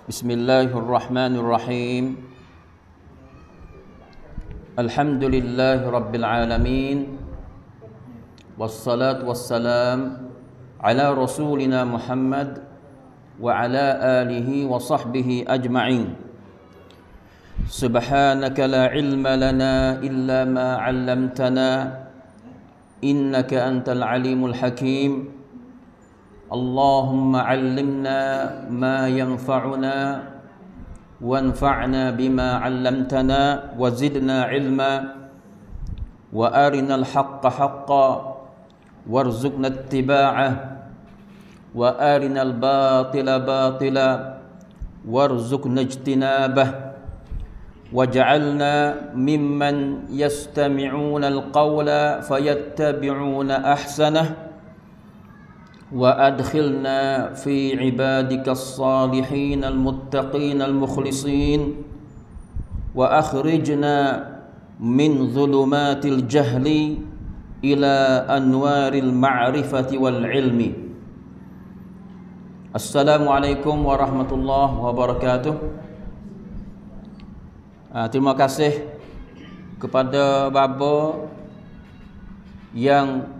Bismillahirrahmanirrahim. Alhamdulillahi rabbil alamin. Wassalatu wassalam ala rasulina Muhammad wa ala alihi wa sahbihi ajma'in. Subhanaka la ilma lana illa ma 'allamtana innaka antal alimul hakim. Allahumma 'allimna ma yanfa'una wanfa'na bima 'allamtana wa zidna 'ilma wa arinal haqqa haqqan warzuqna ittiba'ah wa arinal batila batila warzuqna ijtinabah waj'alna mimman yastami'una alqawla fayattabi'una ahsanah wa adkhilna fi ibadikas salihin almuttaqin almukhlisin wa akhrijna min dhulumatil jahli ila anwaril ma'rifati wal ilmi. Assalamualaikum warahmatullahi wabarakatuh. Terima kasih kepada bapa yang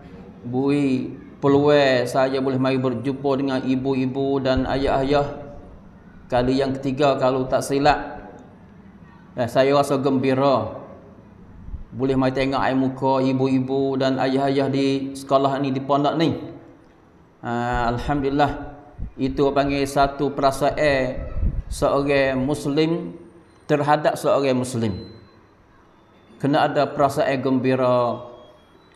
beri peluang saya boleh mari berjumpa dengan ibu-ibu dan ayah-ayah kali yang ketiga kalau tak silap. Saya rasa gembira boleh mari tengok air muka ibu-ibu dan ayah-ayah di sekolah ni, di pondok ni. Alhamdulillah, itu panggil satu perasaan seorang Muslim terhadap seorang Muslim. Kena ada perasaan gembira,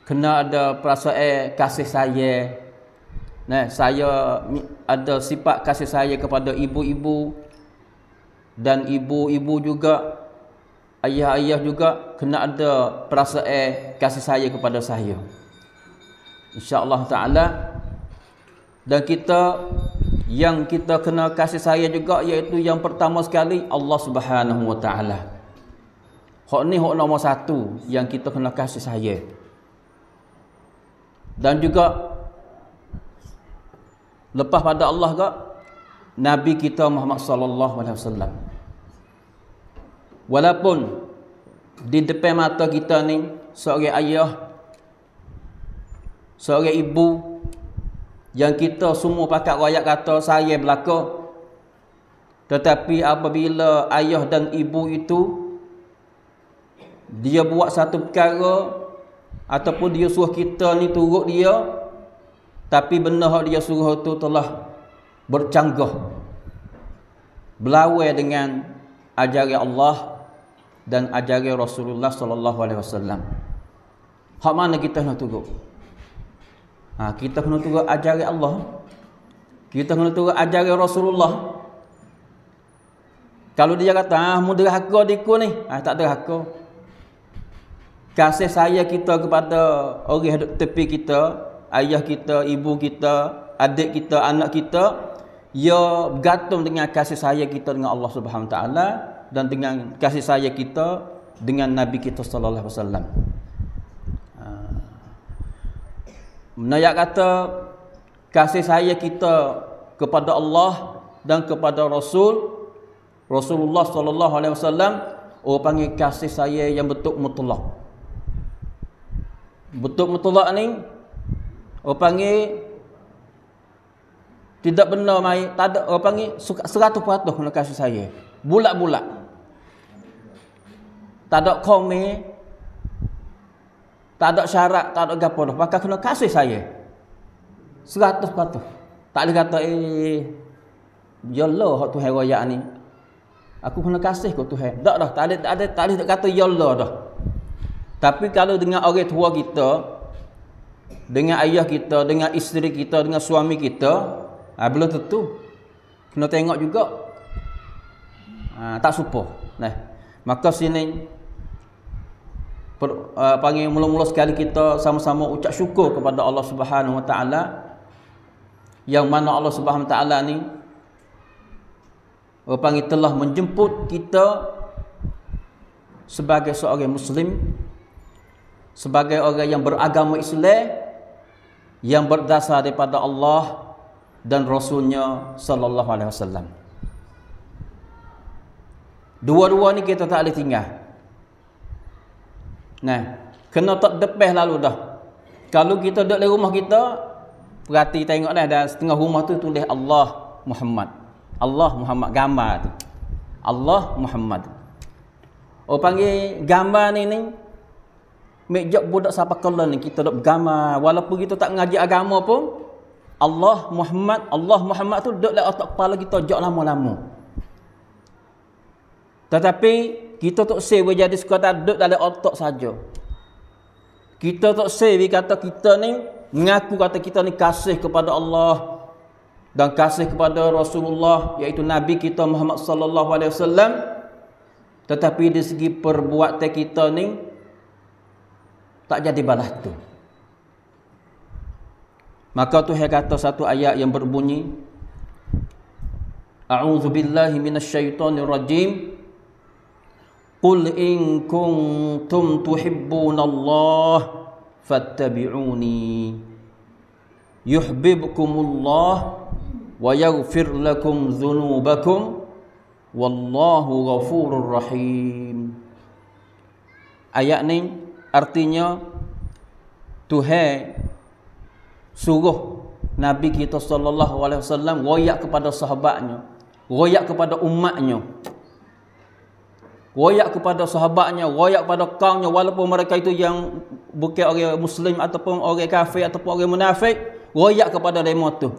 kena ada perasaan kasih sayang. Saya ada sifat kasih sayang kepada ibu-ibu, dan ibu-ibu juga, ayah-ayah juga kena ada perasaan kasih sayang kepada saya, insya-Allah taala. Dan yang kita kena kasih sayang juga, iaitu yang pertama sekali Allah Subhanahu wa taala. Hak ni hak nombor satu yang kita kena kasih sayang. Dan juga lepas pada Allah ke Nabi kita Muhammad sallallahu alaihi wasallam. Walaupun di depan mata kita ni seorang ayah, seorang ibu yang kita semua pakat rakyat kata saya belaka, tetapi apabila ayah dan ibu itu dia buat satu perkara ataupun dia suruh kita ni turut dia, tapi benda yang dia suruh tu telah bercanggah, berlawan dengan ajaran Allah dan ajaran Rasulullah sallallahu alaihi wasallam. Hak mana kita nak turut? Kita kena turut ajaran Allah, kita kena turut ajaran Rasulullah. Kalau dia kata mu derhaka diku ni, tak derhaka. Kasih sayang kita kepada orang duduk tepi kita, ayah kita, ibu kita, adik kita, anak kita, ia bergantung dengan kasih sayang kita dengan Allah Subhanahu Wa Taala dan dengan kasih sayang kita dengan Nabi kita sallallahu alaihi wasallam. Menayak kata kasih sayang kita kepada Allah dan kepada Rasulullah sallallahu alaihi wasallam, orang panggil kasih sayang yang betul mutlak. Betul mutlak ni orang panggil tidak benar mai, tak ada, orang panggil 100% kena kasih sayang. Bulat-bulat. Tak ada komen, tak ada syarat, tak ada gapo dah. Pakai kena kasih sayang 100%. Tak boleh kata ya Allah hak Tuhan raya ni, aku kena kasih ke Tuhan. Tak dah, tak ada kata ya Allah dah. Tapi kalau dengan orang tua kita, dengan ayah kita, dengan isteri kita, dengan suami kita, belum tentu. Kena tengok juga. Tak supo. Maka sini panggil mula-mula sekali kita sama-sama ucap syukur kepada Allah Subhanahu Wa Taala, yang mana Allah Subhanahu Wa Taala ni panggil telah menjemput kita sebagai seorang Muslim, sebagai orang yang beragama Islam, yang berdasar daripada Allah dan Rasulnya sallallahu alaihi wasallam. Dua-dua ni kita tak boleh tinggal. Nah, kena tak depeh lalu dah. Kalau kita duduk di rumah kita, perhati tengok dah, ada setengah rumah tu tulis Allah Muhammad. Allah Muhammad, gambar tu. Allah Muhammad. Oh panggil gambar ni mejak budak siapa kala ni kita duk gambar, walaupun kita tak ngaji agama pun Allah Muhammad tu duduk dalam otak kepala kita jak lama-lama. Tetapi kita tak say jadi sekadar duduk dalam otak saja. Kita tak say kata kita ni mengaku kata kita ni kasih kepada Allah dan kasih kepada Rasulullah iaitu Nabi kita Muhammad sallallahu alaihi wasallam, tetapi dari segi perbuatan kita ni tak jadi balas tu. Maka Tuhan kata satu ayat yang berbunyi, A'udzubillahi minasyaitonirrajim. Qul in kuntum tuhibbunallah fattabi'uni yuhibbukumullah wa yaghfir lakum dzunubakum wallahu ghafurur rahim. Ayat ni artinya Tuhan suruh Nabi kita sallallahu alaihi wasallam royak kepada sahabatnya, royak kepada umatnya, royak kepada sahabatnya, royak kepada kaumnya, walaupun mereka itu yang bukan orang Muslim ataupun orang kafir ataupun orang munafik, royak kepada mereka tu.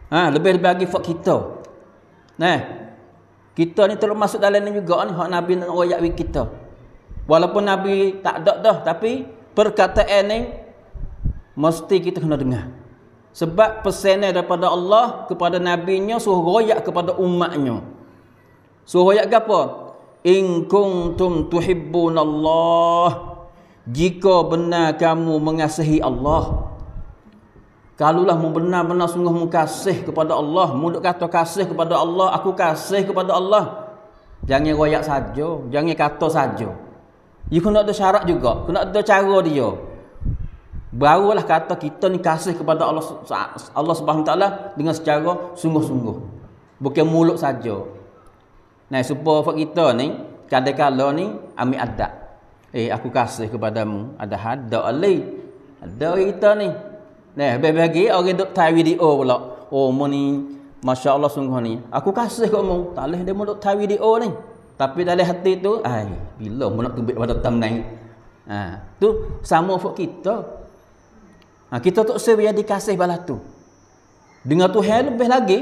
Lebih bagi fak kita. Nah, kita ni termasuk dalam ni juga ni hak Nabi nak royak kita. Walaupun Nabi tak ada dah, tapi perkataan ni mesti kita kena dengar. Sebab pesanan daripada Allah kepada Nabi-Nya suruh royak kepada umatnya. Suruh royak apa? In kuntum tuhibbunallah. Jika benar kamu mengasihi Allah. Kalulah mu benar-benar sungguh mu kasih kepada Allah, mu duk kata kasih kepada Allah, aku kasih kepada Allah. Jangan royak saja, jangan kata saja. You kena ada syarat juga, kena ada cara dia. Barulah kata kita ni kasih kepada Allah Subhanahu Wa Taala dengan secara sungguh-sungguh. Bukan mulut saja. Nah, supaya kita ni kadang-kala ni ambil adab. Aku kasih kepadamu, ada hadak ali. Ada kita ni. Nah, bagi orang duk tai video pula. Oh, mu ni masya-Allah sungguh ni. Aku kasih kat mu. Tak leh dia mu duk tai video ni. Tapi dalam hati tu, bila mu nak tubik pada tamnai. Tu sama fak kita. Kita tak usah biar dikasih balas tu. Dengan Tuhan lebih lagi.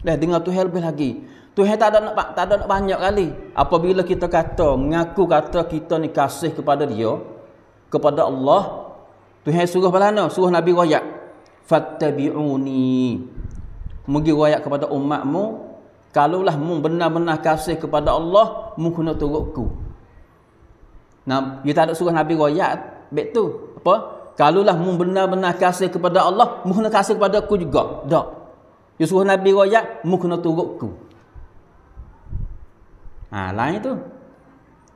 Dengan Tuhan lebih lagi. Tuhan tak ada nak banyak kali. Apabila kita kata, mengaku kata kita ni kasih kepada dia, kepada Allah, Tuhan suruh balana, suruh Nabi royak. Fattabi'uni. Mugi royak kepada umatmu, kalaulah mu benar-benar kasih kepada Allah, mu kena turutku. Nah, dia tak ada suruh Nabi royak baik tu. Apa? Kalaulah mu benar-benar kasih kepada Allah, mu kena kasih kepada aku juga. Tak. Dia suruh Nabi royak, mu kena turutku. Lain tu.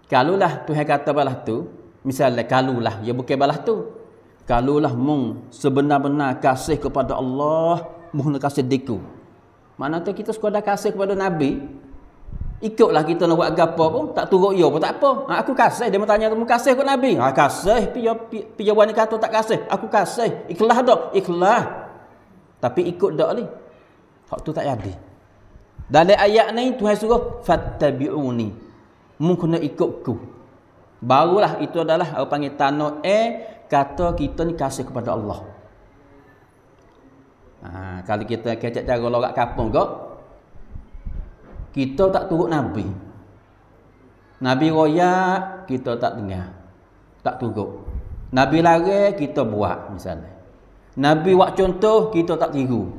Kalaulah Tuhan kata balas tu, misalnya kalaulah, dia bukan balas tu. Kalaulah mu sebenar-benar kasih kepada Allah, mu kena kasih diku. Mana tu kita sekadar kasih kepada Nabi, ikutlah kita nak buat gapo pun, tak turut ya pun tak apa. Aku kasih, dia bertanya tu, mu kasih kepada Nabi. Kasih, pi jawapan kata tak kasih. Aku kasih, ikhlas dak? Ikhlas. Tapi ikut dak ni. Hak tu tak jadi. Dalam ayat ni Tuhan suruh fattabi'uni. Mu kena ikutku. Barulah itu adalah apa panggil tano kata kita ni kasih kepada Allah. Kalau kita kecek cara lorak kampung kok, kita tak turut Nabi. Nabi royak, kita tak dengar. Tak turut. Nabi larang, kita buat misalnya. Nabi buat contoh, kita tak tiru.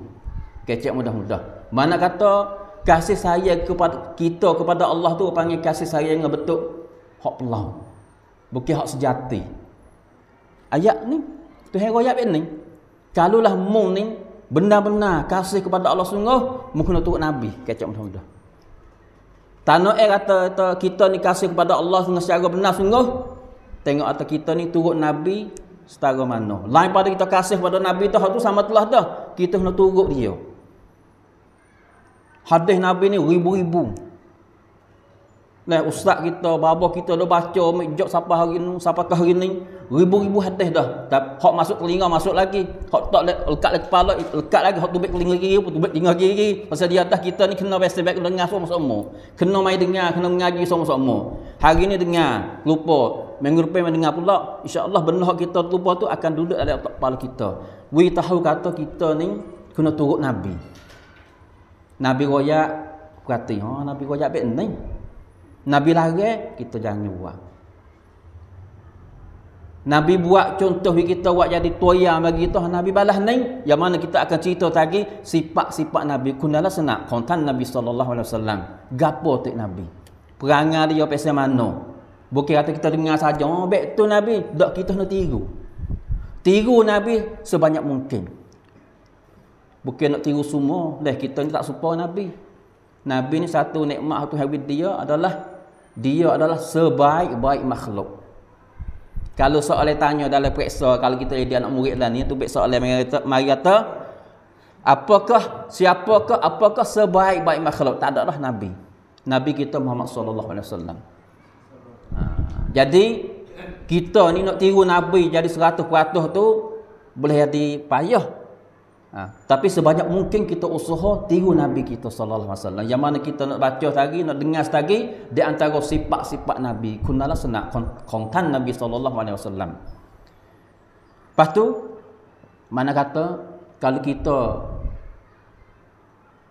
Kecek mudah-mudah. Mana kata kasih sayang kepada kita kepada Allah tu panggil kasih sayang yang betul hak pelau. Bukan hak sejati. Ayat ni Tuhan royak ni. Kalaulah mu ni benar-benar kasih kepada Allah sungguh, mu kena turut Nabi. Kecek mudah-mudah. Tano kata kita ni kasih kepada Allah dengan secara benar sungguh. Tengok atau kita ni turut Nabi setara mana. Lain pada kita kasih kepada Nabi tu, hak tu sama telah dah. Kita kena turut dia. Hadis Nabi ni ribu-ribu. Nah, ustaz kita, bapa kita dah baca jok sampai hari ni, sampai ke hari ni, ribu-ribu hadis dah. Hak masuk telinga masuk lagi, hak tak lekat lagi kepala, lekat lagi, hak tubik telinga lagi, tubik telinga lagi. Pasal di atas kita ni kena biasa baik dengar semua-semua. Kena mai dengar, kena mengaji semua-semua. Hari ni dengar, lupa. Minggu depan dengar pula. Insya-Allah benda hak kita lupa tu akan duduk dalam otak kepala kita. We tahu kata kita ni kena turut Nabi. Nabi royak kata, Nabi royak baik ni. Nabi larang, kita jangan buat. Nabi buat contoh kita buat jadi toyang bagi kita, Nabi balas ni. Yang mana kita akan cerita lagi sifat-sifat Nabi. Kundalah senak kontan Nabi sallallahu alaihi wasallam. Gapo tek Nabi? Perangai dia pasal mana? Bukan kata kita dengar saja, baik tu Nabi, dak kita nak tiru. Tiru Nabi sebanyak mungkin. Bukan nak tiru semua, kita ni tak serupa Nabi. Nabi ni satu nikmat satu habit dia adalah sebaik-baik makhluk. Kalau soalan tanya dalam periksa, kalau kita jadi anak murid lah ni, tu baik soalan mari kata, apakah sebaik-baik makhluk? Tak ada lah Nabi. Nabi kita Muhammad sallallahu alaihi wasallam. Jadi kita ni nak tiru Nabi jadi 100% tu boleh jadi payah. Tapi sebanyak mungkin kita usaha tiru Nabi kita sallallahu alaihi wasallam. Yang mana kita nak baca lagi, nak dengar lagi di antara sifat-sifat Nabi. Kunalah senak kontan Nabi sallallahu alaihi wasallam. Lepas tu mana kata kalau kita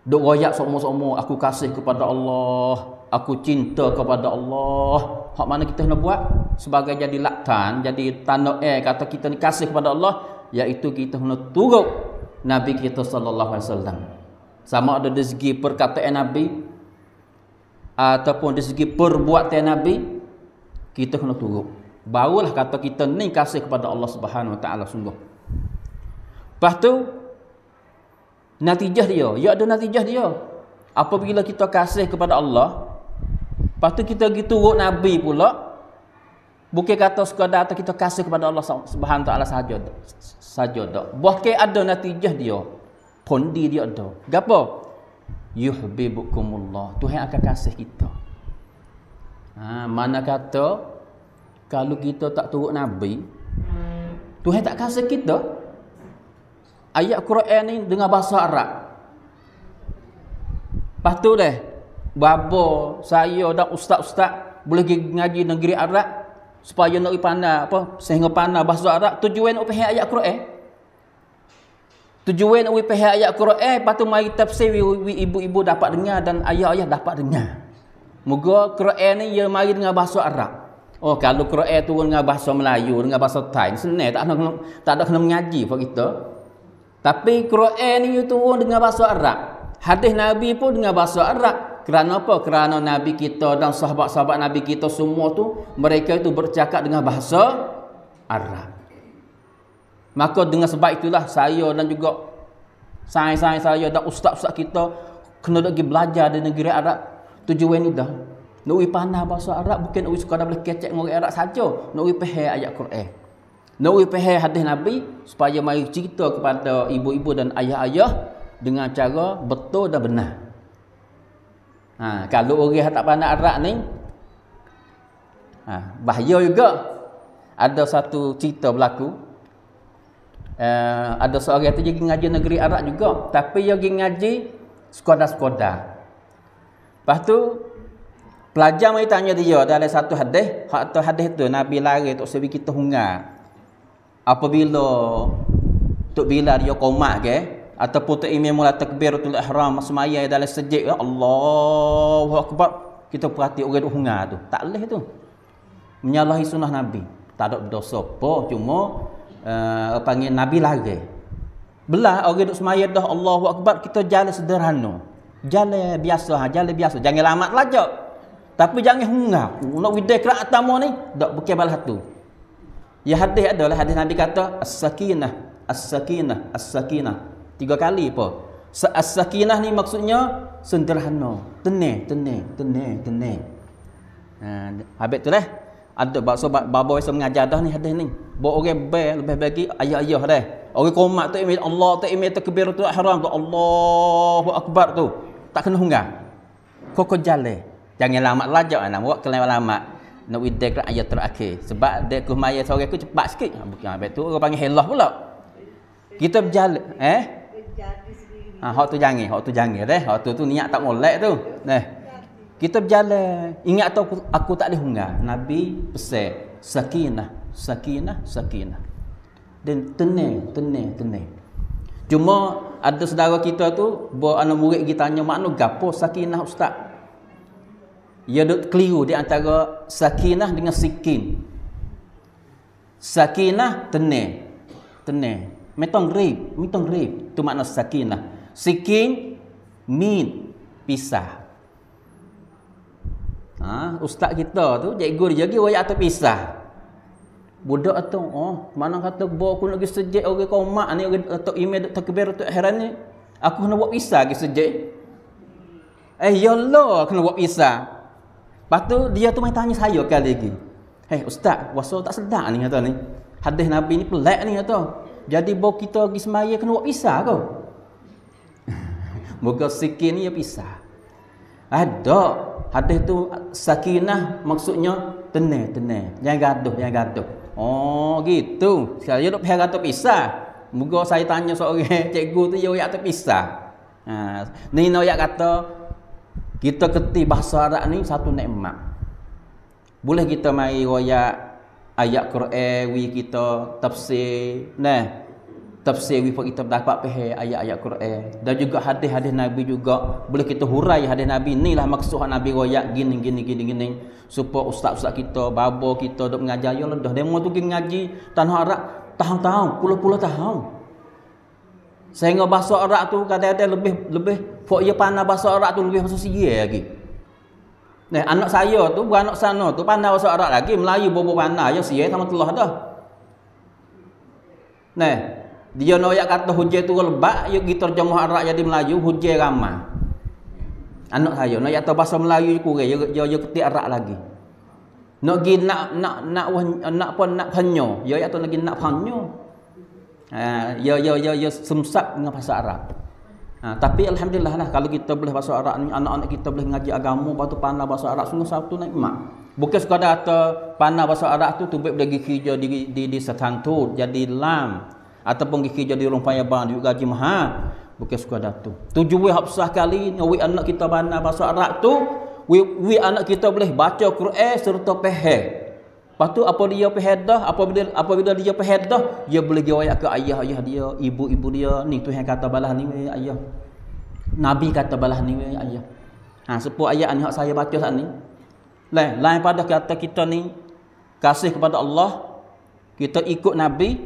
duk royak semua-semua, aku kasih kepada Allah, aku cinta kepada Allah. Hak mana kita nak buat sebagai jadi laktan, jadi tanda kata kita ni kasih kepada Allah, iaitu kita nak turut Nabi kita sallallahu alaihi wasallam. Sama ada dari segi perkataan Nabi ataupun dari segi perbuatan Nabi, kita kena turut. Barulah kata kita ni kasih kepada Allah Subhanahu wa taala sungguh. Lepas tu natijah dia, ada natijah dia. Apabila kita kasih kepada Allah, lepas tu kita pergi turut Nabi pula. Bukan kata sekadar kita kasih kepada Allah Subhanahu wa taala saja dak. Bahkan ada natijah dia. Pondi dia ada. Gapo? Yuhibbukumullah. Tuhan akan kasih kita. Mana kata kalau kita tak turut Nabi, Tuhan tak kasih kita. Ayat Quran ni dengan bahasa Arab. Lepas tu babo saya dan ustaz-ustaz boleh ngaji negeri Arab supaya nak pandai sehingga pandai bahasa Arab. Tujuan nak faham ayat Quran. Tujuan nak faham ayat Quran, lepas tu mari tafsir ibu-ibu dapat dengar dan ayah-ayah dapat dengar. Moga Quran ni ia mari dengan bahasa Arab. Kalau Quran turun dengan bahasa Melayu, dengan bahasa Thai, senang tak ada kena mengaji buat kita. Tapi Quran ni turun dengan bahasa Arab. Hadis Nabi pun dengan bahasa Arab. Kerana apa? Kerana Nabi kita dan sahabat-sahabat Nabi kita semua tu, mereka itu bercakap dengan bahasa Arab. Maka dengan sebab itulah saya dan juga sains-sains saya dan ustaz-ustaz kita kena pergi belajar di negeri Arab. Tujuan ni dah nak pandai bahasa Arab, bukan nak sekadar boleh kecek dengan orang Arab saja, nak faham ayat Quran. Nak faham hadis Nabi supaya mari cerita kepada ibu-ibu dan ayah-ayah dengan cara betul dan benar. Kalau orang tak pandai Arab ni, bahaya juga. Ada satu cerita berlaku. Ada seorang tu pergi ngaji negeri Arab juga, tapi dia pergi ngaji sekadar-sekadar. Lepas tu pelajar mai tanya dia dalam satu hadis, hadis tu Nabi lari tok sebi kita hungar. Apabila tok bila dia qomat ataupun tu imam mula takbiratul ihram semaya dalam sejid, ya Allahu akbar, kita perhati orang duk hungar tu, tak leh tu menyalahi sunnah Nabi, tak ada dosa apa, cuma panggil Nabi lari belah orang duk semaya dah Allahu akbar, kita jalan sederhana, jalan biasa, jangan lamat lajak, tapi jangan hungar nak widai qiraat tamu ni dak bukan balah tu. Ya hadis adalah hadis Nabi kata as-sakinah, as-sakinah, as-sakinah. 3 kali apa? As-sakinah ni maksudnya sederhana, tenang. Habis tu ada bakso babo yang mengajar dah ni hadis ni. Bawa orang lebih bagi ayah-ayah Orang qomat tu imam Allah, tu imam takbiratul ihram tu Allahu akbar tu. tak kena hungga. Koko jale. Jangan lamat lajak nak buat kelai lamat. Nak widek ayat terakhir. Sebab dia ku maya sore ku cepat sikit. Bukan habis tu orang panggil helah pula. Kita berjalan hak tu jangan deh. Hak tu niat tak molek tu. Kita berjalan. Ingat tu aku tak ada hungga. Nabi pesan sakinah. Dan tenang. Cuma ada saudara kita tu, anak murid kita tanya makna gapo sakinah ustaz? Ia duk keliru di antara sakinah dengan sikin. Sakinah tenang. Metong rib. Tu makna sakinah. Sikin pisah. Ustaz kita tu cikgu dia jaga wayak atas pisah. Budak tu, mana kata bawa aku nak pergi sejid orang komak ni, orang atuk email takbir atuk heran ni. Aku kena buat pisah pergi sejid. Ya Allah, kena buat pisah. Lepas tu dia tu main tanya saya kali lagi. Ustaz, puasa tak sedap ni kata ni. Hadis Nabi ni pelik ni kata. Jadi bawa kita pergi semaya kena buat pisah ke? Moga sikit ni ya pisah. Ada hadis tu sakinah maksudnya tenang. Jangan gaduh. Oh gitu. Saya duk pergi kata pisah. Moga saya tanya seorang cikgu tu dia ayat pisah. Ni ayat kata kita kerti bahasa Arab ni satu nikmat. Boleh kita mai ayat Quran kita tafsir. Tafsir kita dapat faham ayat-ayat Quran. Dan juga hadis-hadis Nabi juga boleh kita hurai hadis Nabi. Inilah maksud Nabi royak gini. Supaya ustaz-ustaz kita, babo kita duk mengajar ya ledah. Demo tu pergi ngaji tanah Arab tahun-tahun, puluh-puluh tahun. Sehingga bahasa Arab tu kadang-kadang lebih fok ia pandai bahasa Arab tu lebih masuk siye lagi. Anak saya tu bukan anak sana tu pandai bahasa Arab lagi, Melayu bobo pandai ya siye sama telah dah. Dia nak kata hujan tu lebat, ya kita terjemah Arab jadi Melayu, hujan ramai. Anak saya nak kata bahasa Melayu kurang, dia ketik Arab lagi. Nak gi nak panyo, ya atau lagi nak panyo. Ya semsap dengan bahasa Arab. Tapi alhamdulillah lah kalau kita boleh bahasa Arab ni, anak-anak kita boleh ngaji agama, lepas tu pandai bahasa Arab, sungguh satu nikmat. Bukan sekadar pandai bahasa Arab tu boleh pergi kerja di setantur jadi lam ataupun pergi kerja di rumah payabang di gaji mahal. Bukan sekadar tu. Tujuan hak besar kali wi anak kita pandai bahasa Arab tu, wi anak kita boleh baca Quran serta faham. Lepas tu apa dia fahadah, apabila dia fahadah, dia boleh jawab ke ayah dia, ibu dia, ni Tuhan kata balah ni ayah. Nabi kata balah ni ayah. Sepuluh ayat ni hak saya baca saat ni. Lain pada kata kita ni kasih kepada Allah, kita ikut Nabi.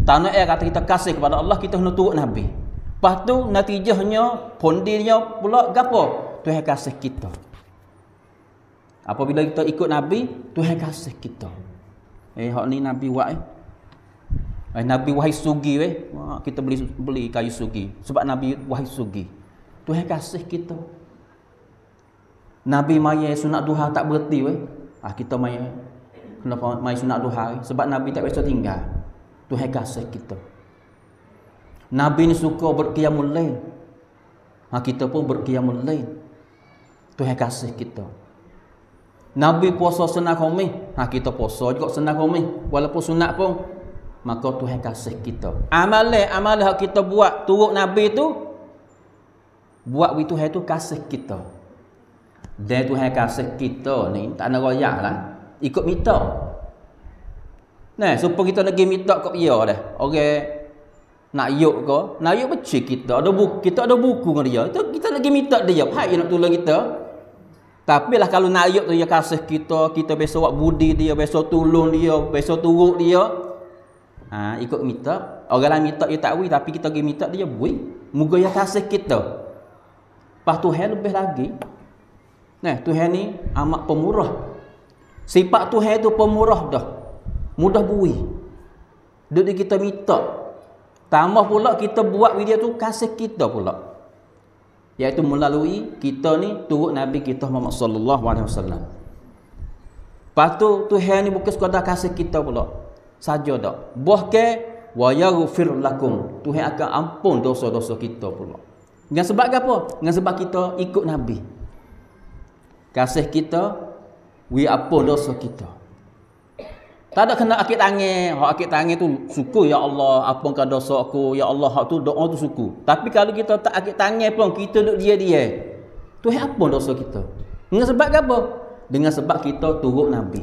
Tanah kata kita kasih kepada Allah, kita kena turut Nabi. Lepas tu natijahnya, pondinya pula gapo? Tuhan kasih kita. Apabila kita ikut Nabi, Tuhan kasih kita. Hak ni Nabi buat Nabi wahai sugi kita beli kayu sugi. Sebab Nabi wahai sugi. Tuhan kasih kita. Nabi maya sunat duha tak berhenti kita maya kenapa mai sunat duha? Sebab Nabi tak biasa tinggal. Tuhan kasih kita. Nabi ni suka berqiyamul lail. Kita pun berqiyamul lail. Tuhan kasih kita. Nabi puasa sunat khamis, kita puasa juga sunat khamis walaupun sunat pun, maka Tuhan kasih kita. Amal hak kita buat turut Nabi tu, buat Tuhan tu kasih kita. Dan Tuhan kasih kita ni tak nak royak lah, ikut minta. Supaya kita nak pergi minta kat dia dah. Orang nak yuk ke, nak yuk baca kita ada buku dengan dia. Kita nak pergi minta dia, hai nak tolong kita. Tapi lah kalau nak ayat tu dia kasih kita besok buat budi dia, besok tolong dia, besok turut dia. Ikut minta. Orang lain minta dia tak bui, tapi kita pergi minta dia bui. Moga dia kasih kita. Lepas Tuhan lebih lagi. Tuhan ni amat pemurah. Sifat Tuhan tu pemurah dah. Mudah bui. Duduk kita minta. Tambah pula kita buat dia tu kasih kita pula. Iaitu melalui kita ni turut Nabi kita Muhammad sallallahu alaihi wasallam. Lepas tu Tuhan ni bukan sekadar kasih kita pula saja dak. Bahkan wa yaghfir lakum. Tuhan akan ampun dosa-dosa kita pula. Dengan sebab apa? Dengan sebab kita ikut Nabi. Kasih kita, we apa dosa kita. Tak ada kena akid tangan. Hak akid tangan tu syukur ya Allah, apakan dosa aku, ya Allah, hak tu doa tu syukur. Tapi kalau kita tak akid tangan pun kita duk dia-dia. Tu apa dosa kita? Dengan sebab apa? Dengan sebab kita turut Nabi.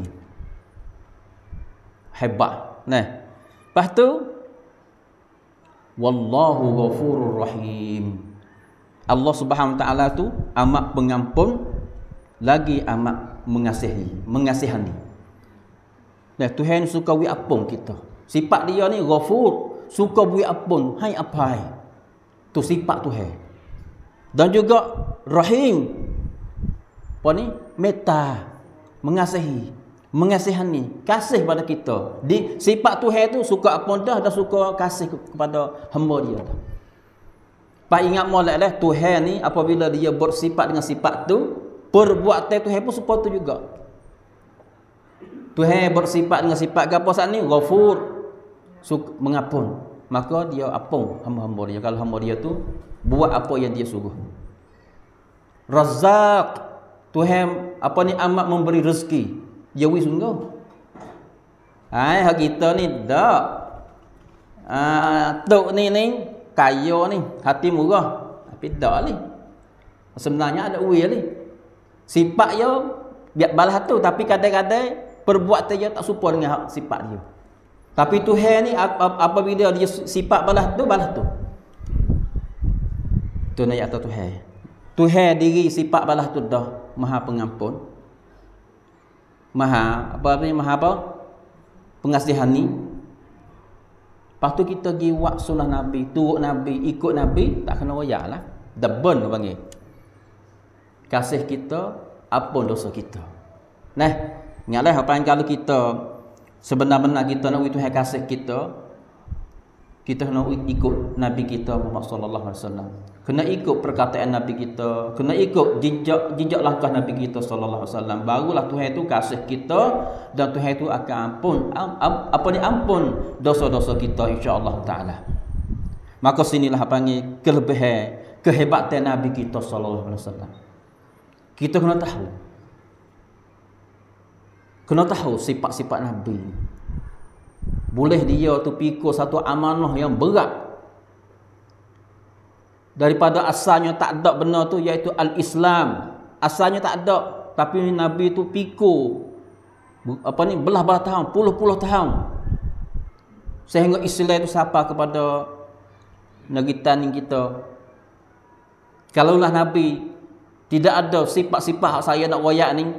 Hebat. Nah. Lepas tu wallahu ghafurur rahim. Allah Subhanahu Wa Taala tu amat pengampun lagi amat mengasihani. Nah, Tuhan suka beri ampun kita. Sifat dia ni ghafur, suka beri ampun, hai apai. Tu sifat Tuhan. Dan juga rahim. Apa ni? Meta, mengasihi, mengasihani, kasih pada kita. Di sifat Tuhan tu suka ampun dah dan suka kasih kepada hamba dia dah. Pak ingat moleklah Tuhan ni apabila dia bersifat dengan sifat tu, perbuatan Tuhan pun seperti tu juga. Tuhan bersifat dengan sifat apa saat ni? Ghafur, mengampun. Maka dia ampun hamba-hamba dia. Kalau hamba dia tu buat apa yang dia suruh. Razzaq, Tuhan apa ni amat memberi rezeki. Dia wis sungguh. Hak kita ni dak. Tok ni kaya ni, hati murah. Tapi dak ni. Sebenarnya ada wis ni. Sifat dia biar balas tu, tapi kadang-kadang perbuatan dia tak serupa dengan sifat dia. Tapi Tuhan ni apabila dia sifat balas tu. Tu nak kata Tuhan. Tuhan diri sifat balas tu dah Maha Pengampun. Maha pengasihani. Lepas tu kita pergi buat sunnah Nabi, turut Nabi, ikut Nabi, tak kena royak lah. Deben panggil. Kasih kita, ampun dosa kita. Nah, ingatlah apa yang kalau kita sebenar-benar kita nak Tuhan kasih kita kena ikut Nabi kita Muhammad sallallahu alaihi wasallam. Kena ikut perkataan Nabi kita, kena ikut jejak langkah Nabi kita sallallahu alaihi wasallam. Barulah Tuhan itu kasih kita dan Tuhan itu akan ampun dosa-dosa kita insya-Allah taala. Maka sinilah apa panggil kelebihan, kehebatan Nabi kita sallallahu alaihi wasallam. Kita kena tahu sifat-sifat Nabi. Boleh dia tu pikul satu amanah yang berat. Daripada asalnya tak ada benar tu iaitu al-Islam. Asalnya tak ada, tapi Nabi tu pikul belah-belah tahun, puluh-puluh tahun. Sehingga Islam itu sampai kepada negeri tanah kita. Kalaulah Nabi tidak ada sifat-sifat saya nak royak ni,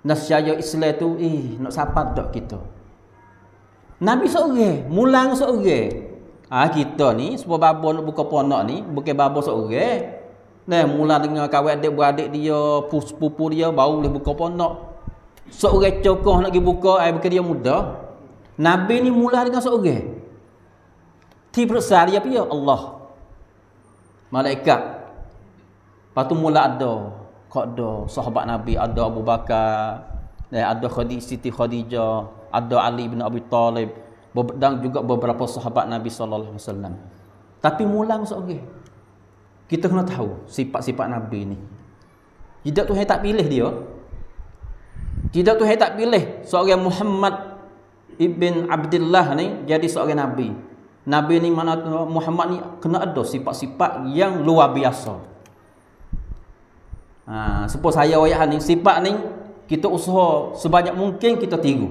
nascaya Islam tu nak sapat dak kita. Nabi seorang, mulang seorang. Kita ni sebab babo nak buka ponok ni, bukan babo seorang. Nah, mula dengan kawan adik-beradik dia, pupu dia baru boleh buka ponok. Seorang cokoh nak pergi buka, bukan dia mudah. Nabi ni mula dengan seorang. Diperiksa dia apa ya? Allah. Malaikat. Lepas tu mula ada sahabat Nabi, ada Abu Bakar, ada Siti Khadijah, ada Ali bin Abi Talib dan juga beberapa sahabat Nabi sallallahu alaihi wasallam. Tapi mulang seorang. Kita kena tahu sifat-sifat Nabi ni. Tidak Tuhan tak pilih dia. Tidak Tuhan tak pilih seorang Muhammad ibn Abdullah ni jadi seorang Nabi. Nabi ni mana Muhammad ni kena ada sifat-sifat yang luar biasa. Suppose saya ayat ni sifat ni kita usaha sebanyak mungkin kita tiru.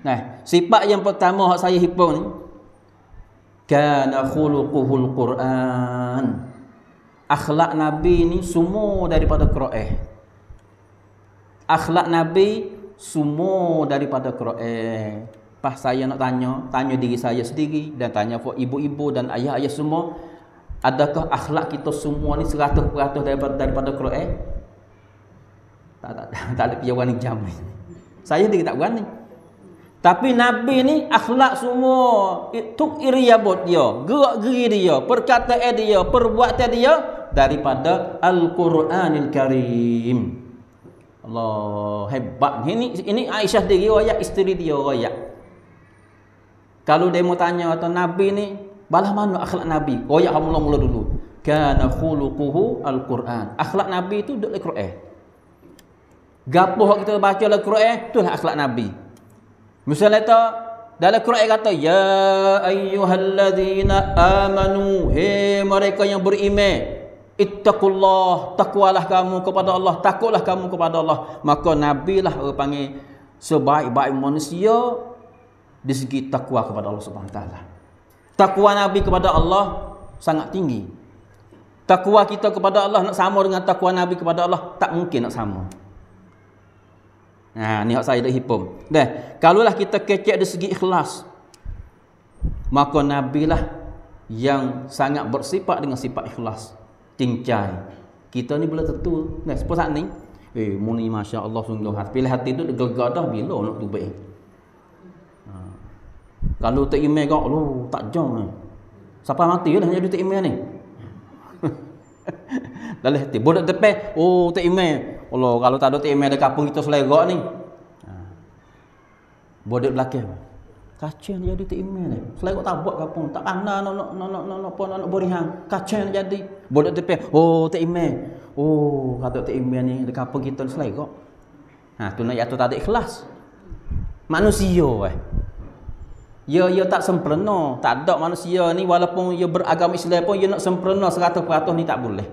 Nah, sifat yang pertama hak saya hipau ni kana khuluquhul Quran. Akhlak Nabi ni semua daripada Quran. Akhlak Nabi semua daripada Quran. Pas saya nak tanya diri saya sendiri dan tanya for ibu-ibu dan ayah-ayah semua, adakah akhlak kita semua ni 100% daripada Quran? Tak ada piawan jam ni. Saya sendiri tak berani. Tapi Nabi ni akhlak semua, itu iriyabut dia, gerak-geri dia, perkataan dia, perbuatan dia daripada Al-Quranil Karim. Allah, hebat. Ini Aisyah sendiri royak, isteri dia royak. Kalau dia mau tanya atau Nabi ni Balah mana akhlak Nabi? Koyak mula-mula dulu. Kana khuluquhu al-Quran. Akhlak Nabi itu duduk dalam Quran. Gapo hak kita baca dalam Quran, itulah akhlak Nabi. Misalnya tu dalam Quran kata ya ayyuhalladzina amanu, he mereka yang beriman, ittaqullah, takwalah kamu kepada Allah, takutlah kamu kepada Allah. Maka Nabi lah orang panggil sebaik-baik manusia di segi takwa kepada Allah Subhanahu Wa Taala. Takwa Nabi kepada Allah sangat tinggi. Takwa kita kepada Allah nak sama dengan takwa Nabi kepada Allah, tak mungkin nak sama. Nah, ni hak saya dah hipum. Dah, kalaulah kita kecek dari segi ikhlas, maka Nabi lah yang sangat bersifat dengan sifat ikhlas, cincai. Kita ni boleh tentu. Nah, seperti ni, muni masya-Allah sungguh hati. Pilih hati tu gegar dah bila nak tubik. Kalau tak iman kau, lu tak jom. Siapa mati lah jadi tak iman ni. Dalam hati bodoh tepe, oh tak iman. Allah, kalau tak ada tak iman di kampung kita Selegak ni. Bodoh belakang. Kacang jadi tak iman ni. Selegak tak buat kampung, tak pandai nak berihan. Kacang jadi. Bodoh tepe, oh tak iman. Oh, kalau tak iman ni di kampung kita Selegak. Ha, tu nak jatuh tak ada ikhlas. Manusia Ya tak sempurna. Tak ada manusia ni walaupun ia beragama Islam pun ia nak sempurna 100% ni tak boleh.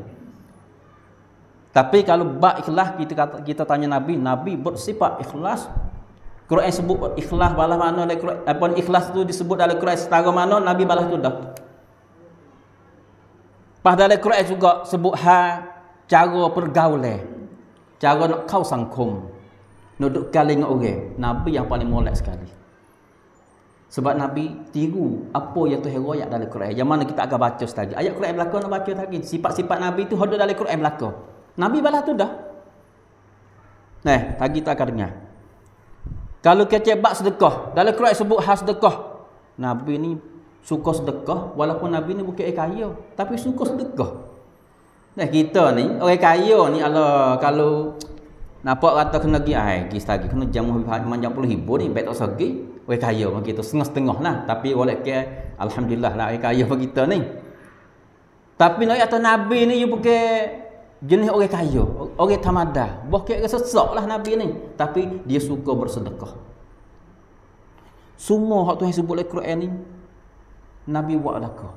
Tapi kalau bab ikhlas kita tanya Nabi bersifat ikhlas. Quran sebut ikhlas balas mana dalam Quran, apa ikhlas tu disebut dalam Quran setara mana Nabi balas tu dah. Pas dalam Quran juga sebut cara pergaulan. Cara nak kau sangkum. Nak duk kali dengan orang. Nabi yang paling molek sekali. Sebab Nabi tiru apa yang Tuhan royak dalam Quran. Yang mana kita akan baca sekali. Ayat Quran belaka nak baca lagi. Sifat-sifat Nabi tu ada dalam Quran belaka. Nabi balas tu dah. Nah, lagi kita akan dengar. Kalau kecek bab sedekah, dalam Quran sebut sedekah. Nabi ni suka sedekah walaupun Nabi ni bukan kaya, tapi suka sedekah. Nah, kita ni orang kaya ni Allah kalau nampak kata kena pergi lagi kena jam 50 ribu ni baik tak segi. Orang kaya bagi kita setengah-setengah lah. Tapi walaupun alhamdulillah lah orang kaya bagi kita ni. Tapi nak kata Nabi ni bukan jenis orang kaya, orang tamada. Bukan sesak lah Nabi ni. Tapi dia suka bersedekah. Semua hak Tuhan sebut dalam Quran ni Nabi buat sedekah.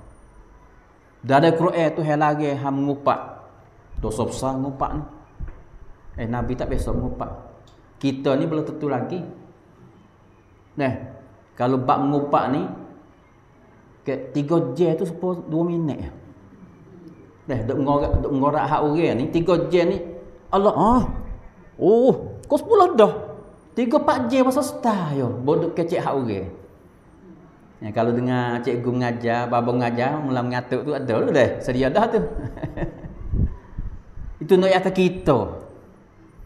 Dalam Quran Tuhan lagi ham mengupak dosa besar mengupak ni. Nabi tak biasa mengupak. Kita ni belum tentu lagi. Nah, kalau bab mengupak ni ke 3 jam tu 2 minit je. Dah duk ngorak hak orang ni 3 jam ni Allah kau 10 dah 3-4 jam pasal setah yo bodoh kecek hak orang. Ya, kalau dengar cikgu mengajar, baba mengajar mula mengatuk tu ada tu dah sedia dah tu. Itu nak kata kita.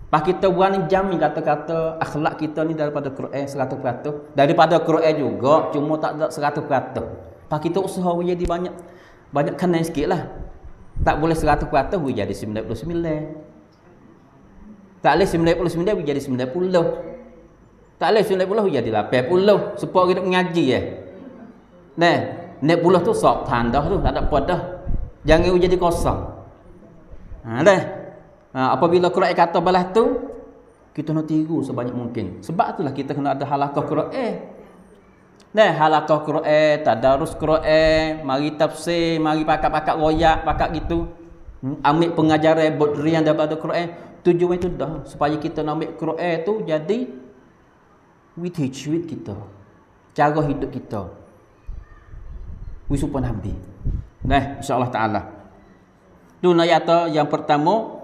Pas kita buat ni jamin kata-kata akhlak kita ni daripada Quran 100%. Daripada Quran juga cuma tak ada 100%. Pas kita usaha jadi banyak kenal sikit lah. Tak boleh 100% boleh jadi 99. Tak boleh 99 boleh jadi 90. Tak boleh 90 boleh jadi 80. Supaya kita mengaji Nah, 90 tu sok tanda tu tak ada apa dah. Jangan jadi kosong. Apabila Quran kata balas tu kita nak tiru sebanyak mungkin. Sebab itulah kita kena ada halaqah Quran. Nah, halaqah Quran, tadarus Quran, mari tafsir, mari pakak-pakak royak, pakak gitu. Ambil pengajaran bodrian daripada Quran. Tujuan itu dah supaya kita nak ambil Quran tu jadi with kita. Cara hidup kita. Wisupan Nabi. Nah, insya-Allah taala. Tu ayat yang pertama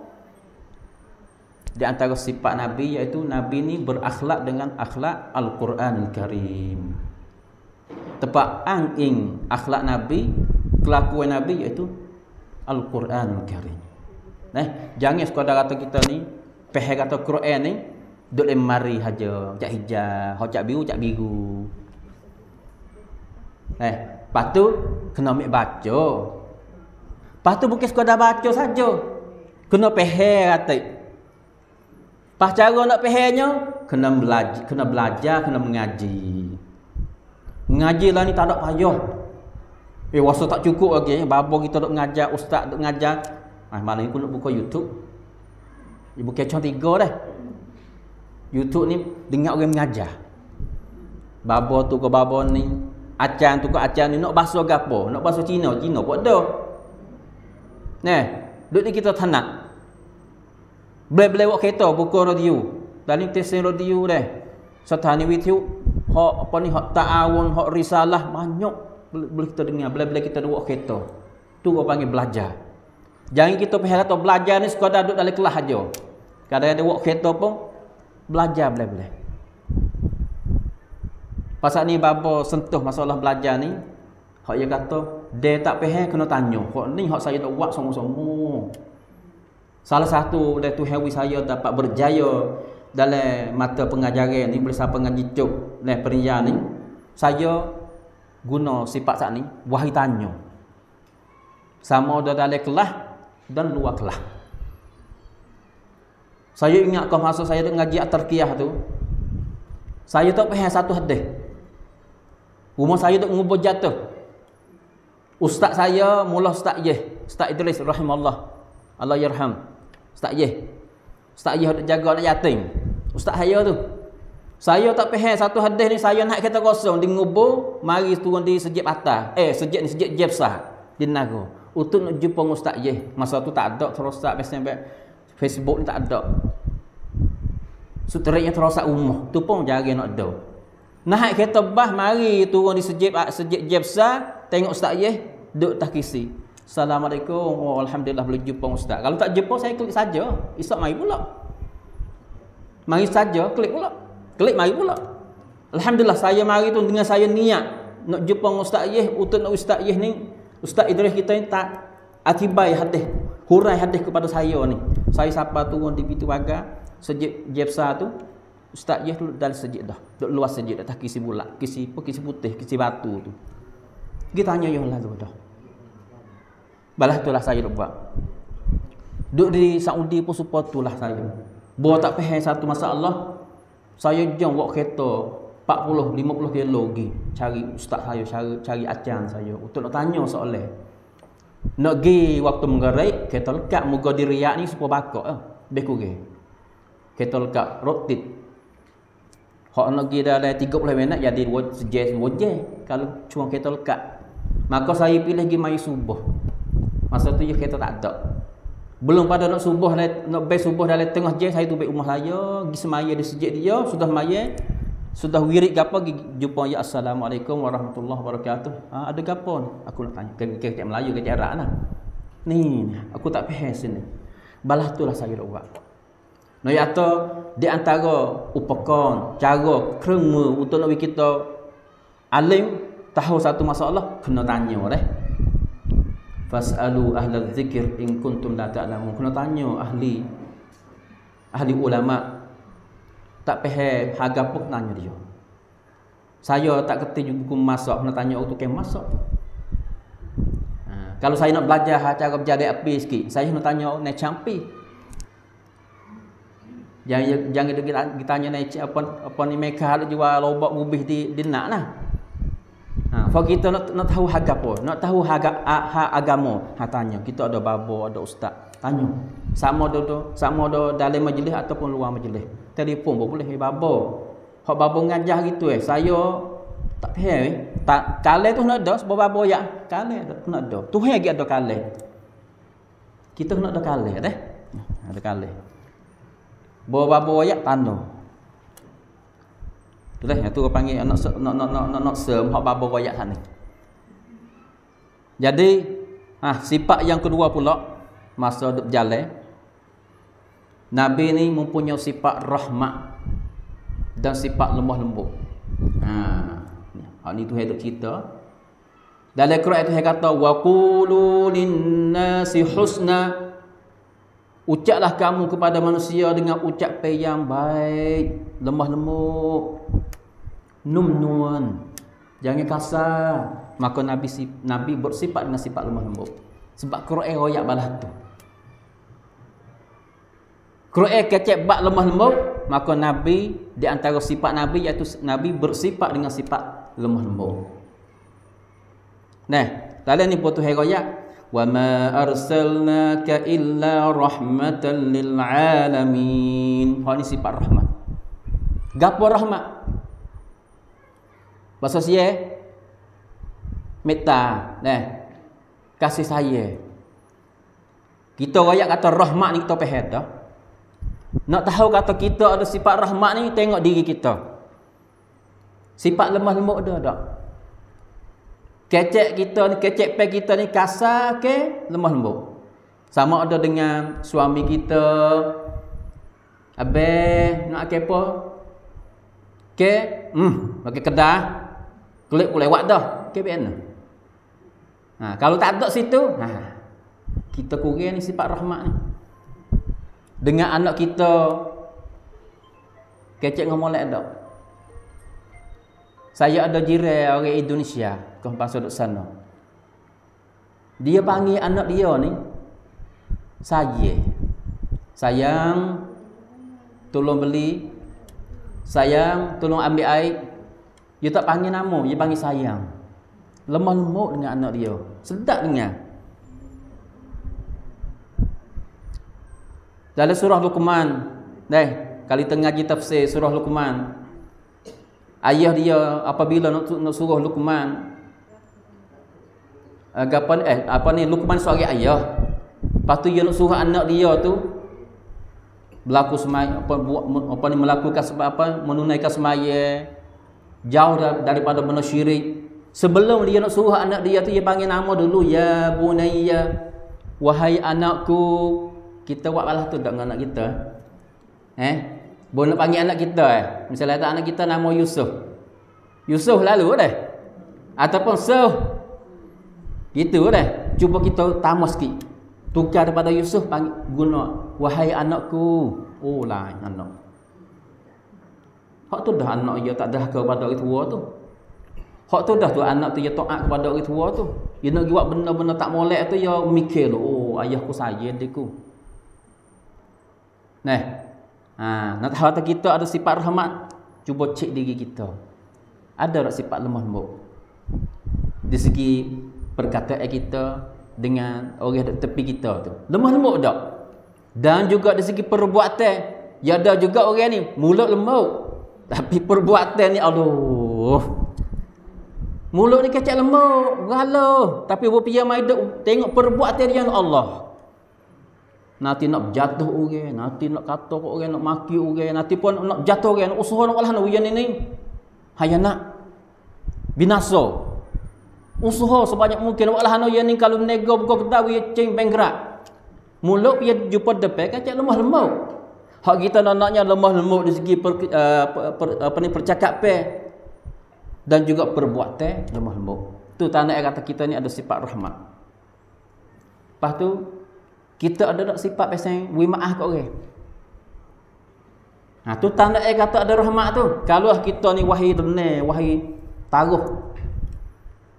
di antara sifat Nabi iaitu Nabi ni berakhlak dengan akhlak Al-Quranul Karim. Tepat angin akhlak Nabi, kelakuan Nabi iaitu Al-Quranul Karim. Jangan sekadar kata kita ni peh kata Quran ni duk lemari saja, cak hijau, cak biru. Lepas tu kena ambil baca. Lepas tu bukan sekadar baca saja. Kena peh kata. Pas cara nak fahimnya kena belajar, kena mengaji. Mengaji lah ni tak ada payah. Wasa tak cukup lagi. Babo kita duk ngajar, ustaz duk ngajar. Malam ni pun nak buka YouTube. Ibu kecoh 3 dah. YouTube ni dengar orang mengajar. Babo tu ke babo ni, acan tu ke acan ni nak bahasa gapo? Nak bahasa Cina pun ada. Nah, duk ni kita tanak. Boleh buat kereta buka radio. Dalam stesen radio dah. Satani witiu hak apa ni hak ta'awun, hak risalah banyak boleh kita dengar, boleh kita buat kereta. Tu orang panggil belajar. Jangan kita pergi kata belajar ni sekadar duduk dalam kelas aja. Kadang-kadang buat kereta pun belajar boleh. Pasal ni bapa sentuh masalah belajar ni, hak dia kata dia tak faham kena tanya. Hak ni hak saya nak buat sama-sama. Salah satu dari tu hewi saya dapat berjaya dalam mata pengajaran ni bersama ngaji cuk dan perinja ni. Saya guna sifat saat ni wahai tanya. Sama ada dalam kelas dan luar kelas. Saya ingat kau masa saya duk ngaji at-tarqiyah tu, saya tak faham satu hadis. Rumah saya duk ngubur jatuh. Ustaz saya mula Ustaz Ustaz Idris rahimahullah. Allah yarham. Ustaz duk jaga anak yatim. Ustaz saya tu. Saya tak faham satu hadis ni, saya nak kereta kosong di ngubur, mari turun di sejid atas. Sejid Jebsah di Nago. Untuk nak jumpa Ustaz Masa tu tak ada terosak Facebook ni tak ada. Sutereknya terosak rumah. Tu pun jarang nak ada. Naik kereta bah mari turun di sejid Jebsah, tengok Ustaz duduk tak kisi. Assalamualaikum. Alhamdulillah boleh jumpa Ustaz. Kalau tak jumpa saya klik saja. Esok mari pula. Mari saja klik pula. Klik mari pula. Alhamdulillah saya mari tu dengan saya niat nak jumpa Ustaz untuk nak Ustaz ni, Ustaz Idris kita ni tak atibai hadis, hurai hadis kepada saya ni. Saya siapa turun di pintu pagar sejid Jebsah tu, Ustaz tu dalam sejid dah. Duk luar sejid atas kisi bulak, kisi putih, kisi batu tu. Kita tanya yang lalu dah. Balah itulah saya duk buat. Duk di Saudi pun supaya itulah saya. Bawa tak faham satu masalah, saya jom bawa kereta 40-50 kilo pergi cari ustaz saya, cari acan saya untuk nak tanya soalan. Nak pergi waktu menggerik, kereta lekat muka di Riyadh ni supaya bakok lebih kurang. Kereta lekat rotit. Hak nak pergi dalam 30 minit jadi 2 jam kalau cuma kereta lekat. Maka saya pilih pergi mai subuh. Masa tu je kereta tak ada. Belum pada nak subuh, nak best subuh dalam tengah jam saya tu balik rumah saya, pergi semaya di sejid dia, sudah maya, sudah wirid gapo pergi jumpa ya assalamualaikum warahmatullahi wabarakatuh. Ada gapo ni? Aku nak tanya ke Melayu ke Arab lah. Ni aku tak faham sini. Balah itulah saya nak buat. Nah atau di antara upakan, cara krema untuk nak kita alim tahu satu masalah kena tanya dah. Fas'alu ahla dzikir in kuntum la ta'lamun. Kena tanya ahli ulama. Tak faham harga pun tanya dia. Saya tak kerti buku masak, kena tanya untuk yang masak. Kalau saya nak belajar cara berjadi api sikit, saya nak tanya naik campi. Jangan kita tanya naik apa ni mereka ada jual lobak gubih di nak lah. Kalau kita nak tahu harga apa, nak tahu harga agama, tanya. Kita ada babo, ada ustaz, tanya. Sama ada dalam majlis ataupun luar majlis. Telefon pun boleh babo. Hak babo ngajah gitu saya tak faham tak kale tu nak ada sebab babo ya. Kale tu nak ada. Tu lagi ada kale. Kita nak ada kale deh. Ada kale. Babo ya tano. Itulah yang tu panggil nak sem hak babo wayak sana. Jadi sifat yang kedua pula masa duk berjalan, Nabi ni mempunyai sifat rahmat dan sifat lemah lembut. Hak ni tu hidup cerita. Dalam Quran itu kata wa qulu lin-nasi husna. Ucaplah kamu kepada manusia dengan ucapan yang baik, lemah lembut, numnuan, jangan kasar. Maka Nabi bersifat dengan sifat lemah lembut. Sebab Quran royak balah tu. Quran kecek bab lemah lembut, maka Nabi di antara sifat Nabi iaitu Nabi bersifat dengan sifat lemah lembut. Nah, Dalam ni putus ayat. Wa ma arsalnaka illa rahmatan lil alamin. Hak ni sifat rahmat. Gapo rahmat? Bahasa sia metta, kasih sayang. Kita royak kata rahmat ni kita faham dah. Nak tahu kata kita ada sifat rahmat ni, tengok diri kita. Sifat lemah lembut ada tak? Kecek kita ni, kecek pe kita ni kasar ke lemah lembut? Sama ada dengan suami kita. Abang nak ke apa? Ke pakai kedah. Kulit pun lewat dah. Ke mana? Kalau tak ada situ, kita kurang ni sifat rahmat ni. Dengan anak kita kecek ngomong lek dak. Saya ada jiran orang Indonesia, kempas duduk sana. Dia panggil anak dia ni sayang, tolong beli, sayang, tolong ambil air. Dia tak panggil nama, dia panggil sayang. Lemah lembut dengan anak dia. Sedap dengar. Dalam surah Luqman, kali tengah kita tafsir surah Luqman. Ayah dia apabila nak suruh Luqman Luqman seorang ayah. Lepas tu dia nak suruh anak dia tu berlaku semaya melakukan menunaikan semaya, jauh daripada benda syirik. Sebelum dia nak suruh anak dia tu, dia panggil nama dulu, ya bunayya, wahai anakku. Kita buat balas tu dengan anak kita. Boleh nak panggil anak kita misalnya tak anak kita nama Yusuf. Yusuf lalu dah. Ataupun Suh. Gitu dah. Cuba kita tambah sikit. Tukar daripada Yusuf panggil guna wahai anakku. Oh lain anak. Hak tu dah anak dia tak dah kepada orang tua tu. Hak tu dah tu anak tu dia taat kepada orang tua tu. Dia nak buat benda-benda tak molek tu dia mikir lu, oh ayahku sayang deku. Nak tahu kata kita ada sifat rahmat, cuba cek diri kita. Ada tak sifat lemah lembut? Di segi perkataan kita dengan orang di tepi kita tu. Lemah lembut tak? Dan juga dari segi perbuatan, ya ada juga orang ni mulut lembut, tapi perbuatan ni aduh. Mulut ni kecek lembut, galau, tapi berpia mai tengok perbuatan dia dengan Allah. Nanti nak jatuh orang, nanti nak kata orang, nak maki orang, nanti pun nak jatuh orang, nak usaha nak kalah nak ujian ini. Hayana binasa. Usaha sebanyak mungkin nak kalah nak ujian ini, kalau nego buka kedai dia ceng bangkrut. Mulut dia jumpa depan kecek lemah lembut. Hak kita naknya lemah lembut dari segi percakapan dan juga perbuatan lemah lembut. Tu tanda kata kita ni ada sifat rahmat. Lepas tu kita ada tak sifat pasal beri maaf kat orang. Tu tanda kata ada rahmat tu. Kalau kita ni wahai denai, wahai taruh.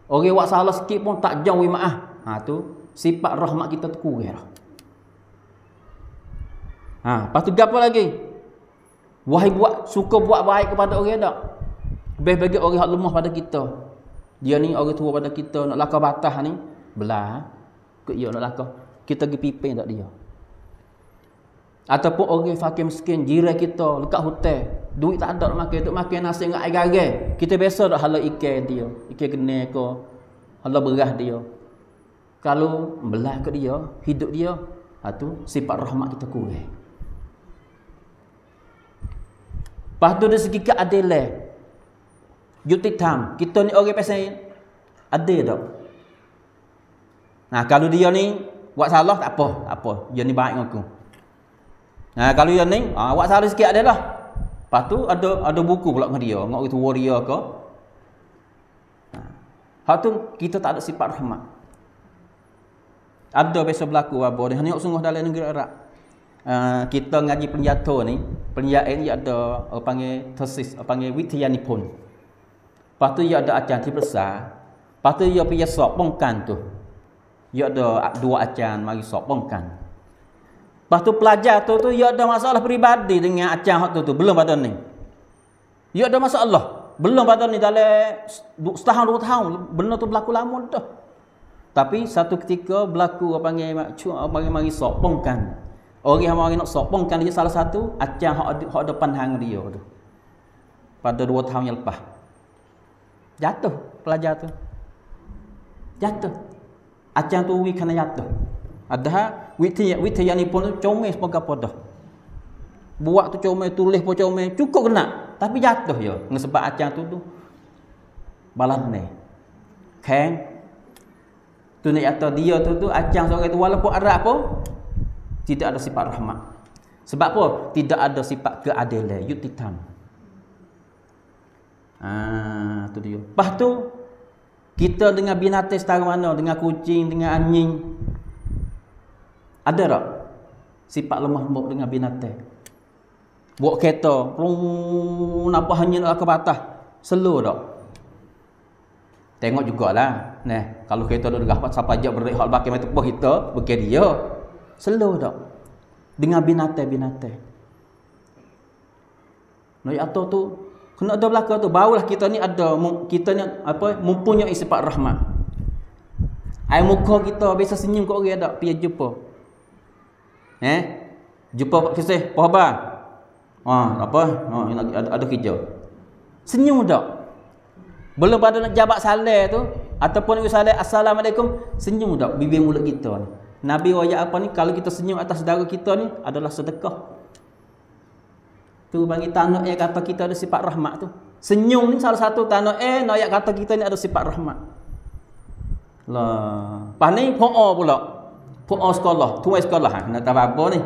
Orang buat salah sikit pun tak jauh beri maaf. Tu sifat rahmat kita tu kurang. Lepas tu gapo lagi? Wahai suka buat baik kepada orang tak? Bagi orang yang lemah pada kita. Dia ni orang tua pada kita, nak lakar batas ni, belah. Kek dia nak lakar. Kita pergi pipin tak dia. Ataupun orang fakir miskin, jiran kita, dekat hotel, duit tak ada nak makan, duk makan nasi dengan air garam. Kita biasa dak halal ikan dia, ikan genai ke, halal beras dia. Kalau belah ke dia, hidup dia, tu sifat rahmat kita kurang. Lepas tu dari segi keadilan, yutitam, kita ni orang pasal adil tak? Kalau dia ni buat salah tak apa, dia ni baik dengan aku. Kalau dia ni buat salah sikit adalah. Lepas tu ada buku pula dengan dia, ngok itu warrior ke. Hak tu kita tak ada sifat rahmat. Ada biasa berlaku apa dia ni sungguh dalam negeri Arab. Kita ngaji penjatuh ni, penjahit ni ada panggil tesis, panggil witiyanipun. Lepas tu dia ada acan besar. Lepas tu dia pergi sop pongkan tu. Dia ada dua acan mari sop pongkan. Lepas tu pelajar tu dia ada masalah peribadi dengan acan hak tu belum pada ni. Dia ada masalah belum pada ni dalam setahun 2 tahun benda tu berlaku lama dah. Tapi satu ketika berlaku orang panggil mari sopongkan. Orang yang mari nak sopongkan dia salah satu acang hak depan hang dia tu. Pada 2 tahun yang lepas. Jatuh pelajar tu. Jatuh. Acang tu wi kena jatuh. Ada wit yang ni pun comel semoga dah. Buat tu comel, tulis pun comel, cukup kena. Tapi jatuh je. Sebab acang tu balan ni. Keng tu nak kata dia tu acang seorang tu walaupun Arab pun tidak ada sifat rahmat. Sebab apa? Tidak ada sifat keadilan, yutitan. Tu dia. Lepas tu kita dengan binatang setara mana, dengan kucing, dengan anjing. Ada tak sifat lemah lembut dengan binatang? Buat kereta, nampak hanya nak ke batas. Slow tak? Tengok jugalah. Nah, kalau kereta dah dekat siapa ajak berik hak pakai mata pah kita, bukan dia. Slow tak? Dengan binatang-binatang. Noi atau tu kena ada belaka tu. Barulah kita ni mempunyai sifat rahmat. Air muka kita biasa senyum kat orang tak pergi jumpa. Jumpa kisah apa khabar? Ada kerja. Senyum tak? Belum pada nak jabat salam tu ataupun salam assalamualaikum, senyum tak bibir mulut kita ni. Nabi royak apa ni, kalau kita senyum atas saudara kita ni adalah sedekah. Tu bagi tanuk kata kita ada sifat rahmat tu. Senyum ni salah satu tanuk nak kata kita ni ada sifat rahmat. Lah, pas ni po'o pula. Po'o sekolah, tuai sekolah nak tahu apa ni.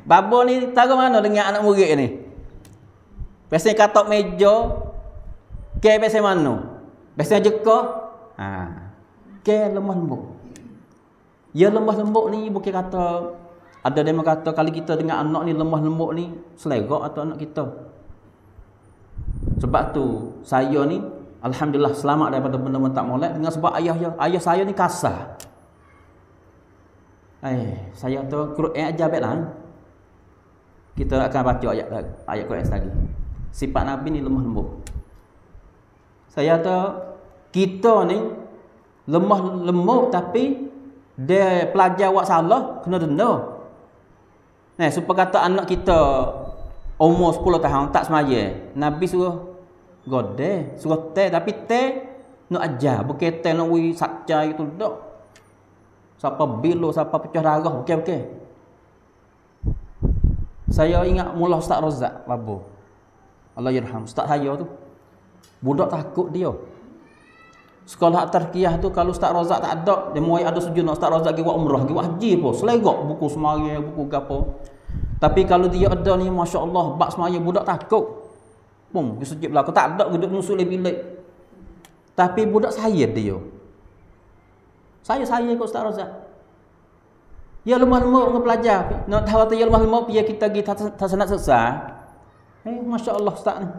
Babo ni tahu mana dengan anak murid ni? Biasanya katok meja, ke biasa mana? Biasanya jeka. Ke lemah lembut. Ya lemah lembut ni bukan kata ada dia kata kalau kita dengan anak ni lemah lembut ni selegak atau anak kita. Sebab tu saya ni alhamdulillah selamat daripada benda-benda tak molek dengan sebab ayah saya ni kasar. Saya tu Quran ajar baiklah. Kita akan baca ayat Quran lagi. Sifat Nabi ni lemah lembut. Saya tahu kita ni lemah lembut tapi dia pelajar buat salah kena denda. Supaya kata anak kita umur 10 tahun tak semaya, Nabi suruh godeh, suruh teh tapi teh nak ajar, bukan teh nak wi sakcai itu tak. Siapa bilo, siapa pecah darah, okey. Saya ingat mula Ustaz Razak Babu. Allah yarham. Ustaz saya tu budak takut dia. Sekolah tarkiyah tu kalau Ustaz Razak tak ada, dia mau ada sujud nak Ustaz Razak pergi buat umrah, pergi buat haji pun. Selegak buku semaya, buku gapo. Tapi kalau dia ada ni masya-Allah bab semaya budak takut. Pum, dia sujud belakang tak ada duduk musul bilik. Tapi budak saya dia. Saya ikut Ustaz Razak. Ya lemah-lemah dengan pelajar. Nak tahu tu ya lemah-lemah biar kita pergi tak seksa. Masya-Allah Ustaz ni.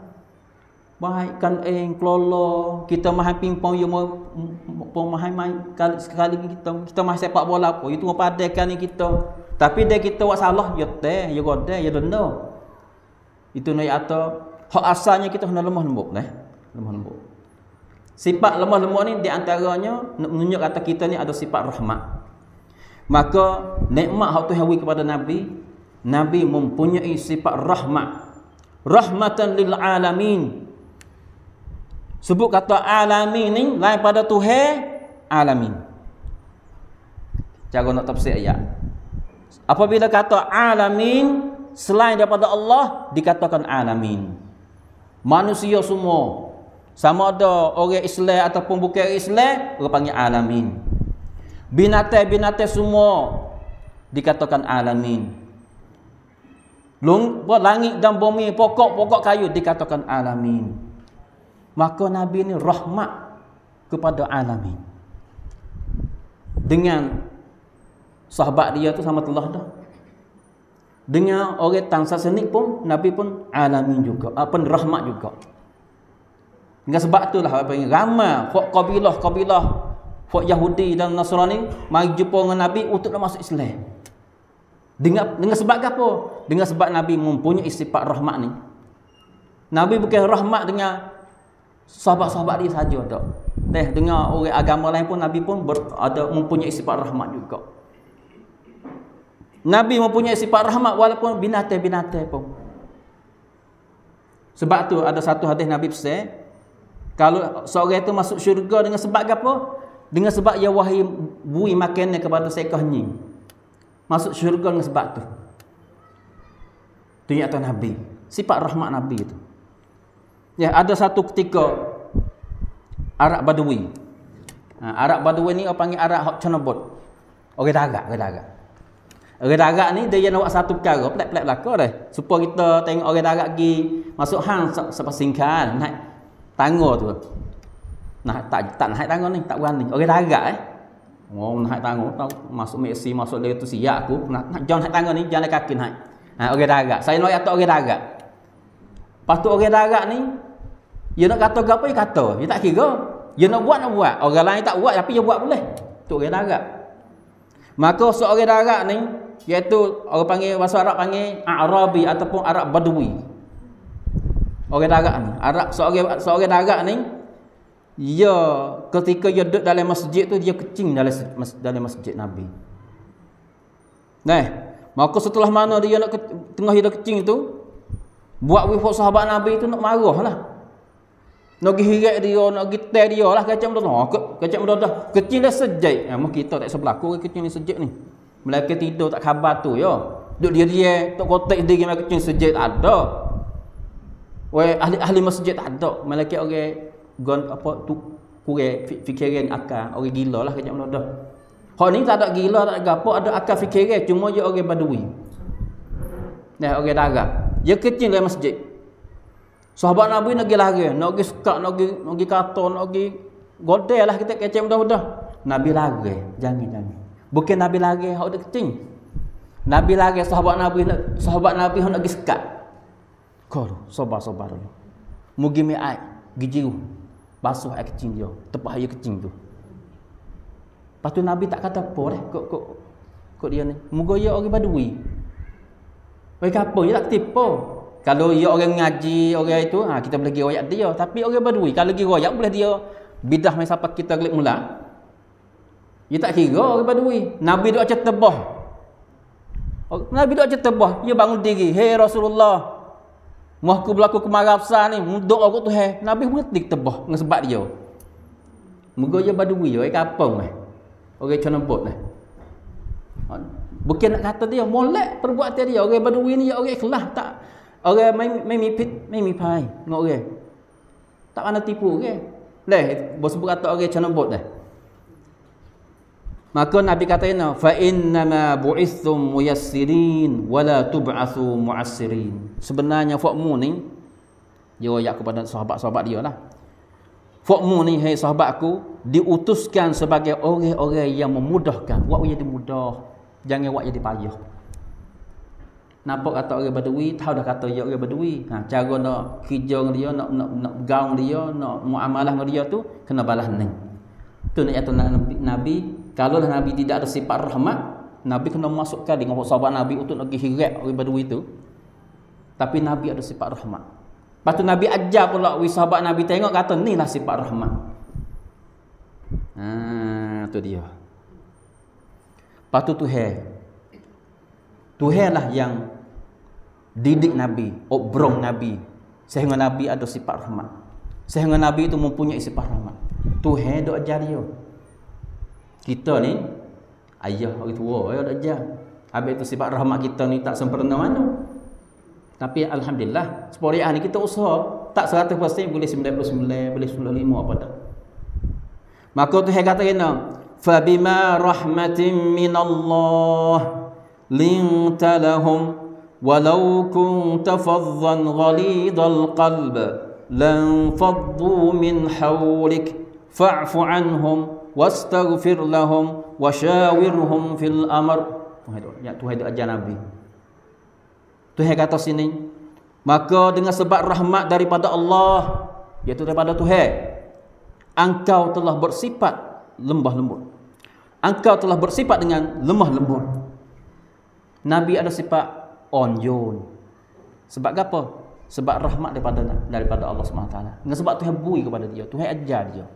Baikkan kelolo kita main pingpong yo main sekali kita main sepak bola apa itu padekan ni kita. Tapi dia kita buat salah ya teh ya godeh ya denda. Itu nak atau hak asalnya kita kena lemah lembut lemah lembut. Sifat lemah lembut ni di antaranya menunjuk kata kita ni ada sifat rahmat. Maka nikmat hak Tuhan beri kepada Nabi, Nabi mempunyai sifat rahmat. Rahmatan lil alamin. Sebut kata alamin ni lain pada Tuhan alamin. Cara nak tafsir ayat. Apabila kata alamin selain daripada Allah dikatakan alamin. Manusia semua sama ada orang Islam ataupun bukan orang Islam orang panggil alamin. Binatang-binatang semua dikatakan alamin. Langit dan bumi, pokok-pokok kayu dikatakan alamin. Maka Nabi ni rahmat kepada alamin. Dengan sahabat dia tu sama telah dah. Dengan orang tangsa senik pun Nabi pun alamin juga, rahmat juga. Dengan sebab itulah apa yang ramai kabilah hak Yahudi dan Nasrani mari jumpa dengan Nabi untuk nak masuk Islam. Dengan sebab apa? Dengan sebab Nabi mempunyai sifat rahmat ni. Nabi bukan rahmat dengan sahabat-sahabat dia saja tak. dengar orang agama lain pun Nabi pun ada mempunyai sifat rahmat juga. Nabi mempunyai sifat rahmat walaupun binatang-binatang pun. Sebab tu ada satu hadis Nabi pesan, kalau seorang itu masuk syurga dengan sebab apa? Dengan sebab ia wahai bui makanan kepada seekor anjing. Masuk syurga dengan sebab tu. Tu nyata Nabi. Sifat rahmat Nabi itu. Ya, ada satu ketika Arab Badui. Arab Badui ni orang panggil Arab hok cenobot. Orang darat. Orang darat ni dia nak buat satu perkara pelik-pelik belaka dah. Supaya kita tengok orang darat pergi masuk hang sepasingkan naik tangga tu. Nah, tak naik tangga ni, tak berani. Orang darat naik tangga tahu masuk Meksi, masuk dia tu siap aku nak jalan naik tangga ni, jalan kaki naik. Orang darat. Saya nak atas orang darat. Lepas tu orang darat ni dia nak kata apa dia kata. Dia tak kira. Dia nak buat. Orang lain tak buat tapi dia buat boleh. Tu orang darat. Maka seorang darat ni iaitu orang panggil bahasa Arab panggil Arabi ataupun Arab Badui. Orang darat ni, seorang darat ni dia ketika dia duduk dalam masjid tu dia kecing dalam masjid Nabi. Nah, maka setelah mana dia nak tengah dia kecing tu buat wifat sahabat Nabi tu nak marahlah. Nak pergi hirat dia, nak pergi tel dia lah kacang dah. Kecil dah sejak. Mungkin kita tak sebelaku kecil ni sejak ni. Mereka tidur tak khabar tu ya. Duduk dia tak kotak diri mereka kecil sejak tak ada. Ahli masjid tak ada. Mereka orang tu kurang fikiran akal, orang gila lah kacang dah. Hak ni tak ada gila, tak ada apa, ada akal fikiran, cuma dia orang Badui. Nah, orang darat. Dia kecil dalam masjid. Sahabat Nabi nak pergi lari, nak pergi sekat, nak pergi kata, nak pergi godel lah kita kecil mudah-mudah. Nabi lari, jangan. Bukan Nabi lari, hak dia kecil. Nabi lari, sahabat Nabi nak pergi sekat. Kau sabar dulu. Mugi mi air, gijiru. Basuh air kecil dia, tepah air kecil tu. Lepas tu Nabi tak kata apa dah kok dia ni. Moga dia orang Badui. Baik apa dia tak tipu. Kalau dia orang ngaji, orang itu, kita boleh pergi royak dia. Tapi orang Badui, kalau pergi royak boleh dia bidah mai sampai kita klik mula. Dia tak kira orang Badui. Nabi duk aja tebah. Nabi duk aja tebah. Dia bangun diri, "Hei Rasulullah, mau aku berlaku kemarah besar ni, muduk aku tu hai." Nabi berhenti tebah dengan sebab dia. Moga dia Badui, orang kampung orang cenobot lah. Bukan nak kata dia molek perbuatan dia. Orang Badui ni orang ikhlas tak. Orang main mipai ngok orang. Tak mana tipu orang. Leh bos sebut kata orang cenobot dah. Maka Nabi kataina fa innama bu'ithum muyassirin wala tub'atsu mu'assirin. Sebenarnya fakmu ni dia royak kepada sahabat-sahabat dia lah. Fakmu ni hai sahabatku diutuskan sebagai orang-orang yang memudahkan. Buat jadi mudah, jangan buat jadi payah. Nampak kata orang Badui, tahu dah kata dia orang Badui. Cara nak kerja dengan dia, nak gaung dia, nak muamalah dengan dia tu kena balas ni. Tu nak kata Nabi, kalau Nabi tidak ada sifat rahmat, Nabi kena masukkan dengan sahabat Nabi untuk nak pergi hirat orang Badui tu. Tapi Nabi ada sifat rahmat. Lepas tu Nabi ajar pula sahabat Nabi tengok kata ni lah sifat rahmat. Tu dia. Lepas tu Tuhan lah yang didik Nabi, obrong Nabi, sehingga Nabi ada sifat rahmat. Sehingga Nabi itu mempunyai sifat rahmat. Tuhan dok ajar dia. Kita ni ayah orang tua dok ajar. Habis itu sifat rahmat kita ni tak sempurna mana. Tapi alhamdulillah, seporiah ni kita usaha tak 100% boleh 99, boleh 95 apa dah. Maka Tuhan kata kena, "Fa bima rahmatin minallah linta lahum walau kunta faddan ghalidal qalb lan faddu min hawlik fa'fu anhum wastaghfir lahum washawirhum fil amr." Tuhan itu ajar Nabi. Tuhan kata sini, maka dengan sebab rahmat daripada Allah, iaitu daripada Tuhan, engkau telah bersifat lembah lembut. Engkau telah bersifat dengan lemah lembut. Nabi ada sifat onjol. Sebab apa? Sebab rahmat daripada Allah SWT. Dengan sebab Tuhan bui kepada dia, Tuhan ajar dia.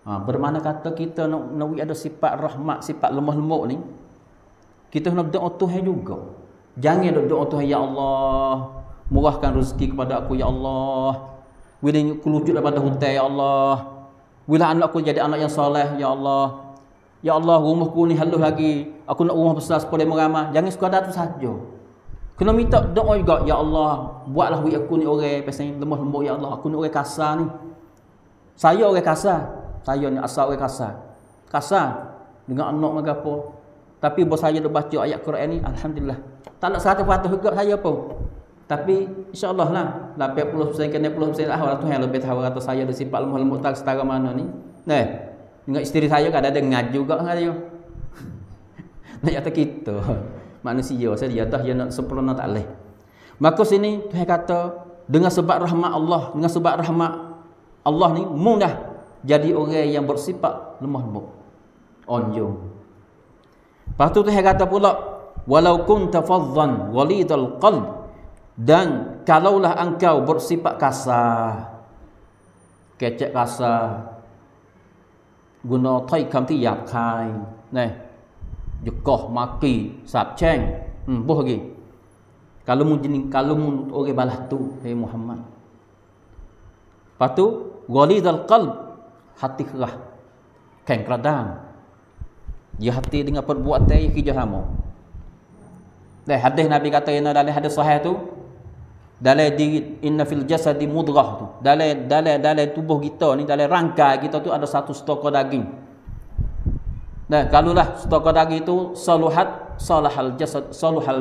Bermakna kata kita nak ada sifat rahmat, sifat lemah lembut ni, kita nak doa Tuhan juga. Jangan doa Tuhan, ya Allah, murahkan rezeki kepada aku, ya Allah. Bila aku lujud daripada hutan, ya Allah. Bila anak aku jadi anak yang soleh, ya Allah. Ya Allah, rumahku ni halus lagi. Aku nak rumah besar supaya meramah. Jangan sekadar tu saja. Kena minta doa juga, ya Allah, buatlah buat aku ni orang pasal lemah lembut, ya Allah. Aku ni orang kasar ni. Saya orang kasar. Saya ni asal orang kasar. Kasar dengan anak dengan apa. Tapi bos saya dah baca ayat Quran ni, alhamdulillah. Tak nak 100% juga saya pun. Tapi insya-Allah lah 80% ke 90% lah Tuhan lebih tahu kata saya ada sifat lemah lembut tak setara mana ni. Nah, dengan isteri saya kadang-kadang ngaju juga dengan dia. Nak kata kita manusia saya dah dia nak sempurna tak leh. Maka sini Tuhan kata dengan sebab rahmat Allah, dengan sebab rahmat Allah ni mudah jadi orang yang bersifat lemah lembut. Onjong. Lepas tu Tuhan kata pula, walau kunta faddan ghalidal qalb, dan kalaulah engkau bersifat kasar, kecek kasar, guna thai kam ti yap khai, nè, jekoh maki, sap cheng, boh lagi. Kalau mu orang balah tu, hey Muhammad. Lepas tu ghalidal qalb, hati kerah, keng keradang. Dia hati dengan perbuatan yang kijah sama. Dah hadis Nabi kata yang dalam hadis sahih tu, dalam di inna fil jasadi mudghah tu, dalam tubuh kita ni, dalam rangkai kita tu ada satu stokor daging. Nah, kalulah stokor daging itu salahal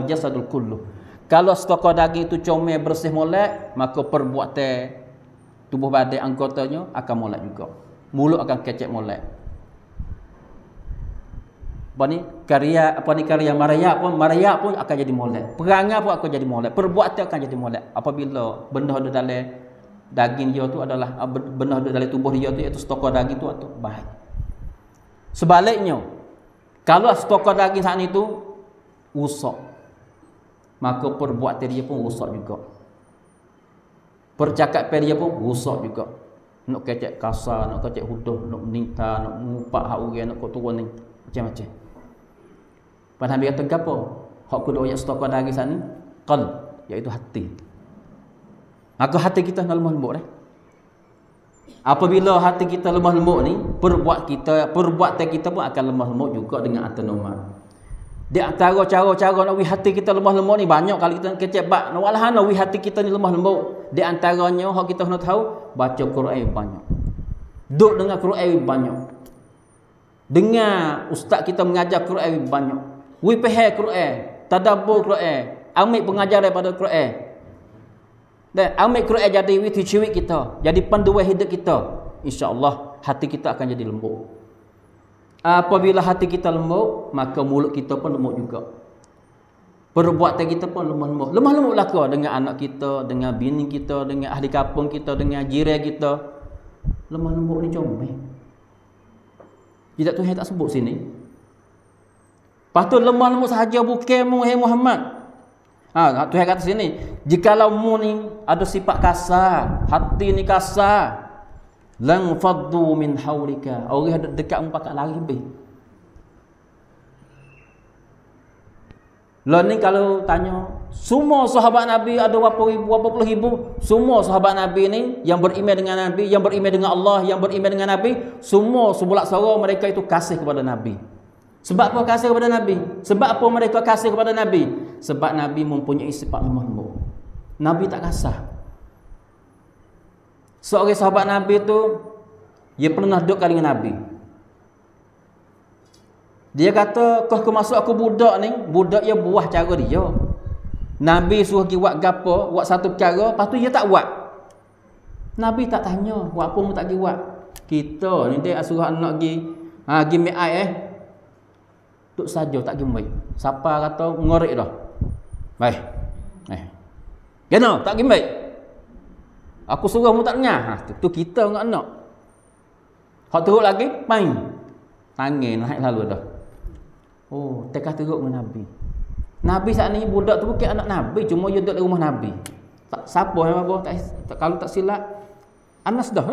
jasadul kullu. Kalau stokor daging itu comel bersih molek, maka perbuatan tubuh badan anggotanya akan molek juga. Mulut akan kecek molek. Karya maraya pun akan jadi molek. Perangai pun akan jadi molek. Perbuatan akan jadi molek. Apabila benda ada dalam daging dia tu adalah benda ada dalam tubuh dia tu, iaitu stokor daging tu atau baik. Sebaliknya, kalau stokor daging saat itu rusak, maka perbuatan dia pun rusak juga. Percakapan dia pun rusak juga. Nak kecek kasar, nak kecek huduh, nak menita, nak mengupak hak orang, nak turun ni macam-macam. Pada Nabi kata apa? Hak kedua ayat stokor daging sana qalb, iaitu hati. Maka hati kita nak lemah lembut Apabila hati kita lemah lembut ni, perbuatan kita pun akan lemah lembut juga dengan autonomat. Di antara cara-cara nak hati kita lemah lembut ni banyak kali kita kecek bab. Nak walahan nak hati kita ni lemah lembut. Di antaranya hak kita nak tahu, baca Quran banyak. Duduk dengan Quran banyak. Dengar ustaz kita mengajar Quran banyak. We faham Quran, tadabbur Quran, ambil pengajaran daripada Quran. Dan ambil Quran jadi witi ciwik kita, jadi panduan hidup kita. Insya-Allah hati kita akan jadi lembut. Apabila hati kita lembut, maka mulut kita pun lembut juga. Perbuatan kita pun lemah lembut. Lemah lembut belaka dengan anak kita, dengan bini kita, dengan ahli kampung kita, dengan jiran kita. Lemah lembut ni comel. Tidak Tuhan tak sebut sini. Lepas tu lemah lembut sahaja bukanmu, hai Muhammad. Tuhan kata sini, jikalau mu ni ada sifat kasar, hati ni kasar, lang faddu min haulika. Orang ada dekat mu pakat lari lebih. Lah ni kalau tanya, semua sahabat Nabi ada berapa puluh ribu, semua sahabat Nabi ni yang beriman dengan Nabi, yang beriman dengan Allah, yang beriman dengan Nabi, semua sebulak suara mereka itu kasih kepada Nabi. Sebab apa kasih kepada Nabi? Sebab apa mereka kasih kepada Nabi? Sebab Nabi mempunyai sifat lemah lembut. Nabi tak kasar. Seorang sahabat Nabi tu, dia pernah duduk dengan Nabi. Dia kata, kau masuk aku budak ni, budak dia buah cara dia. Nabi suruh dia buat gapo, buat satu perkara, lepas tu dia tak buat. Nabi tak tanya, buat apa mu tak pergi buat? Kita ni dia suruh anak pergi make ai duk saja tak pergi make. Siapa kata ngorek dah. Baik. Kena tak pergi make. Aku suruh mu tak dengar. Tu kita dengan anak. Hak teruk lagi, main. Tangan naik lalu dah. Oh, tekah teruk dengan Nabi. Nabi saat ni budak tu bukan anak Nabi, cuma dia duduk di rumah Nabi. Tak siapa yang apa tak kalau tak silap Anas dah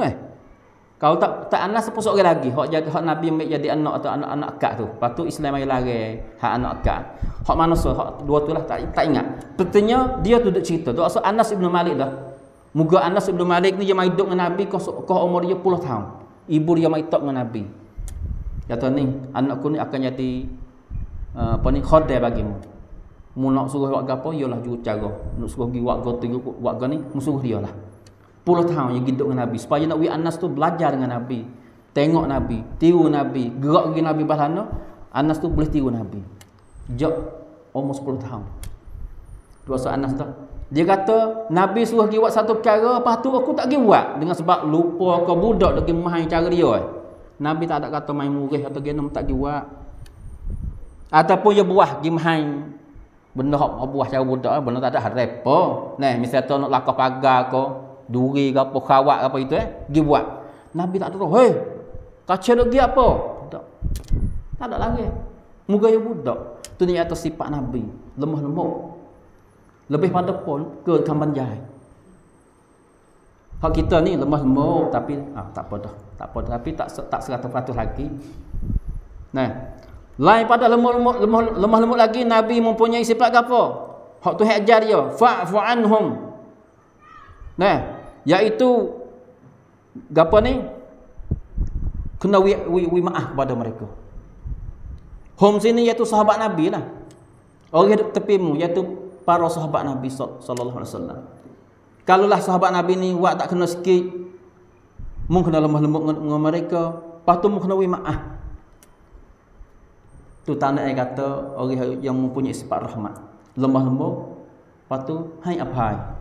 Kalau tak Anas pun seorang lagi hak Nabi ambil jadi anak atau anak akak tu. Lepas tu Islam mai lari hak anak akak. Hak mana hak dua tu lah tak ingat. Betulnya dia tu duk cerita. Tu asal Anas Ibn Malik dah. Moga Anas Ibn Malik ni dia mai hidup dengan Nabi kau umur dia 10 tahun. Ibu dia mai tok dengan Nabi. Kata ni anakku ni akan jadi khodai bagimu. Mu nak suruh buat apa ialah juru cara. Nak suruh pergi buat ni musuh dia lah. 10 tahun yang hidup dengan Nabi supaya nak Anas tu belajar dengan Nabi, tengok Nabi, tiru Nabi, gerak pergi Nabi bahana. Anas tu boleh tiru Nabi. Jak umur 10 tahun. Tu asal Anas tu. Dia kata Nabi suruh pergi buat satu perkara, lepas tu aku tak pergi buat dengan sebab lupa ke budak lagi main cara dia. Nabi tak ada kata main murih atau genom tak pergi buat. Ataupun dia buah pergi main benda hak buah cara budak, benda tak ada harepa. Nah, misal tu nak lakah pagar ke duri ke apa, khawat ke apa itu pergi buat. Nabi tak tahu, hei, kaca lagi apa? Tak ada lagi. Muka yang budak. Itu ni atas sifat Nabi. Lemah lembut. Lebih pada pun ke kamban jahit. Hak kita ni lemah lembut tapi tak apa dah. Tak apa dah. Tapi tak 100% lagi. Nah, lain pada lemah lembut lagi, Nabi mempunyai sifat apa? Hak tu ajar dia, fa'fu anhum. Nah, iaitu gapo ni? Kena wi maaf kepada mereka. Hum sini iaitu sahabat Nabi lah. Orang hidup tepimu iaitu para sahabat Nabi sallallahu alaihi wasallam. Kalaulah sahabat Nabi ni buat tak kena sikit, mu kena lemah lembut dengan mereka, lepas tu mu kena wi maaf. Tu tanda yang kata orang yang mempunyai sifat rahmat, lemah lembut, lepas tu hai apai.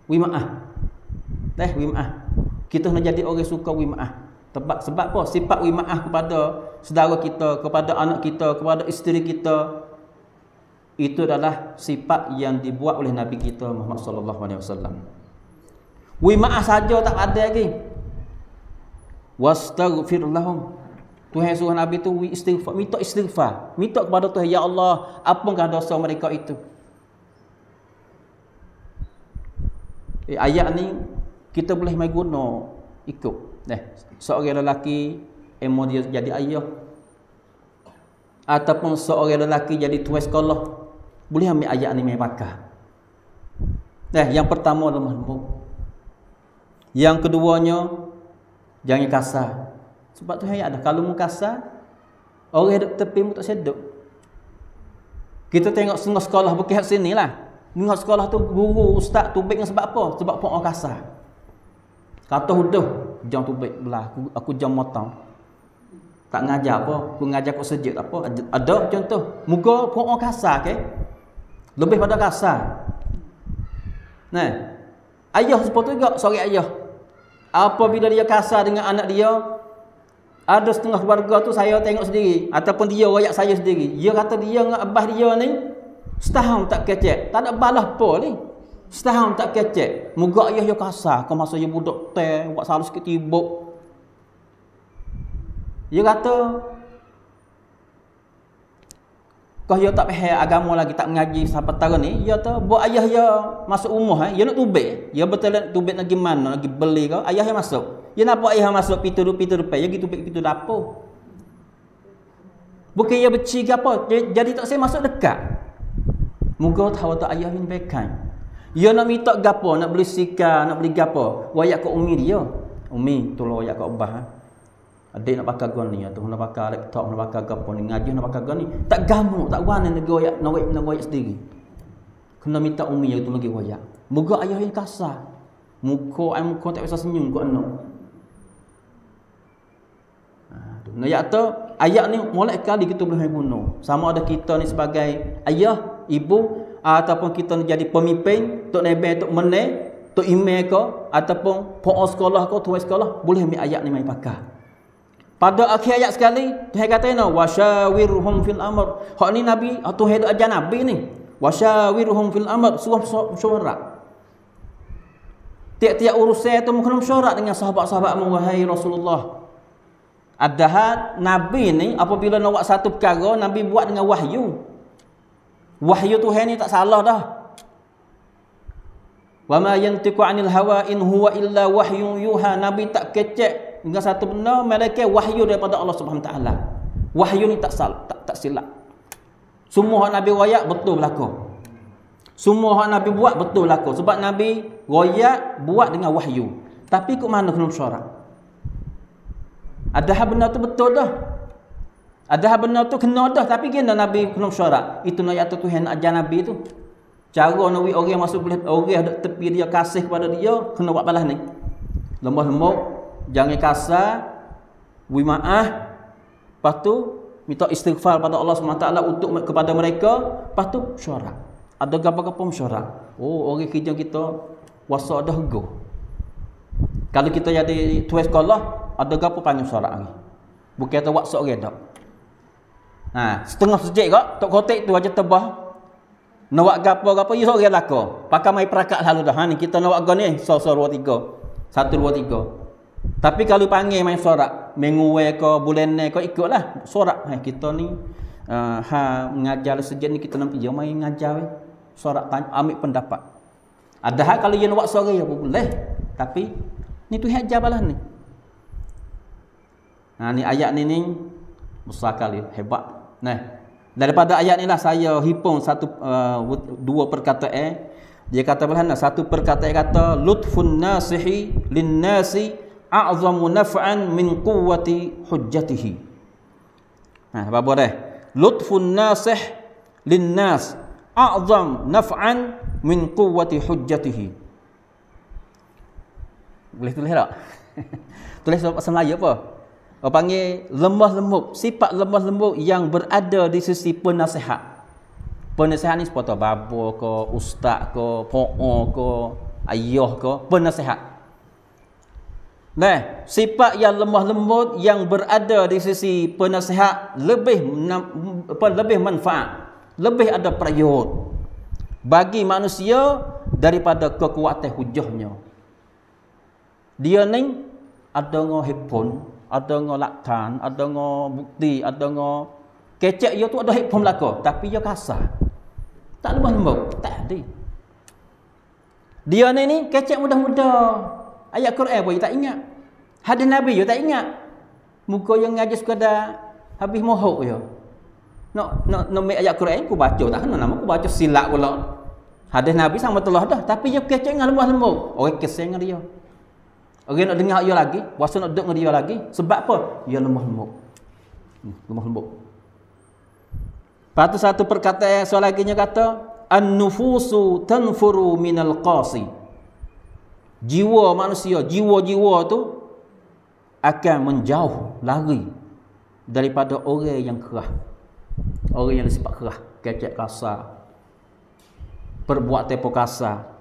Wi maaf. Wi maaf. Kita nak jadi orang suka wi maaf. Sebab apa? Sifat wi maaf kepada saudara kita, kepada anak kita, kepada isteri kita, itu adalah sifat yang dibuat oleh Nabi kita Muhammad sallallahu alaihi wasallam. Wi maaf saja tak ada lagi. Wastaghfir lahum. Tuhan suruh Nabi tu istighfar, minta istighfar, minta kepada Tuhan, ya Allah, apakah dosa mereka itu? Ayat ni kita boleh mai guna ikut. Seorang lelaki emo dia jadi ayah, ataupun seorang lelaki jadi tuan sekolah, boleh ambil ayat ni mai pakai. Yang pertama lemah lembut. Yang keduanya jangan kasar. Sebab tu ayat dah, kalau mu kasar, orang hidup tepi mu tak sedap. Kita tengok setengah sekolah bukan kat sini lah. Dengar sekolah tu guru ustaz tubik dengan sebab apa? Sebab pun orang kasar. Kata huduh, jam tubik belah, aku jam motong. Tak ngajar apa, aku ngajar kau sejak apa? Ada contoh, muka pun orang kasar ke? Lebih pada kasar. Nah, ayah seperti juga seorang ayah. Apabila dia kasar dengan anak dia, ada setengah keluarga tu saya tengok sendiri, ataupun dia rakyat saya sendiri. Dia kata dia dengan abah dia ni setahun tak kecek, tak ada balas apa ni. Setahun tak kecek. Moga ayah dia kasar, kau masa dia budak teh, buat salah sikit tibuk. Dia kata kau dia tak faham agama lagi, tak mengaji sampai tahun ni, dia kata buat ayah dia masuk rumah, dia nak tubik. Dia betul nak tubik lagi mana, lagi beli kau, ayah dia masuk. Dia nampak ayah masuk pintu depan, dia pergi tubik pintu dapur. Bukan dia benci ke apa, jadi tak saya masuk dekat. Moga tahu tak ayah ni bekan. Dia nak minta gapo, nak beli sikar, nak beli gapo, wayak ke umi dia. Umi tolong wayak ke abah. Adik nak pakai gon ni, tu nak pakai laptop, nak pakai gapo ni, ngaji nak pakai gon ni. Tak gamuk, tak wan nak wayak, nak wayak sendiri. Kena minta umi dia tu lagi wayak. Moga ayah yang kasar. Muka tak bisa senyum kau anak. Ayat ni mulai kali kita boleh guna. Sama ada kita ni sebagai ayah, ibu, ataupun kita ni jadi pemimpin, tok nebe, tok mene, tok ime ke, ataupun po'o sekolah ke, tuan sekolah, boleh ambil ayat ni mai pakai. Pada akhir ayat sekali, Tuhan kata ni, wasyawirhum fil amr. Hak ni Nabi, Tuhan ajar Nabi ni. Wasyawirhum fil amr, suruh mesyuarat. Tiap-tiap urusan itu mungkin mesyuarat dengan sahabat-sahabatmu, wahai Rasulullah. Adalah Nabi ni apabila nak buat satu perkara, Nabi buat dengan wahyu. Wahyu Tuhan ni tak salah dah. Wa ma yantiqu 'anil hawa in huwa illa wahyun yuha. Nabi tak kecek dengan satu benda melainkan wahyu daripada Allah Subhanahu taala. Wahyu ni tak silap. Semua hak Nabi royak betul berlaku. Semua hak Nabi buat betul berlaku. Sebab Nabi royak buat dengan wahyu. Tapi kok mana kena syarat? Ada hal benda tu betul dah. Ada hal benda tu kena dah, tapi kena Nabi kena syarat. Itu nak yaitu Tuhan ajar Nabi tu. Cara nak orang masuk boleh orang ada tepi dia kasih kepada dia, kena buat balas ni. Lemah lembut, jangan kasar, wi maaf. Lepas tu minta istighfar pada Allah SWT untuk kepada mereka. Lepas tu syarat. Ada apa-apa syarat. Oh, orang kerja kita wasa dah go. Kalau kita jadi tuan sekolah, ada apa panggil syarat ni. Bukan ada waktu orang dak. Ha, setengah sejak kak, tok kotek tu aja tebah. Nak buat gapo-gapo you seorang lako. Pakai mai perakat selalu dah. Ha ni kita nak buat go ni, so 2 3. 1 2 3. Tapi kalau panggil main sorak, menguwe ke bulan ni kau ikutlah sorak. Ha kita ni mengajar sejak ni kita nampi je mai mengajar we. Sorak ambil pendapat. Ada hal kalau you nak buat sorak ya boleh. Tapi ni tu ajar balas ni. Ha ni ayat ni besar kali, hebat. Nah, daripada ayat ni lah saya hipung dua perkataan. Dia kata belana satu perkataan kata lutfun nasihi lin nasi a'zamu naf'an min quwwati hujjatihi. Nah, apa boleh? Lutfun nasih lin nas a'zam naf'an min quwwati hujjatihi. Boleh tulis tak? Tulis bahasa Melayu apa? Orang panggil lemah lembut, sifat lemah lembut yang berada di sisi penasihat. Penasihat ni seperti babo ke, ustaz ke, po'o ke, ayah ke, penasihat. Nah, sifat yang lemah lembut yang berada di sisi penasihat lebih manfaat, lebih ada prayoga bagi manusia daripada kekuatan hujahnya. Dia ni ada handphone, ada laktan, ada bukti, ada kecek dia tu ada hikmah belaka, tapi dia kasar. Tak lemah lembut, tak ada. Dia ni kecek mudah-mudah. Ayat Quran pun dia tak ingat. Hadis Nabi dia tak ingat. Muka yang ngaji sekadar habis mohok dia. Nak ambil ayat Quran aku baca, tak kena nama aku baca silap pula. Hadis Nabi sama telah dah, tapi dia kecek dengan lemah lembut. Orang kesal dengan dia. Orang nak dengar dia lagi, puasa nak duduk dengan dia lagi. Sebab apa? Dia lemah lembut. Lemah lembut. Lepas tu satu perkataan soal lagi nya kata, an-nufusu tanfuru minal qasi. Jiwa manusia, jiwa-jiwa tu akan menjauh, lari daripada orang yang kerah. Orang yang bersifat kerah, kecek kasar, perbuatan kasar.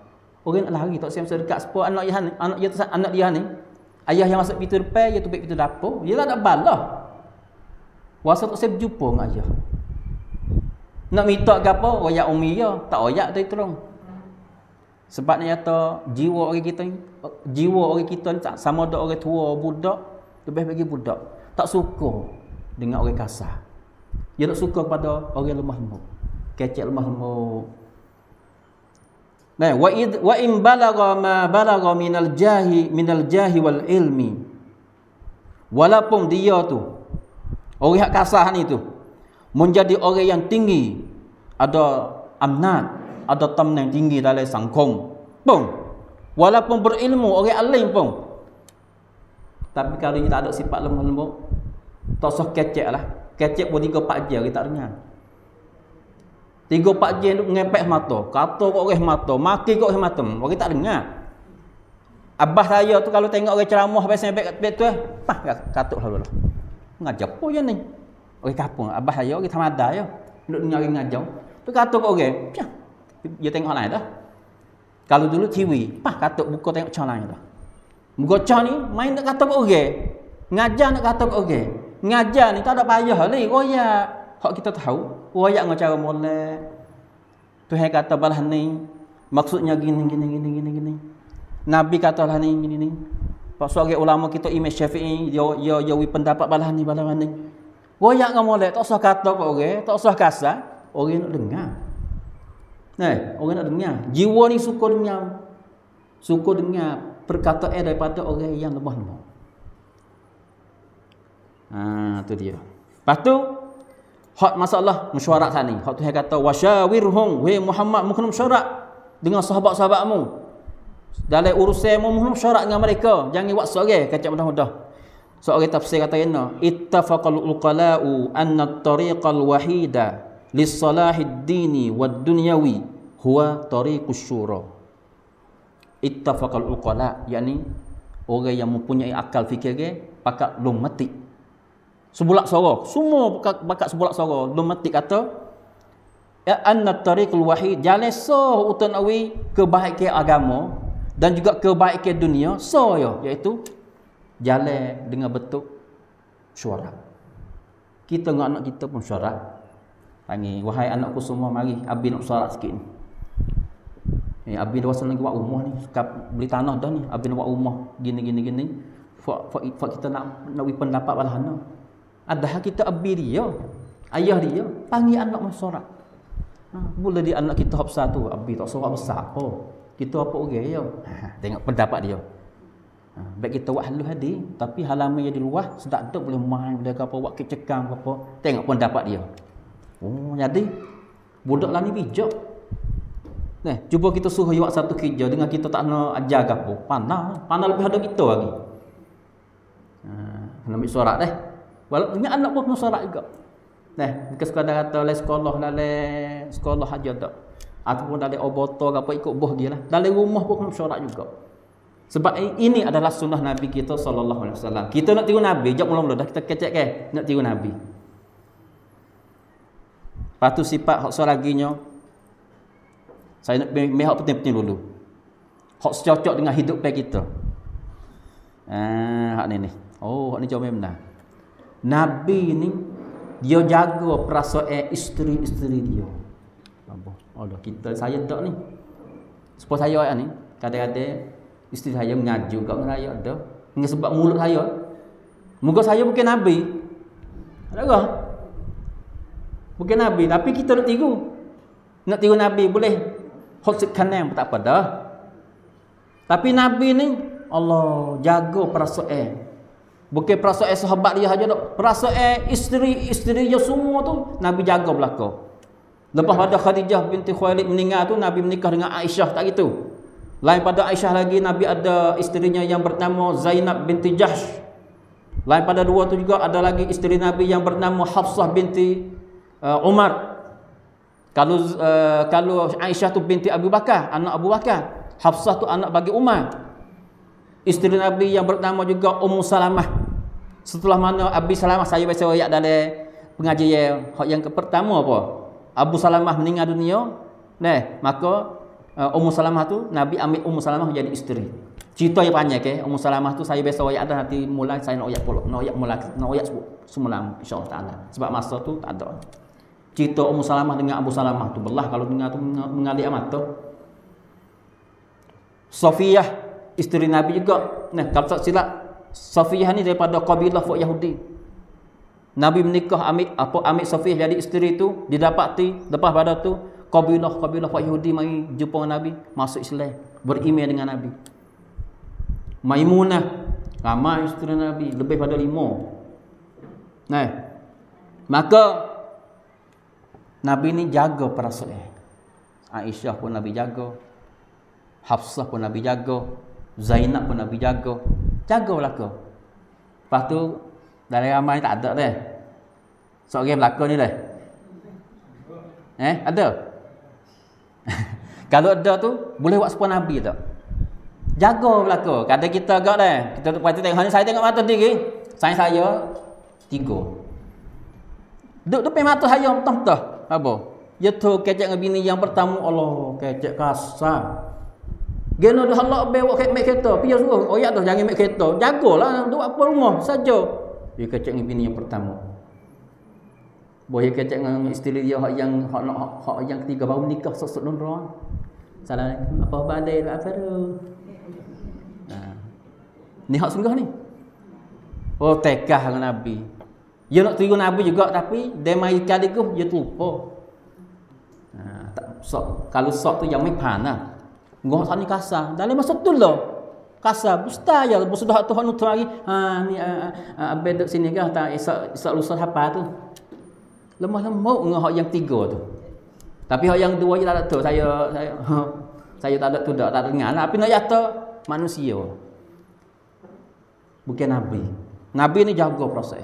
Orang nak lari tak siap sedekat sepuluh anak dia ni. Ayah yang masuk pintu depan, dia tupik pintu dapur, dia tak ada balah. Wasa tak saya berjumpa dengan ayah. Nak minta ke apa? Royak umi dia, tak royak tu terung. Sebab ni kata jiwa orang kita ni, tak sama ada orang tua budak, lebih bagi budak. Tak suka dengan orang kasar. Dia tak suka kepada orang lemah lembut. Kecek lemah lembut. Nah, wa in balagha ma balagha minal jahi wal ilmi. Walaupun dia tu orang kasar ni tu menjadi orang yang tinggi, ada amanat, ada tamnang tinggi dalam sangkong pun, walaupun berilmu orang alim pun, tapi kalau dia tak ada sifat lemah lembut, tak usah kecek lah. Kecek pun 3-4 jam kita tak dengar. 3-4 jam tu ngepek mata, kata kok orang mata, maki kok orang mata, orang tak dengar. Abah saya tu kalau tengok orang ceramah biasa sampai tu katuk lalu lah. Ngajar apa je ni? Orang kampung, abah saya orang Tamada je. Duduk dengar orang ngajar. Tu katuk kok orang, dia tengok lain dah. Kalau dulu ciwi, katuk buka tengok cah lain dah. Buka cah ni main nak katuk orang. Ngajar nak katuk orang. Ngajar ni tak ada payah ni, royak. Hak kita tahu, royak dengan cara molek. Tuhan kata balah ni, maksudnya gini. Nabi kata lah ni. Pak seorang ulama kita Imam Syafi'i, dia pendapat balah ni. Royak dengan molek, tak usah katuk orang, tak usah kasar, orang nak dengar. Nah, orang nak dengar. Jiwa ni suka dengar. Suka dengar perkataan daripada orang yang lemah lembut. Tu dia. Lepas tu hak masalah mesyuarat tadi. Hak Tuhan kata wasyawirhum, wahai Muhammad, mu kena mesyuarat dengan sahabat-sahabatmu. Dalam urusanmu mu kena mesyuarat dengan mereka. Jangan buat seorang kacak mudah-mudah. Seorang tafsir kata kena ittafaqal uqala'u anna at-tariqal wahida lis-salahid dini wad dunyawi huwa tariqus syura. Ittafaqal uqala, yakni orang yang mempunyai akal fikir pakat lum mati. Sebulak suara, semua bakat sebulak suara lum mati kata ya anna at-tariqul wahid, jalan so utanawi kebaikan agama dan juga kebaikan dunia so iaitu jalan dengan bentuk syuara. Kita dengan anak kita pun syuara. Panggil, wahai anakku semua, mari abi nak syuara sikit ni. Abi dah wasal lagi buat rumah ni, beli tanah dah ni, abi nak buat rumah gini. Fak kita nak beri pendapat balahana. Adakah kita abi dia, ayah dia, panggil anak syuara. Mula dia anak kita hak besar tu, abi tak syuara besar apa. Kita apa orang dia. Tengok pendapat dia. Baik kita buat halus hadi, tapi halaman yang di luar sedap tak boleh main boleh apa buat kecekam apa. Tengok pendapat dia. Oh, jadi budak lah ni bijak. Nah, cuba kita suruh buat satu kerja dengan kita tak nak ajar ke apa. Panah lebih ada kita lagi. Nak ambil surat dah. Walaupun punya anak pun kena surat juga. Nah, bukan sekadar kata le sekolah aja tak. Ataupun dalam oboto ke apa ikut boh dia lah. Dalam rumah pun kena surat juga. Sebab ini adalah sunnah Nabi kita sallallahu alaihi wasallam. Kita nak tiru Nabi, jap mula-mula dah kita kecek ke nak tiru Nabi. Lepas tu sifat hak selaginya saya nak hak penting-penting dulu. Hak secocok dengan hidup kita. Hak ni. Oh, hak ni jauh benar. Nabi ni dia jaga perasaan isteri-isteri dia. Allah, saya tak ni. Sebab saya ni kadang-kadang isteri saya mengaji kat saya ada. Dengan sebab mulut saya. Muka saya bukan Nabi. Adakah? Bukan Nabi, tapi kita nak tiru. Nak tiru Nabi boleh. Hot kanan tak apa dah. Tapi Nabi ni Allah jaga perasaan. Bukan perasaan sahabat dia saja tak. Perasaan isteri dia semua tu Nabi jaga belaka. Lepas pada Khadijah binti Khuwailid meninggal tu Nabi menikah dengan Aisyah tak gitu. Lain pada Aisyah lagi Nabi ada isterinya yang bernama Zainab binti Jahsh. Lain pada dua tu juga ada lagi isteri Nabi yang bernama Hafsah binti Umar. Kalau Aisyah tu binti Abu Bakar, anak Abu Bakar. Hafsah tu anak bagi Umar. Isteri Nabi yang bernama juga Ummu Salamah. Setelah mana Abi Salamah, saya baca ayat dalam pengajian yang pertama apa? Abu Salamah meninggal dunia. Maka Ummu Salamah tu Nabi ambil Ummu Salamah jadi isteri. Cerita yang panjang ke Ummu Salamah tu saya biasa ayat ada nanti mulai saya nak ayat pula, nak ayat semula insya-Allah taala. Sebab masa tu tak ada. Cerita Ummu Salamah dengan Abu Salamah tu belah kalau dengar tu mengalir mata. Safiyah isteri Nabi juga. Kalau tak silap Safiyah ni daripada kabilah Yahudi. Nabi menikah ambil Safiyah jadi isteri tu didapati lepas pada tu kabilah Yahudi mari jumpa dengan Nabi, masuk Islam, beriman dengan Nabi. Maimunah, ramai isteri Nabi, lebih pada 5. Maka Nabi ni jaga perasaan. Aisyah pun Nabi jaga, Hafsah pun Nabi jaga, Zainab pun Nabi jaga. Jaga belaka. Lepas tu dalam ramai tak ada dah. Seorang belaka ni dah. Ada? Kalau ada tu boleh buat sepuan Nabi tak? Jaga belaka. Kata kita agak dah. Kita tengok hanya saya tengok mata diri. Saya 3. Duk depan mata saya betul-betul. Apa? Ya tu kecek dengan bini yang pertama Allah kecek kasar. Geno dah halak bawa mek kereta. Pi suruh oyak tu jangan mek kereta. Jagalah duk apa rumah saja. Dia kecek dengan bini yang pertama. Boleh kecek dengan isteri dia hak yang ketiga baru nikah sesuk nundra. Assalamualaikum. Apa badai apa tu? Ni hak sungguh ni. Oh tekah dengan Nabi. Dia nak tiru Nabi juga tapi dia mai sekaligus dia terlupa. Kalau sok tu yang mai panah. Ngok sani kasar. Dalam masa tu lah. Kasar. Mustahil. Sudah Tuhan tu lagi. Ni abang duduk sini ke? Tak isak lusa apa tu. Lemah-lemah dengan hak yang 3 tu. Tapi hak yang 2 je tak ada tu. Saya tak ada tu dah. Tak dengar lah. Tapi nak kata manusia. Bukan Nabi. Nabi ni jaga proses.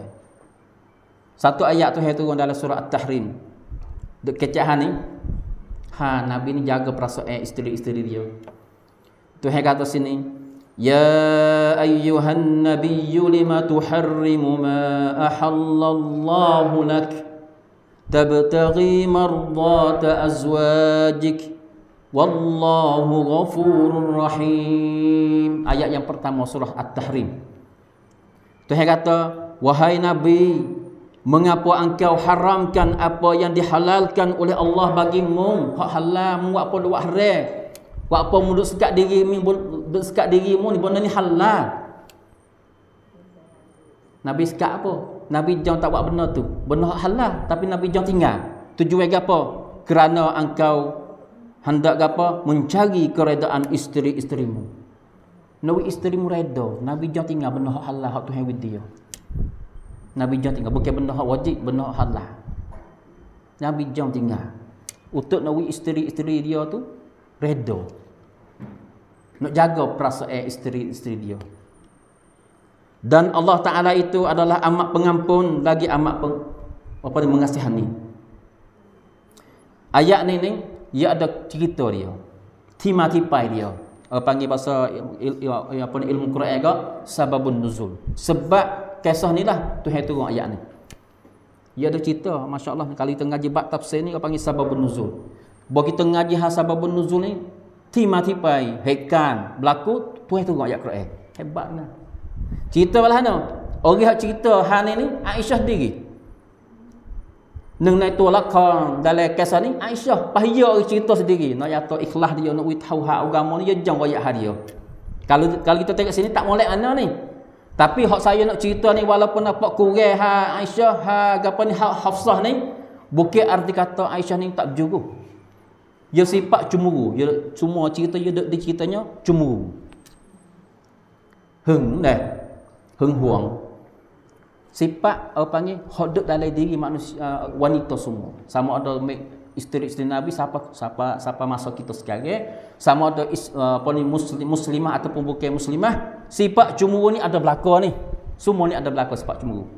Satu ayat tu turun dalam surah At-Tahrim. Duk kecahan ni. Nabi ni jaga perasaan isteri-isteri dia. Tuhan kata sini, ya ayyuhan nabiyyu lima tuharrimu ma ahallallahu lak tabtaghi mardata azwajik wallahu ghafurur rahim. Ayat yang pertama surah At-Tahrim. Tuhan kata, wahai Nabi, mengapa engkau haramkan apa yang dihalalkan oleh Allah bagimu? Hak halal, buat apa buat haram? Buat apa mu duk sekat dirimu, duk sekat dirimu ni benda ni halal. Nabi sekat apa? Nabi jangan tak buat benda tu. Benda hak halal, tapi Nabi jangan tinggal. Tujuan apa? Kerana engkau hendak apa? Mencari keredaan isteri-isterimu. Nabi isterimu reda. Nabi jangan tinggal benda hak halal hak Tuhan with dia. Nabi jangan tinggal. Bukan benda hak wajib, benda hak halal. Nabi jangan tinggal. Untuk Nabi isteri-isteri dia tu reda. Nak jaga perasaan isteri-isteri dia. Dan Allah Ta'ala itu adalah amat pengampun, lagi amat mengasihani. Ayat ni ia ada cerita dia. Tipai dia. Panggil bahasa ilmu Quran agak sababun nuzul. Sebab kisah ni lah Tuhan turun ayat ni. Ia ada cerita, masya-Allah, kalau kita ngaji bab tafsir ni panggil sababun nuzul. Bahawa kita ngaji sababun nuzul ni tipai hekan berlaku Tuhan turun ayat Quran. Hebatlah. Cerita balah no. Orang hak cerita hal ni Aisyah sendiri. Nang naik tolak kan dalam kisah ni Aisyah pahaya orang cerita sendiri. Nak kata ikhlas dia nak tahu hak agama ni dia jangan royak dia. Kalau kita tengok sini tak molek ana ni. Tapi hak saya nak cerita ni walaupun nampak kurang Aisyah apa ni Hafsah ni bukan arti kata Aisyah ni tak berjuru. Dia sifat cemburu. Dia semua cerita dia di ceritanya cemburu. Heng huang. Sifat panggil hodok dalam diri manusia wanita semua. Sama ada isteri-isteri Nabi siapa masa kita sekarang, sama ada muslimah ataupun bukan muslimah, sifat cemburu ni ada berlaku ni. Semua ni ada berlaku sifat cemburu.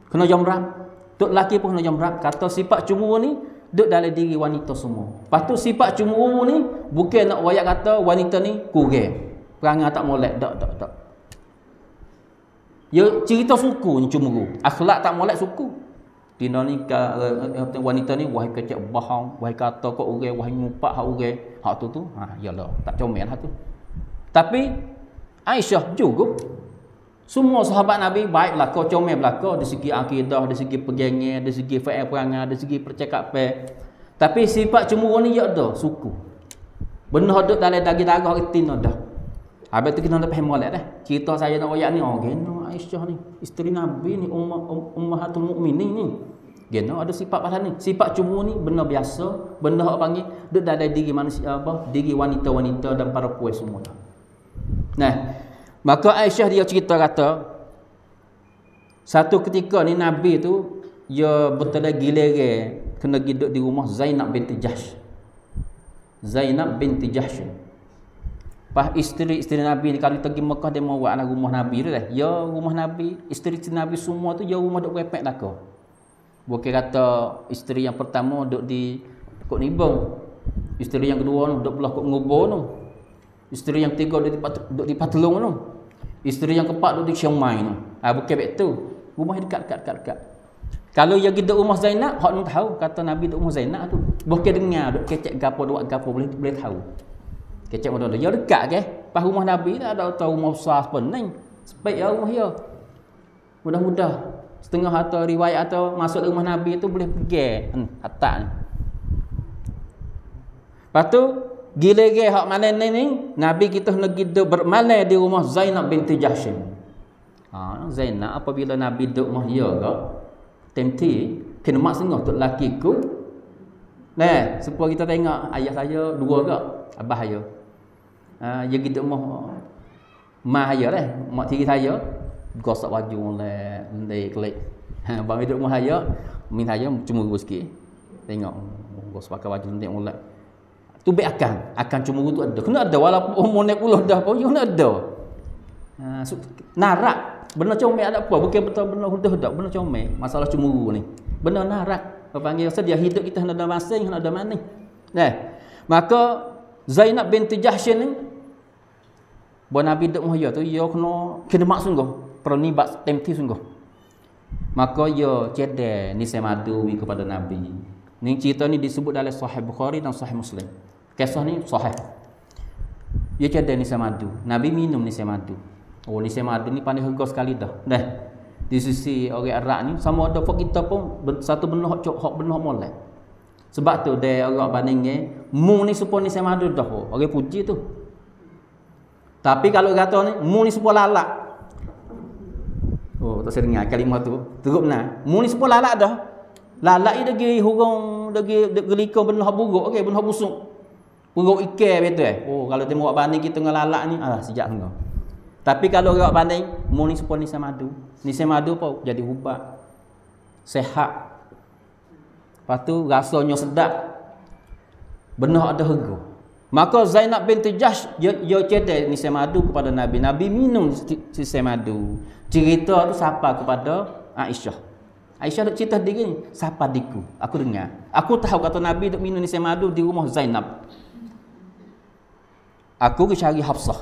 Kena jamrah. Tok lelaki pun kena jamrah. Kata sifat cemburu ni duduk dalam diri wanita semua. Lepas tu sifat cemburu ni bukan nak wayak kata wanita ni kurang. Perangai tak molek, tak. Ya cerita suku ni cemburu. Akhlak tak molek suku. Tina ni wanita ni wahai kecek bohong, wahai kata kau orang, wahai ngumpat hak orang. Hak tu yalah tak comel hak tu. Tapi Aisyah juga semua sahabat Nabi baiklah kau comel belaka dari segi akidah, dari segi pegangan, dari segi fa'il perangai, dari segi percakapan. Tapi sifat cemburu ni ya ada suku. Benar duduk dalam daging darah tina dah. Habis tu kita nak faham molek dah. Cerita saya nak royak ni, geno Aisyah ni, isteri Nabi ni, ummahatul mukminin ni. Geno ada sifat pasal ni. Sifat cemburu ni benda biasa, benda hak panggil duduk dalam diri manusia diri wanita-wanita dan para puan semua. Nah, maka Aisyah dia cerita kata satu ketika ni Nabi tu dia betul gilere kena hidup di rumah Zainab binti Jahsh. Zainab binti Jahsh. Pas isteri-isteri Nabi ni kalau pergi Mekah dia mau buat rumah Nabi tu dah. Ya rumah Nabi, isteri-isteri Nabi semua tu ya rumah duk repek laka. Bukan kata isteri yang pertama duk di Kok Nibong. Isteri yang kedua duk belah Kok Ngubur tu. Isteri yang ketiga duk di Patelong tu. Isteri yang keempat duk di Chiang Mai tu. Bukan bet tu. Rumah dekat. Kalau yang duduk rumah Zainab, hak nak tahu kata Nabi duduk rumah Zainab tu. Bukan dengar duk kecek gapo duk gapo boleh tahu. Kecek modal dia dekat ke? Pas rumah Nabi dah ada tahu rumah besar pening. Sebaik ya rumah dia. Mudah-mudah setengah atau riwayat atau masuk ke rumah Nabi tu boleh pergi atas ni. Lepas tu gila-gila hak malam ni Nabi kita nak pergi bermalam di rumah Zainab binti Jahsh. Zainab apabila Nabi duduk rumah dia ke temti kena mak sengah untuk lelaki ku. Nah, supaya kita tengok ayah saya dua ke abah saya. Ya kita mau mahaya lah, mak tiri saya gosok baju oleh lek. Bang hidup mahaya, minta saya cemburu sikit. Tengok gosok pakai baju lek oleh. Tu baik akan cemburu tu ada. Kena ada walaupun umur naik puluh dah pun kena ada. Narak, benar comel ada apa? Bukan betul benar hudah-hudah, benar comel. Masalah cemburu ni. Benar narak. Apa panggil sedia hidup kita hendak ada masing, hendak ada mana. Nah, maka Zainab binti Jahsy ni buat Nabi duk mohya tu dia kena mak sungguh, pernibat temti sungguh. Maka dia cedek ni madu kepada Nabi. Ni cerita ni disebut dalam Sahih Bukhari dan Sahih Muslim. Kisah ni sahih. Dia cedek ni madu. Nabi minum ni madu. Oh ni madu ni pandai harga sekali dah. Dah. Di sisi orang Arab ni sama ada pun kita pun satu benda hak benda molek. Sebab tu dia orang bandingnya mu ni supaya ni madu dah. Orang puji tu. Tapi kalau kata ni mu ni supaya lalak. Oh tak sering dengar kalimah tu. Teruk benar. Mu ni supaya lalak dah. Lalak ni dagi hurung dagi gelika benda buruk okey benda busuk. Buruk ikan betul Oh kalau tengok banding kita dengan lalak ni sejak engkau. Tapi kalau orang banding mu ni supaya ni madu. Ni madu apa jadi ubat. Sehat. Lepas tu rasanya sedap. Benar ada harga. Maka Zainab binti Jahsy dia cedek ni madu kepada Nabi. Nabi minum si madu. Cerita tu siapa kepada Aisyah. Aisyah duk cerita dia gini, siapa diku? Aku dengar. Aku tahu kata Nabi duk minum ni madu di rumah Zainab. Aku pergi cari Hafsah.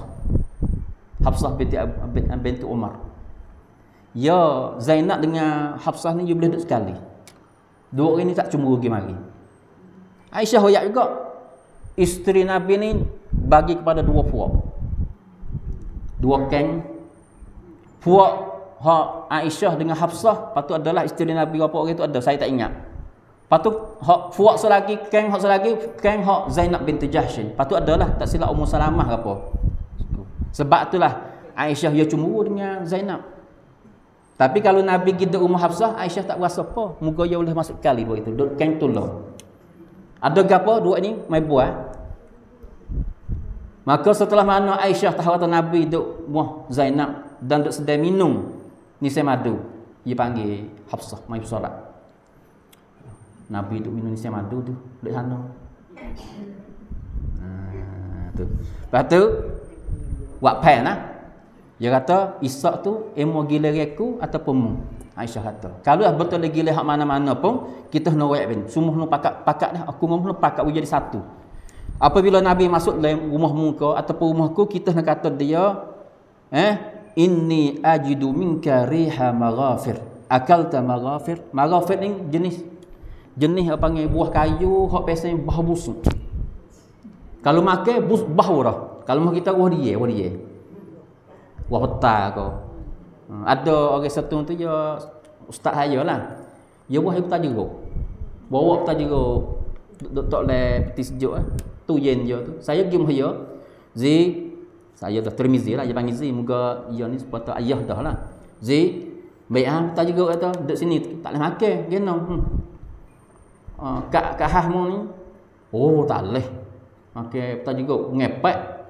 Hafsah binti Umar. Ya Zainab dengan Hafsah ni dia boleh duduk sekali. Dua orang ni tak cemburu pergi mari. Aisyah hoyak juga. Isteri Nabi ni bagi kepada dua puak. Dua keng. Puak hak Aisyah dengan Hafsah, patut adalah isteri Nabi berapa orang tu ada, saya tak ingat. Patut hak puak selagi, keng hak selagi, keng hak Zainab binti Jahsy. Patut adalah tak silap Ummu Salamah ke apa. Sebab itulah Aisyah dia cemburu dengan Zainab. Tapi kalau Nabi pergi duduk rumah Hafsah, Aisyah tak rasa apa. Muka dia boleh masuk kali dua itu. Duduk keng tolong. Ada gapo dua ni mai buat. Maka setelah mana Aisyah tahu kata Nabi duduk rumah Zainab dan duduk sedang minum ni madu, dia panggil Hafsah mai solat. Nabi duduk minum ni madu tu duduk sana. Tu. Lepas tu buat pen lah. Dia kata, Isak tu emo gila aku ataupun mu. Aisyah kata, kalau betul lagi gila hak mana-mana pun, kita nak royak ben. Semua nak pakat dah. Aku ngomong pakat jadi satu. Apabila Nabi masuk dalam rumahmu ke ataupun rumahku, kita nak kata dia, inni ajidu minka riha maghafir. Akalta maghafir. Maghafir ni jenis apa panggil buah kayu, hak pesen bau busuk. Kalau makan bau dah. Kalau mak kita wah dia. Wah petang kau. Ada orang satu tu dia ustaz saya lah. Dia buah petang jeruk. Bawa petang jeruk. Duk tok le peti sejuk tu yen dia tu. Saya pergi dia. Saya dah Tirmizi lah dia panggil Zi. Moga dia ni sepatut ayah dah lah. Baik petang jeruk kata duduk sini tak boleh makan genong. Kak hahmu ni. Oh tak boleh. Makan petang jeruk ngepek.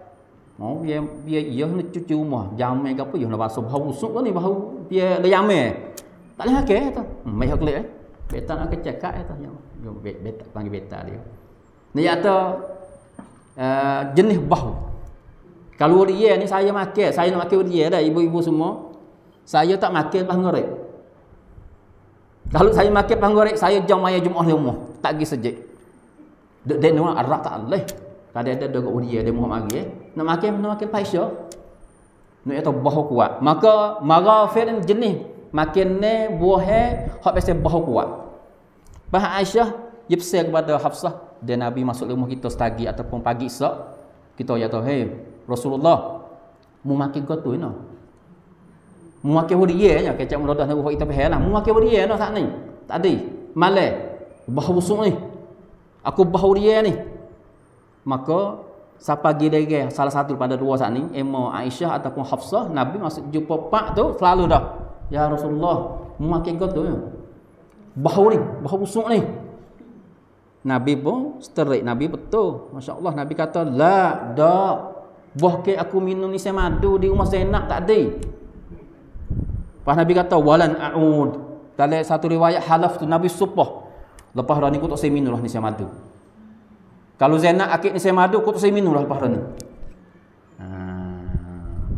Oh, dia nak cuci rumah. Jamai ke apa, dia nak basuh bau busuk kan ni, bau dia dah jamai. Tak boleh makan tu. Mai hak kelik Beta nak kecakap tu. Beta panggil beta dia. Ni kata jenis bau. Kalau dia ni saya makan, saya nak makan dia dah ibu-ibu semua. Saya tak makan panggorek. Kalau saya makan panggorek, saya jam maya Jumaat di rumah. Tak pergi sejak. Dek orang Arab tak boleh. Kadang ada dogok dia mau mari nak makan paisya. Nak kata bau kuat. Maka maghafir jenis makan ni buah hak pasal bau kuat. Bah Aisyah dia pesan kepada Hafsah dan Nabi masuk rumah kita setagi ataupun pagi esok. Kita kata, "Hey Rasulullah, mu makan kau tu no. Mu makan huria nya kecap melodah nak buat kita faham lah. Mu makan huria no tak ni. Tak ada. Malah bau busuk ni. Aku bau huria ni." Maka siapa gila salah satu pada dua saat ni, Emma Aisyah ataupun Hafsah, Nabi masuk jumpa pak tu selalu dah. Ya Rasulullah, mu makan kau tu. Bau ni, bau busuk ni. Nabi pun sterik, Nabi betul. Masya-Allah Nabi kata la dak. Buah ke aku minum ni saya madu di rumah Zainab tak ada. Pas Nabi kata walan a'ud. Dalam satu riwayat halaf tu Nabi sumpah. Lepas dah ni aku tak saya minum lah ni saya madu. Kalau Zainab akid ni saya madu aku tak saya minum lah lepas dah ni.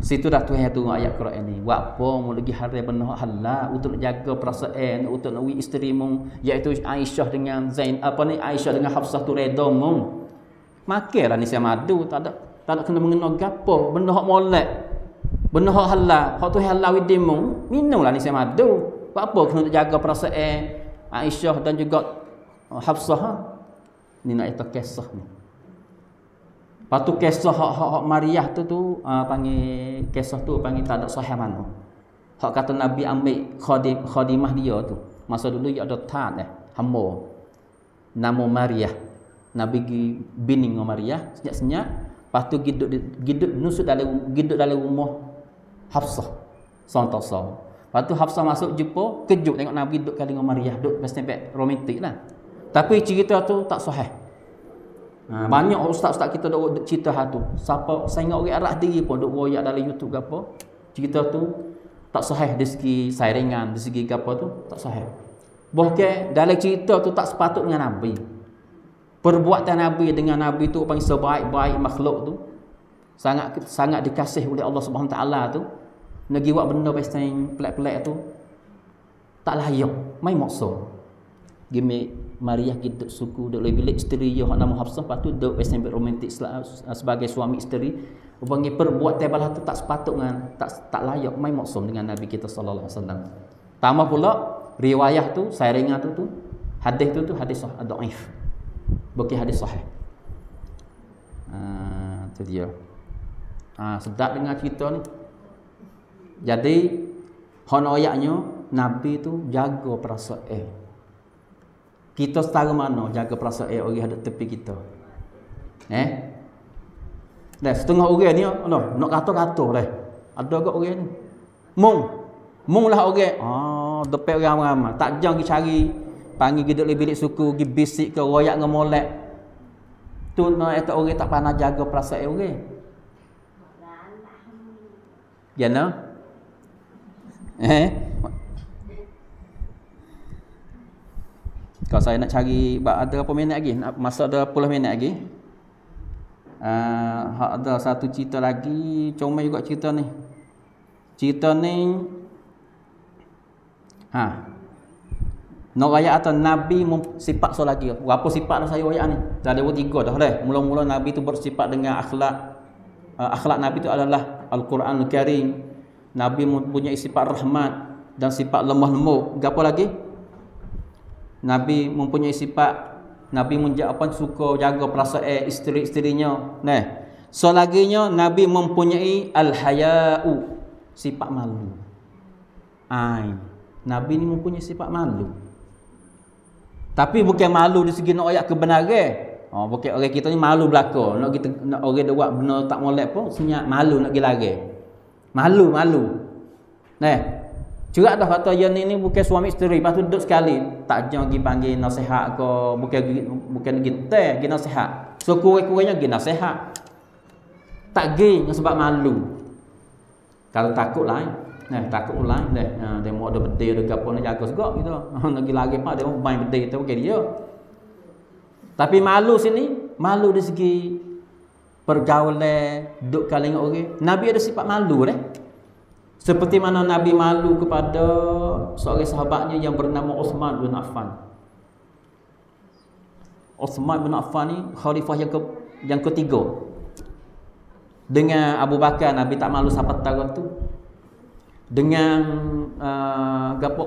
Situ dah Tuhan tu ayat Quran ni. Buat apa mu lagi hari benar halal untuk jaga perasaan untuk nak isteri mu iaitu Aisyah dengan Aisyah dengan Hafsah tu redha mu. Makanlah ni saya madu tak ada kena mengenal gapo benda hak molek. Benda hak halal, hak tu halal widimu, minumlah ni saya madu. Buat apa kena jaga perasaan Aisyah dan juga Hafsah. Ni nak itu kisah ni. Lepas tu kisah hak Mariah tu panggil kisah tu panggil tak ada sahih mana. Hak kata Nabi ambil khadimah dia tu. Masa dulu dia ada tat hamba. Nama Mariah. Nabi pergi bini dengan Mariah senyap-senyap. Lepas tu gidut nusuk dalam rumah Hafsah. Sontok-sontok. Lepas tu Hafsah masuk jumpa, kejut tengok Nabi duduk kali dengan Mariah, duduk sampai romantik lah. Tapi cerita tu tak sahih. Banyak ustaz-ustaz kita duk cerita hal tu. Siapa saya ingat orang Arab diri pun duk royak dalam YouTube ke apa. Cerita tu tak sahih dari segi sairingan, dari segi apa tu tak sahih. Bahkan dalam cerita tu tak sepatut dengan Nabi. Perbuatan Nabi dengan Nabi tu panggil sebaik-baik makhluk tu sangat dikasih oleh Allah Subhanahu Taala tu. Nagi buat benda pasang pelik-pelik tu tak layak, mai maksa. Gimi Mariah kita suku duk lebih bilik isteri dia hak nama Hafsah, lepas tu duk pasang romantik sebagai suami isteri. Ubangi perbuatan balah tu tak sepatut dengan tak layak, mai maksa dengan Nabi kita sallallahu alaihi wasallam. Tambah pula riwayah tu, sairingan tu hadis tu hadis dhaif. Bukan hadis sahih. Tu dia. Sedap dengar cerita ni. Jadi hon ayatnya Nabi tu jaga perasaan. Kita setara mana jaga perasaan orang hadap tepi kita. Dah setengah orang ni nak kata-kata dah. Ada ke orang ni? Mung lah orang. Depan orang ramai. Tak jangan pergi cari panggil giduk bilik suku, pergi bisik ke royak dengan molek. Tu nak kata orang tak pandai jaga perasaan orang. Ya no? Kalau saya nak cari ada berapa minit lagi? Masa ada 10 minit lagi. Ada satu cerita lagi, comel juga cerita ni. Cerita ni nak ayat atau Nabi sifat so lagi. Berapa sifat dah saya ayat ni? Dah ada 3 dah dah. Mula-mula Nabi tu bersifat dengan akhlak Nabi tu adalah Al-Quranul Karim. Nabi mempunyai sifat rahmat dan sifat lemah lembut. Gapo lagi? Nabi mempunyai sifat Nabi suka jaga perasaan isteri-isterinya. Selaginya Nabi mempunyai al-haya'u, sifat malu. Nabi ni mempunyai sifat malu. Tapi bukan malu dari segi nak ayat kebenaran. Bukan orang kita ni malu belaka. Nak orang dia buat benda tak molek pun senyap malu nak pergi lari. Malu. Cerak dah kata yang ni bukan suami isteri, lepas tu duduk sekali. Tak jangan pergi panggil nasihat ke, bukan kita pergi nasihat. So kurang-kurangnya pergi nasihat. Tak pergi sebab malu. Kalau takut lain. Takut lain. Dia mau ada bedil dekat apa nak jaga segak gitu. Nak pergi lagi pak dia main bedil tu bukan dia. Tapi malu sini, malu dari segi pergaulan, duduk kali dengan orang. Nabi ada sifat malu Seperti mana Nabi malu kepada seorang sahabatnya yang bernama Uthman bin Affan. Uthman bin Affan ni khalifah yang ketiga. Dengan Abu Bakar Nabi tak malu sahabat tahun tu. Dengan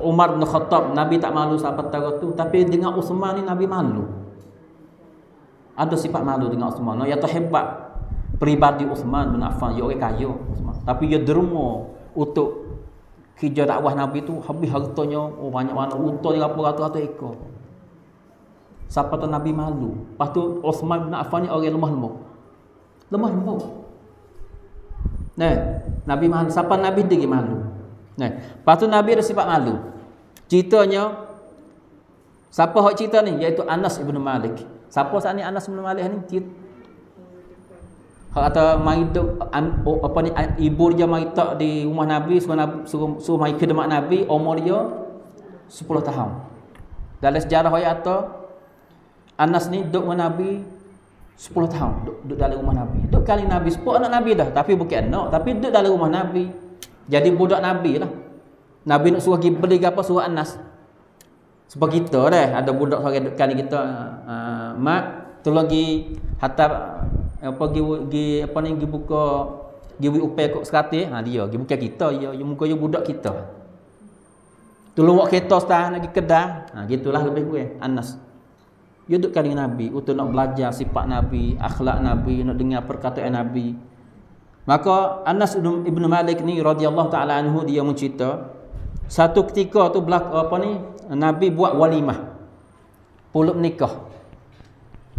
Umar bin Khattab Nabi tak malu sahabat tahun tu. Tapi dengan Uthman ni Nabi malu. Ada sifat malu dengan Uthman. Ya terhebat peribadi Uthman bin Affan, dia orang kaya Uthman. Tapi dia derma untuk kerja dakwah Nabi tu habis hartanya banyak mana unta dia ratus-ratus ekor. Siapa tu Nabi malu. Lepas tu Uthman bin Affan ni orang lemah lembut. Nabi malu. Siapa Nabi dia malu. Lepas tu Nabi ada sifat malu. Ceritanya siapa hak cerita ni iaitu Anas ibn Malik. Siapa saat ni Anas ibn Malik ni? Hak kata mai duk apa ni, ibu dia mai tak di rumah Nabi, suruh mai khidmat Nabi, umur dia 10 tahun. Dalam sejarah ayat tu Anas ni duduk dengan Nabi 10 tahun, duduk dalam rumah Nabi. Duduk kali Nabi sebut anak Nabi dah, tapi bukan anak, tapi duduk dalam rumah Nabi. Jadi budak Nabi lah. Nabi nak suruh pergi beli apa, suruh Anas. Sebab kita dah ada budak seorang duduk kali kita, mak tu lagi hatta pergi apa ni, pergi buka pergi upaya kok seratus, dia pergi bukan kita, ya muka dia budak kita. Tolong buat kereta setah nak pergi Kedah. Gitulah lebih kurang Anas. Dia duduk kali Nabi untuk nak belajar sifat Nabi, akhlak Nabi, nak dengar perkataan Nabi. Maka Anas ibn Malik ni radhiyallahu taala anhu, dia mencerita satu ketika tu Nabi buat walimah. Puluk nikah.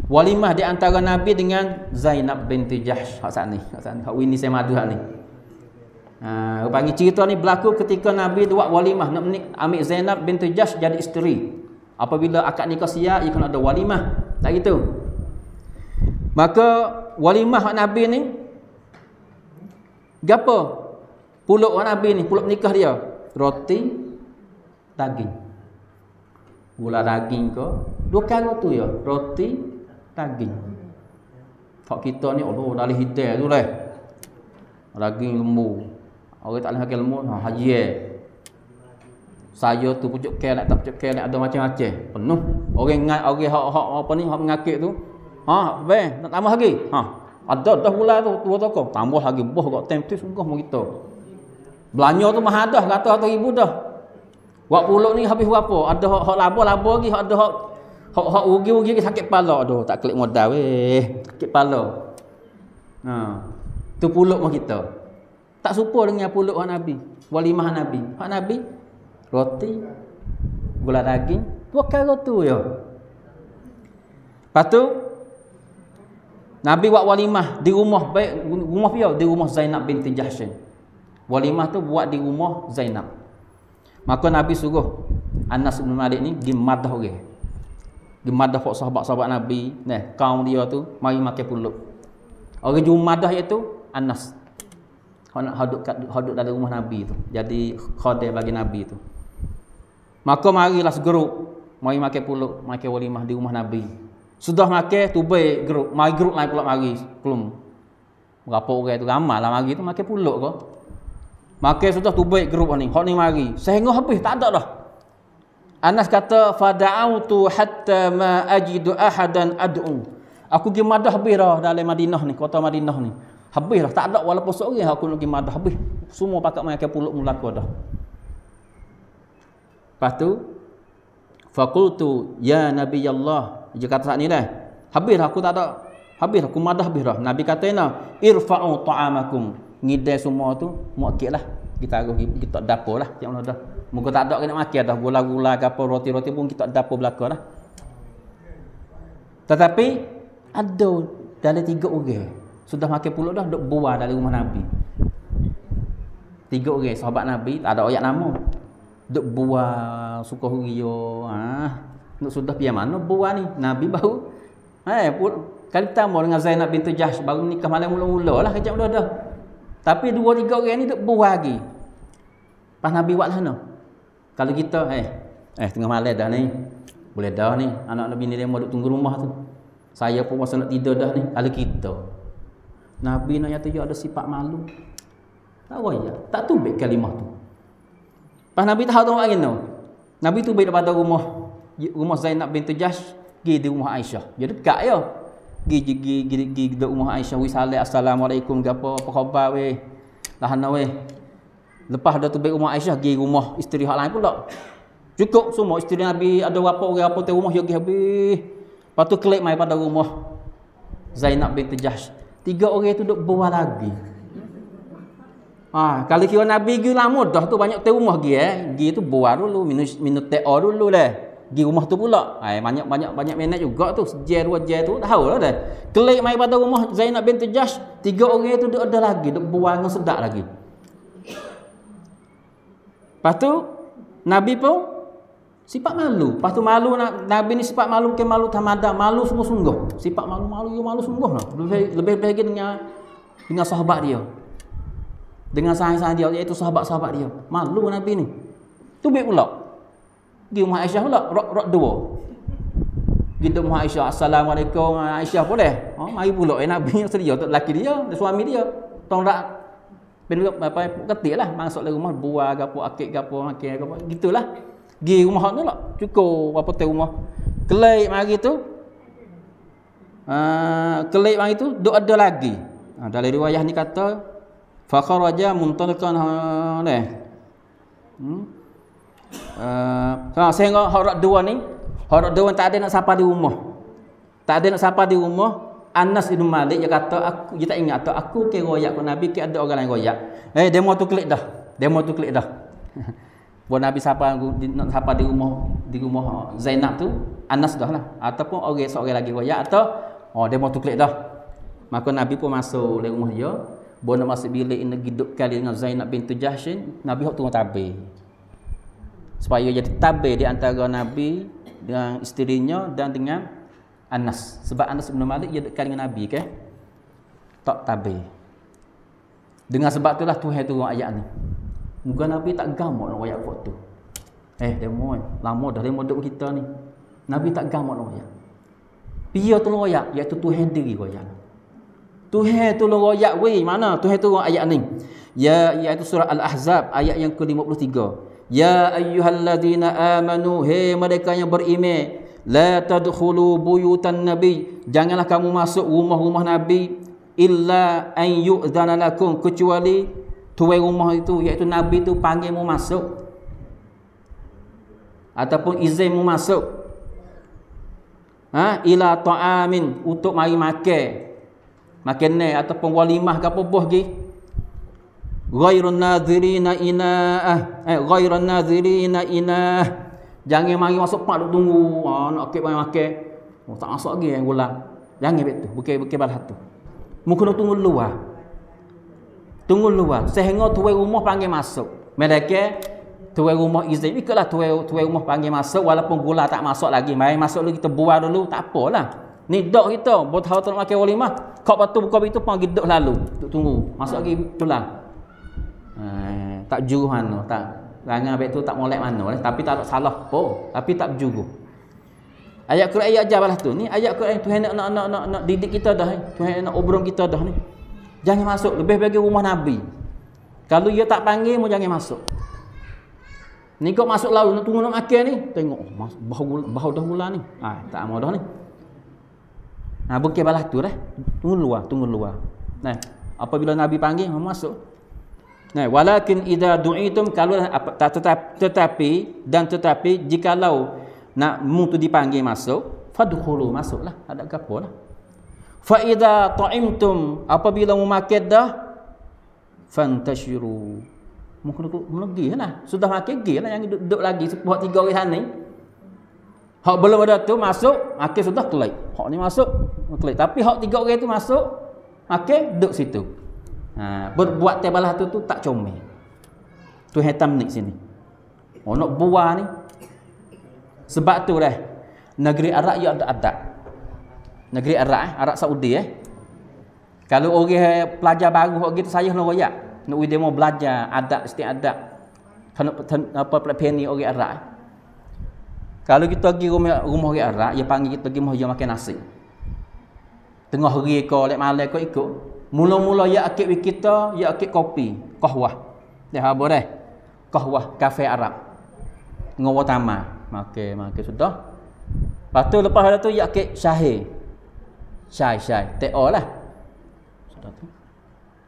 Walimah di antara Nabi dengan Zainab binti Jahsh. Hak sat ni, hak Winnie saya madu hak ni. Panggil cerita ni berlaku ketika Nabi buat walimah nak ambil Zainab binti Jahsh jadi isteri. Apabila akad nikah siap, ia kena ada walimah. Tak gitu. Maka walimah hak Nabi ni gapo? Puluk hak Nabi ni, puluk nikah dia, roti daging. Gula daging ke? Dua kali tu ya, roti daging. Hak kita ni Allah dalih hidayah tu lah. Daging lembu. Orang tak boleh makan lembu, haji. Saya tu pucuk kelak, tak pucuk kelak, ada macam-macam. Penuh. Orang apa ni, hak mengakik tu. Nak tambah lagi. Ada dah gula tu, tua toko. Tambah lagi, boh kok tempti sungguh mau kita. Belanja tu mahal dah, kata ribu dah. Wak puluk ni habis berapa? Ada hak laba lagi, ada hak rugi lagi, sakit kepala. Aduh, tak klik modal weh. Sakit kepala. Tu puluk mah kita. Tak serupa dengan puluk hak Nabi. Walimah Nabi. Hak Nabi roti, gula daging, dua kali tu ya. Lepas tu Nabi buat walimah di rumah, baik rumah dia, di rumah Zainab binti Jahsh. Walimah tu buat di rumah Zainab. Maka Nabi suruh Anas bin Malik ni pergi madah orang. Pergi madah sahabat-sahabat Nabi, kaum dia tu mari makan puluk. Orang jumadah iaitu Anas. Haduk dalam rumah Nabi tu. Jadi khadim bagi Nabi tu. Maka marilah segeruk mari makan puluk, makan walimah di rumah Nabi. Sudah makan tubai geruk, mari geruk lain pula mari kelum. Berapa orang tu ramai lah mari tu makan puluk ke. Makan sudah tubai geruk ni, hok ni mari. Sehingga habis tak ada dah. Anas kata fada'autu hatta ma ajidu ahadan ad'u. Aku pergi madah habis dah dalam Madinah ni, kota Madinah ni. Habis dah, tak ada walaupun seorang aku nak pergi madah habis. Semua pakat makan puluk mulaku dah. Lepas tu faqultu ya Nabi Allah, dia kata saat ni dah. Habis dah aku tak ada. Habis dah aku madah habis dah. Nabi kata irfa'u ta'amakum. Ngidai semua tu muakid lah. Kita dapur lah. Yang dah. Muka tak ada kena makan dah. Gula-gula ke apa, roti-roti pun kita dapur belakang lah. Tetapi ada dalam 3 orang sudah makan puluk dah, duk buah dari rumah Nabi. 3 orang sahabat Nabi, tak ada ayat nama. Duk buah suka hurio. Duk sudah pergi mana buah ni? Nabi baru kali tambah dengan Zainab binti Jahsh, baru nikah malam mula-mula lah kejap dah. Tapi 2-3 orang ni duk buah lagi. Pas Nabi buat sana. Kalau kita tengah malam dah ni. Boleh dah ni. Anak Nabi ni dia mau duk tunggu rumah tu. Saya pun masa nak tidur dah ni. Kalau kita Nabi nak nyata ada sifat malu. Tak waya. Tak tubik kalimah tu. Pas Nabi tahu tu lagi no. Nabi tu baik daripada rumah Zainab binti Jahsh, pergi di rumah Aisyah. Dia dekat ya. Pergi di rumah Aisyah, wi salam assalamualaikum gapo, apa khabar weh. Lahana weh. Lepas dah tu baik rumah Aisyah, pergi rumah isteri hak lain pula. Cukup semua isteri Nabi ada berapa orang apa tu rumah dia pergi habis. Lepas tu klik mai pada rumah Zainab binti Jahsh. 3 orang tu duk buah lagi. Kalau kira Nabi pergi lama dah tu banyak tu rumah pergi Pergi tu buah dulu, minum teh dulu lah. Pergi rumah tu pula. Banyak minat juga tu. Sejam 2 jam tu tahu lah dah. Klik mai pada rumah Zainab binti Jahsh, 3 orang tu duk ada lagi, duk buah dengan sedap lagi. Lepas tu Nabi pun sifat malu. Lepas tu malu Nabi ni sifat malu ke malu tamadah, malu sungguh-sungguh. Sifat malu sungguh lah. Lebih lagi dengan dengan sahabat dia. Dengan sahabat dia, iaitu sahabat-sahabat dia. Malu Nabi ni. Tubik pula. Pergi rumah Aisyah pula, rok dua. Pergi rumah Aisyah, Assalamualaikum Aisyah boleh? Mari pula Nabi yang sedia untuk lelaki dia, suami dia. Tong rak apa ketik lah masuk dalam rumah buah gapo akik gapo makan gapo gitulah. Pergi rumah tu lah. Cukup apa tu rumah. Kelai mari tu. Kelai mari tu duk ada lagi. Dalam riwayah ni kata fa kharaja muntaliqan sehingga hak dua ni, hak dua tak ada nak sapa di rumah. Tak ada nak sapa di rumah. Anas bin Malik dia kata dia tak ingat aku ke royak ke Nabi ke ada orang lain royak. Demo tu klik dah. Buat Nabi sapa nak sapa di rumah Zainab tu Anas dah lah ataupun seorang lagi royak atau demo tu klik dah. Maka Nabi pun masuk dalam rumah dia. Buat nak masuk bilik ini hidup kali dengan Zainab bintu Jahshin, Nabi hok tunggu tabir. Supaya jadi tabir di antara Nabi dengan isterinya dan dengan Anas. Sebab Anas bin Malik dia dekat dengan Nabi ke? Tak tabir. Dengan sebab itulah Tuhan turun ayat ni. Muka Nabi tak gamak nak ayat waktu. Demo lama dah demo duk kita ni. Nabi tak gamak nak ayat. Dia tolong ayat iaitu Tuhan diri ayat. Tuhan tolong ayat weh mana Tuhan turun ayat ni. Ya iaitu surah Al-Ahzab ayat yang ke-53. Ya ayyuhalladzina amanu he mereka yang beriman la tadkhulu buyutan nabi, janganlah kamu masuk rumah-rumah Nabi illa an yu'dzana lakum, kecuali tuan rumah itu iaitu Nabi itu panggil mu masuk ataupun izin mu masuk ila ta'amin, untuk mari makan ni ataupun walimah ke apa boh gi ghairun nadhirina inah jangan mari masuk pak duk tunggu nak kek makan. Tak masuk lagi yang gula. Jangan betul. Bukan balas tu. Mu kena tunggu luar. Tunggu luar sehingga tuan rumah panggil masuk. Mereka tuan rumah izin. Ikutlah tuan rumah panggil masuk walaupun gula tak masuk lagi. Mari masuk dulu kita buah dulu, tak apalah. Ni dok kita, buat tahu tak nak makan walimah. Kau batu buka itu panggil dok lalu. Tunggu. Masuk lagi pulang. Tak juru mana tak. Rangan abek tu tak molek mana tapi tak salah apa tapi tak berjuru. Ayat Quran ayat ajar balas tu. Ni ayat Quran Tuhan nak didik kita dah. Tuhan nak obrol kita dah ni. Jangan masuk lebih bagi rumah Nabi. Kalau dia tak panggil mu jangan masuk. Ni kau masuk lalu nak tunggu nak makan ni. Tengok bau dah mula ni. Tak mau dah ni. Bukan balas tu dah. Tunggu luar. Nah, apabila Nabi panggil masuk. Walakin idza du'itum, kalau tetapi jikalau nak mu tu dipanggil masuk, fadkhulu, masuklah, ada gapo lah. Fa idza ta'imtum, apabila mu makan dah, fantashiru, mu kena pergi lah. Sudah makan pergi lah, yang duduk lagi buat 3 orang sana. Hak belum ada tu masuk, makan sudah kelai. Hak ni masuk, kelai. Tapi hak 3 orang tu masuk, makan duduk situ. Berbuat tebalah tu tak comel. Tu hitam ni sini. Nak buah ni. Sebab tu dah negeri Arab ia ada adab. Negeri Arab Saudi Kalau orang pelajar baru hok gitu saya nak royak. Nak dia mau belajar adab istiadat. Apa pelapeni orang Arab. Kalau kita pergi rumah orang Arab, dia panggil kita pergi dia makan nasi. Tengah hari ko lek malam ko ikut. Mula-mula ya akik kita, ya akik kopi, kahwah. Dia apa dah? Kahwah, kafe Arab. Ngawa tamar. Makan sudah. Lepas tu ya akik syai. Syai. Teo lah. Sudah tu.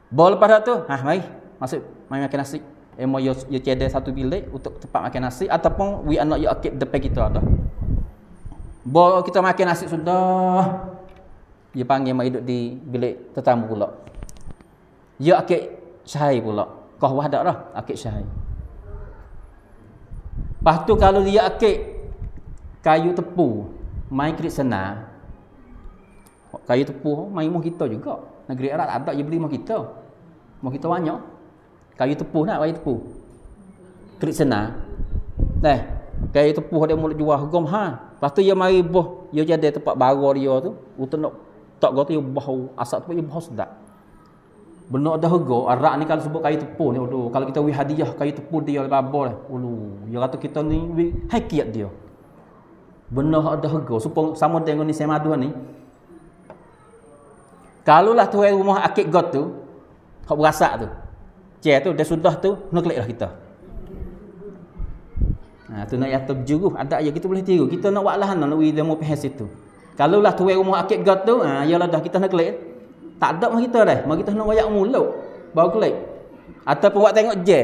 Lepas tu, mari masuk mari makan nasi. Emo yo cedek satu bilik untuk tempat makan nasi ataupun we anak ya akik depan kita dah. Kita makan nasi sudah. Dia panggil mai duduk di bilik tetamu pula. Ya akik syai pula. Kahwah dak dah akik syai. Lepas tu kalau dia akik kayu tepu, mai krik senar. Kayu tepu mai muh kita juga. Negeri Arab tak ada dia beli muh kita. Muh kita banyak. Kayu tepu nak kayu tepu. Krik senar. Kayu tepu dia mula jual harga mahal. Lepas tu dia mari boh, dia jadi tempat baru dia tu untuk nak tak kata dia bau asap tu dia bau sedap. Benar dah harga. Arak ni kalau sebut kayu tepu ni, aduh, kalau kita wi hadiah kayu tepu dia babol. Ulu, dia kata kita ni wi hakiat dia. Benar ada harga. Supaya sama dengan ni saya madu ni. Kalaulah tuan rumah akik got tu, hak berasak tu. Cek tu dah sudah tu, nak keliklah kita. Tu nak yata berjuruh, ada aja kita boleh tiru. Kita nak buat lahan nak wi demo pihak situ. Kalaulah tuan rumah akik got tu, yalah dah kita nak kelik. Tak ada mah kita dah. Mari kita nak wayak mulut baru kelik. Ataupun buat tengok je.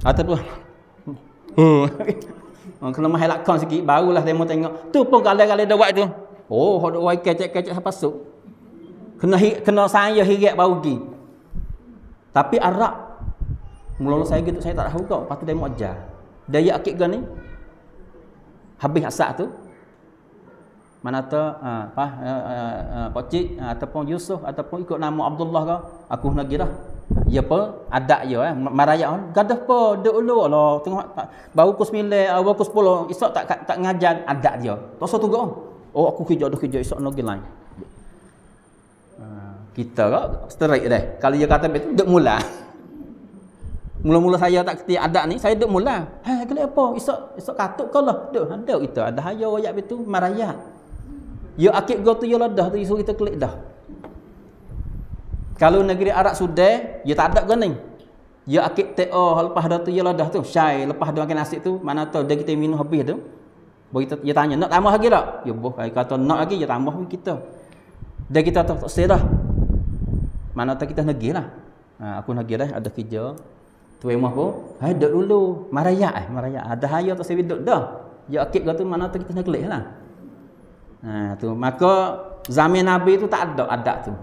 Ataupun kena mahal lakon sikit barulah demo tengok. Tu pun kalau dah buat tu. Oh, hok wai kecek-kecek apa masuk. Kena saya hirat baru pergi. Tapi Arab mula-mula saya gitu saya tak tahu kau. Lepas tu demo ajar. Daya akik gan ni. Habis asak tu. Mana tu Pak Cik ataupun Yusuf ataupun ikut nama Abdullah ke aku nak gira. Ya apa adat dia maraya gadah apa duk ulu Allah tengok baru pukul 9 baru pukul 10 esok tak ngajar adat dia. Tak usah tunggu. Oh aku kerja esok nak lain. Kita ke straight dah. Kalau dia kata betul duk mula. Mula-mula saya tak kerti adat ni, saya duk mula. Hai kenapa apa? Esok katuk kau lah. Duk ada kita ada haya royak betul maraya. Ya akik go tu ya dah tu isu kita klik dah. Kalau negeri Arab sudah, ya tak ada ganing. Ya akik TO lepas dah tu ya dah tu. Syai lepas dah makan nasi tu, mana tahu dah kita minum habis tu. Baru kita dia tanya, nak tambah lagi tak? Ya boh, kata nak lagi ya tambah kita. Dah kita tak serah. Mana tahu kita negeri lah. Aku negeri dah ada kerja. Tu emah pun, hai duduk dulu. Maraya. Ada haya tak saya duduk dah. Ya akik go tu mana tahu kita negeri lah. Tu maka zaman Nabi tu tak ada adat tu.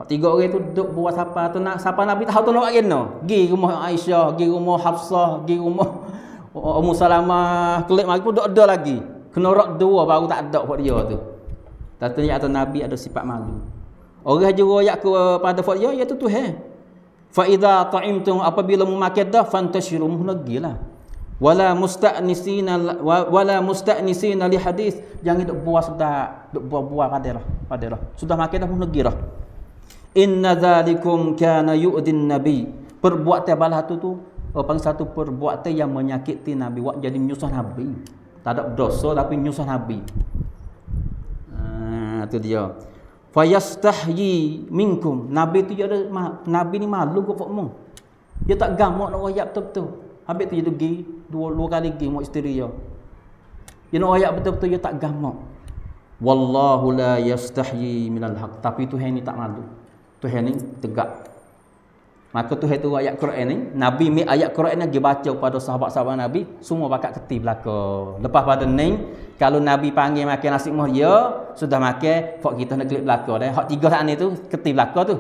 Hak tiga orang tu duduk buat siapa tu nak siapa Nabi tahu tu nak kena. Gi rumah Aisyah, gi rumah Hafsah, gi rumah Ummu Salamah, kelik mari pun duk ada lagi. Kena rak dua baru tak ada buat dia tu. Katanya atas Nabi ada sifat malu. Orang juga royak pada buat dia iaitu Tuhan. Fa idza ta'imtum apabila memakan dah fantashiru muhnagilah. Wala musta'nisina li hadis, jangan duk buah sedap, duk buah padalah. Sudah makan dah pun negeri dah. Inna dzalikum kana yu'din nabi. Perbuatan balah tu panggil satu perbuatan yang menyakiti Nabi, buat jadi menyusah Nabi. Tak ada dosa tapi menyusah Nabi. Itu dia. Fayastahyi minkum. Nabi tu ada Nabi ni malu kok fakmu. Dia tak gamak nak royak betul-betul. Habis tu dia pergi dua kali pergi mak isteri dia. Dia nak royak betul-betul dia tak gamak. Wallahu la yastahyi minal haq. Tapi Tuhan ni tak malu. Tuhan ni tegak. Maka Tuhan tu ayat Quran ni, Nabi mi ayat Quran ni dia baca pada sahabat-sahabat Nabi, semua bakat keti belaka. Lepas pada ni, kalau Nabi panggil makan nasi muh dia, sudah makan, fak kita nak klik belaka dah. Hak tiga saat ni tu keti belaka tu.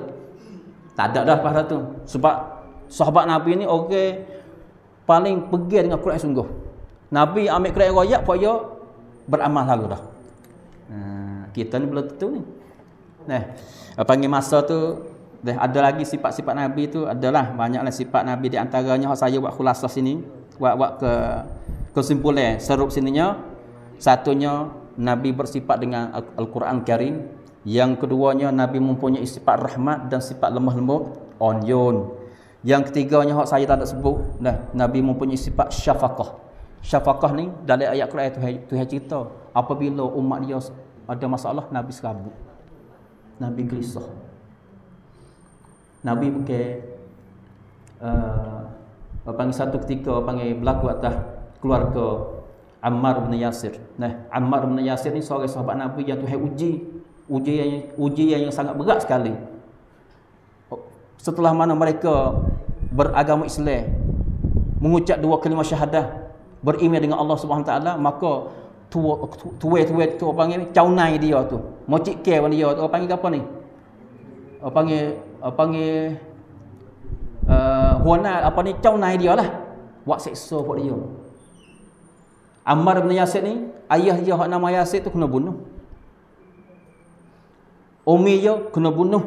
Tak ada dah pada tu. Sebab sahabat Nabi ni okey paling pergi dengan Quran sungguh. Nabi ambil Quran royak fak dia beramal lalu dah. Kita ni belum tentu ni. Panggil masa tu ada lagi sifat-sifat Nabi tu adalah banyaklah sifat Nabi di antaranya saya buat khulasah sini, buat ke kesimpulan serup sininya. Satunya Nabi bersifat dengan Al-Quran Karim. Yang keduanya Nabi mempunyai sifat rahmat dan sifat lemah lembut, onyun. Yang ketiganya hak saya tak ada sebut, Nabi mempunyai sifat syafaqah. Syafaqah ni dalam ayat Quran tu cerita apabila umat dia ada masalah Nabi serabut. Nabi gelisah. Nabi bukan panggil satu ketika panggil berlaku atas keluarga Ammar bin Yasir. Ammar bin Yasir ni seorang sahabat Nabi yang Tuhan ujian yang sangat berat sekali. Setelah mana mereka beragama Islam, mengucap dua kalimah syahadah, beriman dengan Allah Subhanahu taala, maka tuai tu panggil caunai dia tu. Mocik ke dia tu panggil apa ni? Panggil huana apa ni caunai dia lah. Buat seksa buat dia. Ammar bin Yasir ni, ayah dia hak nama Yasir tu kena bunuh. Umi dia kena bunuh.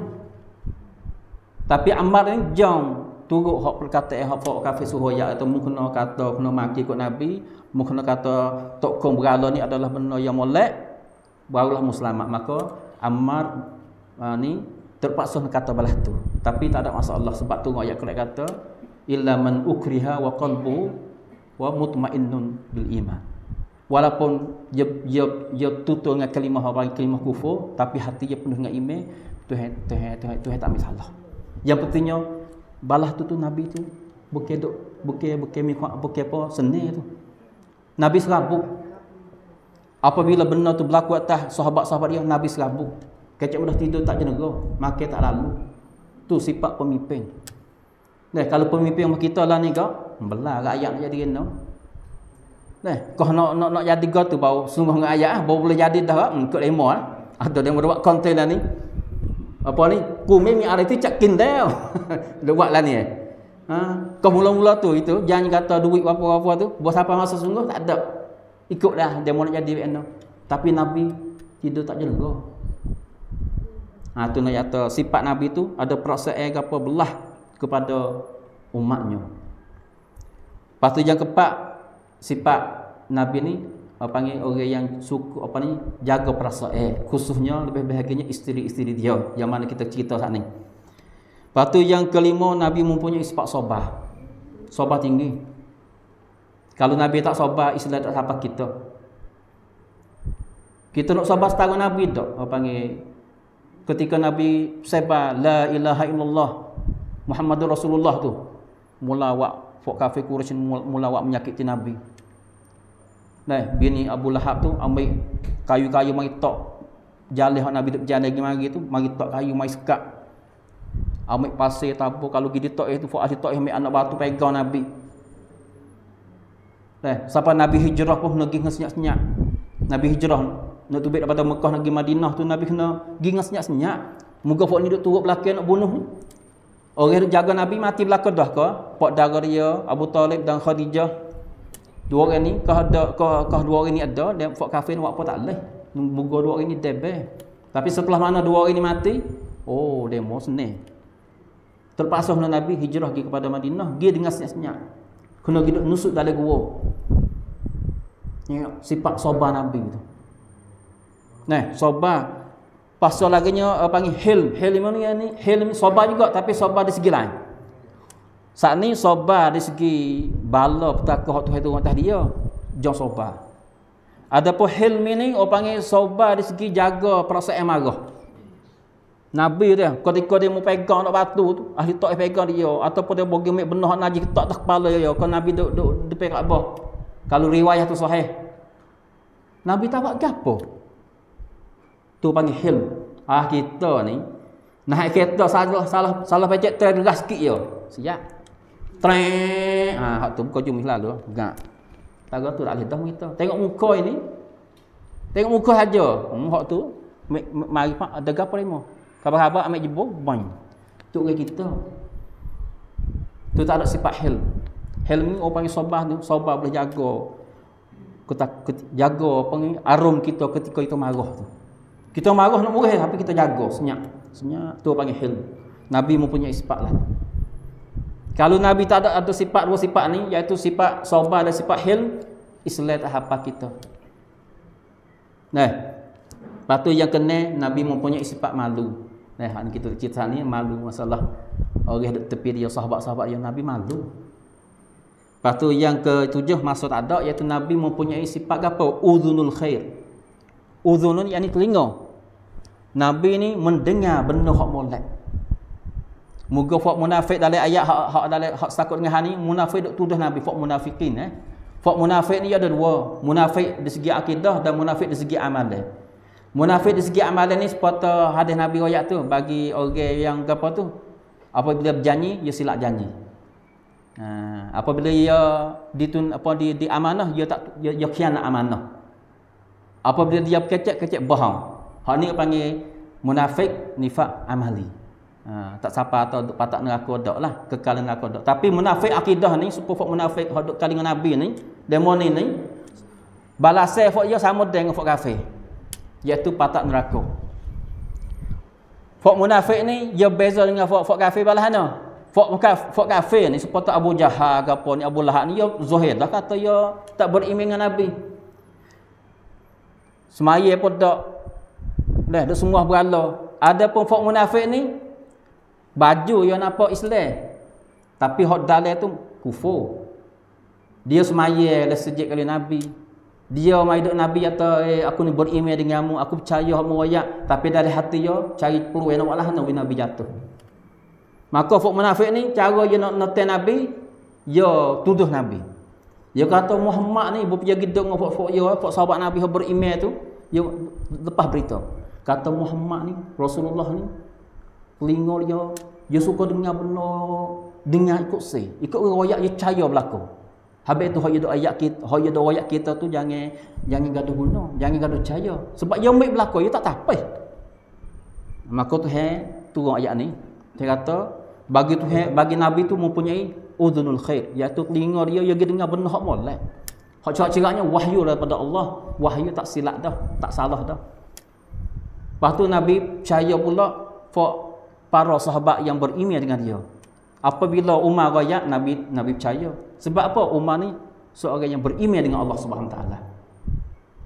Tapi Ammar ni jam turut hak perkataan hak kafir suhoya atau mu kena kata kena maki kot Nabi, mu kena kata tokong berala ni adalah benda yang molek, barulah mu selamat. Maka Ammar ni terpaksa nak kata balas tu. Tapi tak ada masalah sebab tu ayat Quran kata illa man ukriha wa qalbu wa mutmainnun bil iman. Walaupun dia tutur dengan kalimah orang kalimah kufur tapi hati dia penuh dengan iman, Tuhan tak ambil salah. Yang pentingnya balas tu Nabi tu bukan apa senang tu. Nabi serabut. Apabila benda tu berlaku atas sahabat-sahabat dia, Nabi serabut. Kecak mudah tidur tak jenera, makan tak lalu. Tu sifat pemimpin. Nah, kalau pemimpin kita lah ni kau, belah rakyat nak jadi kena. Nah, kau nak jadi kau tu baru sungguh dengan ayat baru boleh jadi dah ikut demo Atau demo buat konten lah ni. Apa ni? Kumi mi arti cak kindel. Dia buat lah ni. Kau mula-mula tu itu jangan kata duit apa-apa tu, bos apa masa sungguh tak ada. Ikut dah demo nak jadi kena. Tapi Nabi tidur tak jenera. Tu nak kata sifat Nabi tu ada perasaan apa belah kepada umatnya. Lepas tu yang keempat, sifat Nabi ni panggil orang yang suku jaga perasaan, khususnya lebih bahagianya isteri-isteri dia yang mana kita cerita saat ni. Lepas tu yang kelima, Nabi mempunyai sifat sabar. Sabar tinggi. Kalau Nabi tak sabar, Islam tak sampai kita. Kita nak sabar setara Nabi tak? Panggil ketika Nabi sabar la ilaha illallah Muhammadur Rasulullah tu, mula wak fok kafir Quraisy mula wak menyakiti Nabi. Nah, bini Abu Lahab tu ambil kayu-kayu mari tok jalih Nabi duk berjalan lagi mari tu, mari tok kayu mari sekat. Ambil pasir tapo kalau gidi tok itu fok ahli tok ambil anak batu pegang Nabi. Nah, sampai Nabi hijrah pun nak pergi senyap-senyap. Nabi hijrah nak tubik daripada Mekah nak pergi Madinah tu Nabi kena pergi senyap-senyap. Moga fok ni duk turut belakang nak bunuh ni. Orang yang jaga Nabi mati belakang dah ke? Pak dara dia Abu Talib dan Khadijah. Dua orang ni kah dua orang ni ada dan fak kafir buat apa tak leh. Moga dua orang ni debel. Tapi setelah mana dua orang ni mati, demo senang. Terpaksa Nabi hijrah pergi kepada Madinah, pergi dengan senyap-senyap. Kena hidup nusuk dalam gua. Tengok sifat sabar Nabi tu. Nah, sabar. Pasal laginya panggil hilm. Hilm ni hilm sabar juga tapi sabar di segi lain. Saat ni sabar di segi bala petaka hak Tuhan tu atas dia. Jangan sabar. Adapun hilm ni panggil sabar di segi jaga perasaan marah. Nabi dia ketika dia mau pegang nak batu tu, ahli tak pegang dia ataupun dia bagi ambil benar najis tak atas kepala dia. Kalau Nabi duk depan Kaabah. Kalau riwayat tu sahih. Nabi tak buat gapo. Tu panggil hilm. Kita ni naik kereta salah pecek terderas sikit je. Siap. Treng. Hak tu bukan jumlah lalu. Gak. Taga tu tak boleh dah kita. Tengok muka ini. Tengok muka saja. Hak tu mari pak ada gapo lemo. Khabar-khabar ambil jebol bang. Tu orang kita. Tu tak ada sifat hilm. Hilm ni orang panggil sabar tu, sabar boleh jaga. Jaga panggil arum kita ketika kita marah tu. Kita marah nak murah tapi kita jaga senyap. Senyap tu panggil hilm. Nabi mempunyai sifat lah. Kalau Nabi tak ada sifat dua sifat ni iaitu sifat sabar dan sifat hilm, Islam tak hafal kita. Nah. Lepas tu yang kena Nabi mempunyai sifat malu. Nah, kita cerita ni malu masalah orang duk tepi dia sahabat-sahabat yang Nabi malu. Lepas tu yang ketujuh maksud ada iaitu Nabi mempunyai sifat apa? Udhunul khair. Udhunun yakni telinga. Nabi ni mendengar benda hak molek. Moga fak munafik dalam ayat hak takut dengan hani munafik duk tuduh Nabi fak munafikin Fak munafik ni ada dua, munafik di segi akidah dan munafik di segi amalan. Munafik di segi amalan ni seperti hadis Nabi royak tu bagi orang yang apa tu apabila berjanji dia silap janji. Apabila dia di amanah dia khianat amanah. Apabila dia kecek bohong. Hak ni panggil munafik nifak amali. Tak siapa atau patak neraka dak lah, kekal neraka dak. Tapi munafik akidah ni supaya munafik hak duk kali dengan Nabi ni, demon ni balasai fak dia sama dengan fak kafir. Iaitu patak neraka. Fak munafik ni dia beza dengan fak kafir balahana. Fak kafir ni seperti Abu Jahal ke apa ni Abu Lahab ni dia zahir dah kata dia tak beriman dengan Nabi. Semaya pun tak. Dah semua berala. ada pun fak munafik ni baju yang nampak Islam tapi hak dalam tu kufur. Dia semaya le sejak kali Nabi. Dia mai duk Nabi kata aku ni beriman denganmu, aku percaya hak royak, tapi dari hati dia cari peluang nak walah Nabi jatuh. Maka fak munafik ni cara dia nak neten Nabi, dia tuduh Nabi. Dia kata Muhammad ni berpergi duk dengan fak dia, fak sahabat Nabi yang beriman tu, dia lepas berita. Kata Muhammad ni, Rasulullah ni telinga dia suka dengar benar, dengar ikut ikut royak dia percaya berlaku. Habis tu hak ayat kita, hak ayat kita tu jangan gaduh guna, jangan gaduh percaya. Sebab dia ambil berlaku, dia tak tapih. Maka Tuhan turun ayat ni. Dia kata bagi Nabi tu mempunyai udhunul khair, iaitu telinga dia dengar benar hak molek. Hak cerak-ceraknya wahyu daripada Allah, wahyu tak silap dah, tak salah dah. Lepas tu Nabi percaya pula para sahabat yang beriman dengan dia. Apabila Umar royak, Nabi percaya. Sebab apa? Umar ni seorang yang beriman dengan Allah Subhanahu Taala.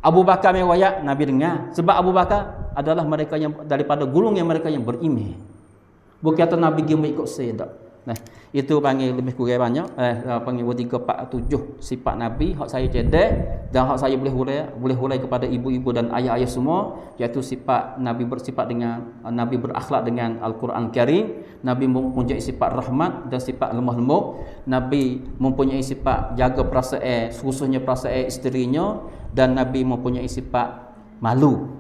Abu Bakar yang royak, Nabi dengar. Sebab Abu Bakar adalah mereka yang daripada golongan mereka yang beriman. Bukan kata Nabi dia ikut tak. Nah, itu panggil lebih kurang banyak panggil 2 3 4 7 sifat Nabi hak saya cedek dan hak saya boleh hulai kepada ibu-ibu dan ayah-ayah semua, iaitu sifat Nabi bersifat dengan Nabi berakhlak dengan Al-Quran Karim, Nabi mempunyai sifat rahmat dan sifat lemah lembut, Nabi mempunyai sifat jaga perasaan khususnya perasaan isterinya, dan Nabi mempunyai sifat malu.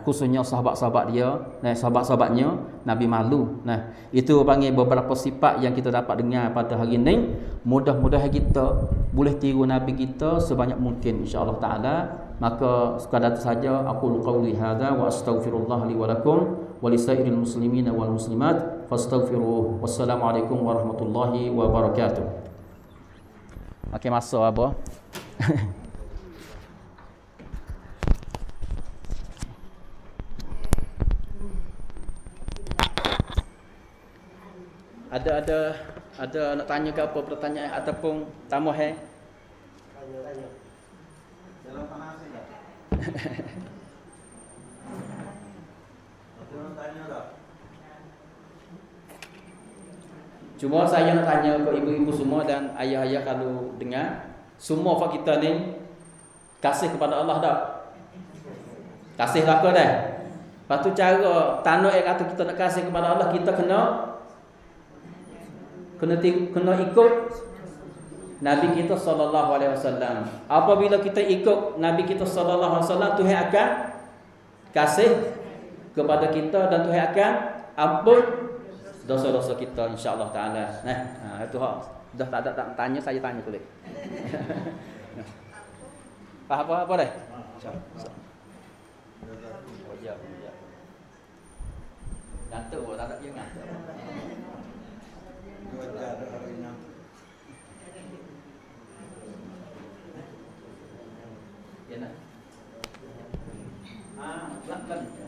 Khususnya sahabat-sahabat dia, sahabat-sahabatnya Nabi malu. Itu panggil beberapa sifat yang kita dapat dengar pada hari ini. Mudah-mudahan kita boleh tiru Nabi kita sebanyak mungkin insya-Allah taala. Maka sekadar itu saja aku qauli hadza wa astaghfirullah li wa lakum wa lisairil muslimina wal muslimat fastaghfiruh. Wassalamualaikum warahmatullahi wabarakatuh. Okey, masa apa? Ada nak tanya ke apa pertanyaan ataupun tambah Tanya. Dalam panas saja. Ada nak tanya tak? Cuma saya nak tanya ke ibu-ibu semua dan ayah-ayah kalau dengar, semua fak kita ni kasih kepada Allah tak? Kasih lah ke dah? Lepas tu cara tanda kata kita nak kasih kepada Allah, kita kena ikut Nabi kita sallallahu alaihi wasallam. Apabila kita ikut Nabi kita sallallahu alaihi wasallam, Tuhan akan kasih kepada kita dan Tuhan akan ampun dosa-dosa kita insya-Allah taala. Itu dah tak ada tanya, saya tanya boleh. Apa dah? Oh ya. Ngantuk tak ada dia ngantuk. Ya nak. Pelan-pelan.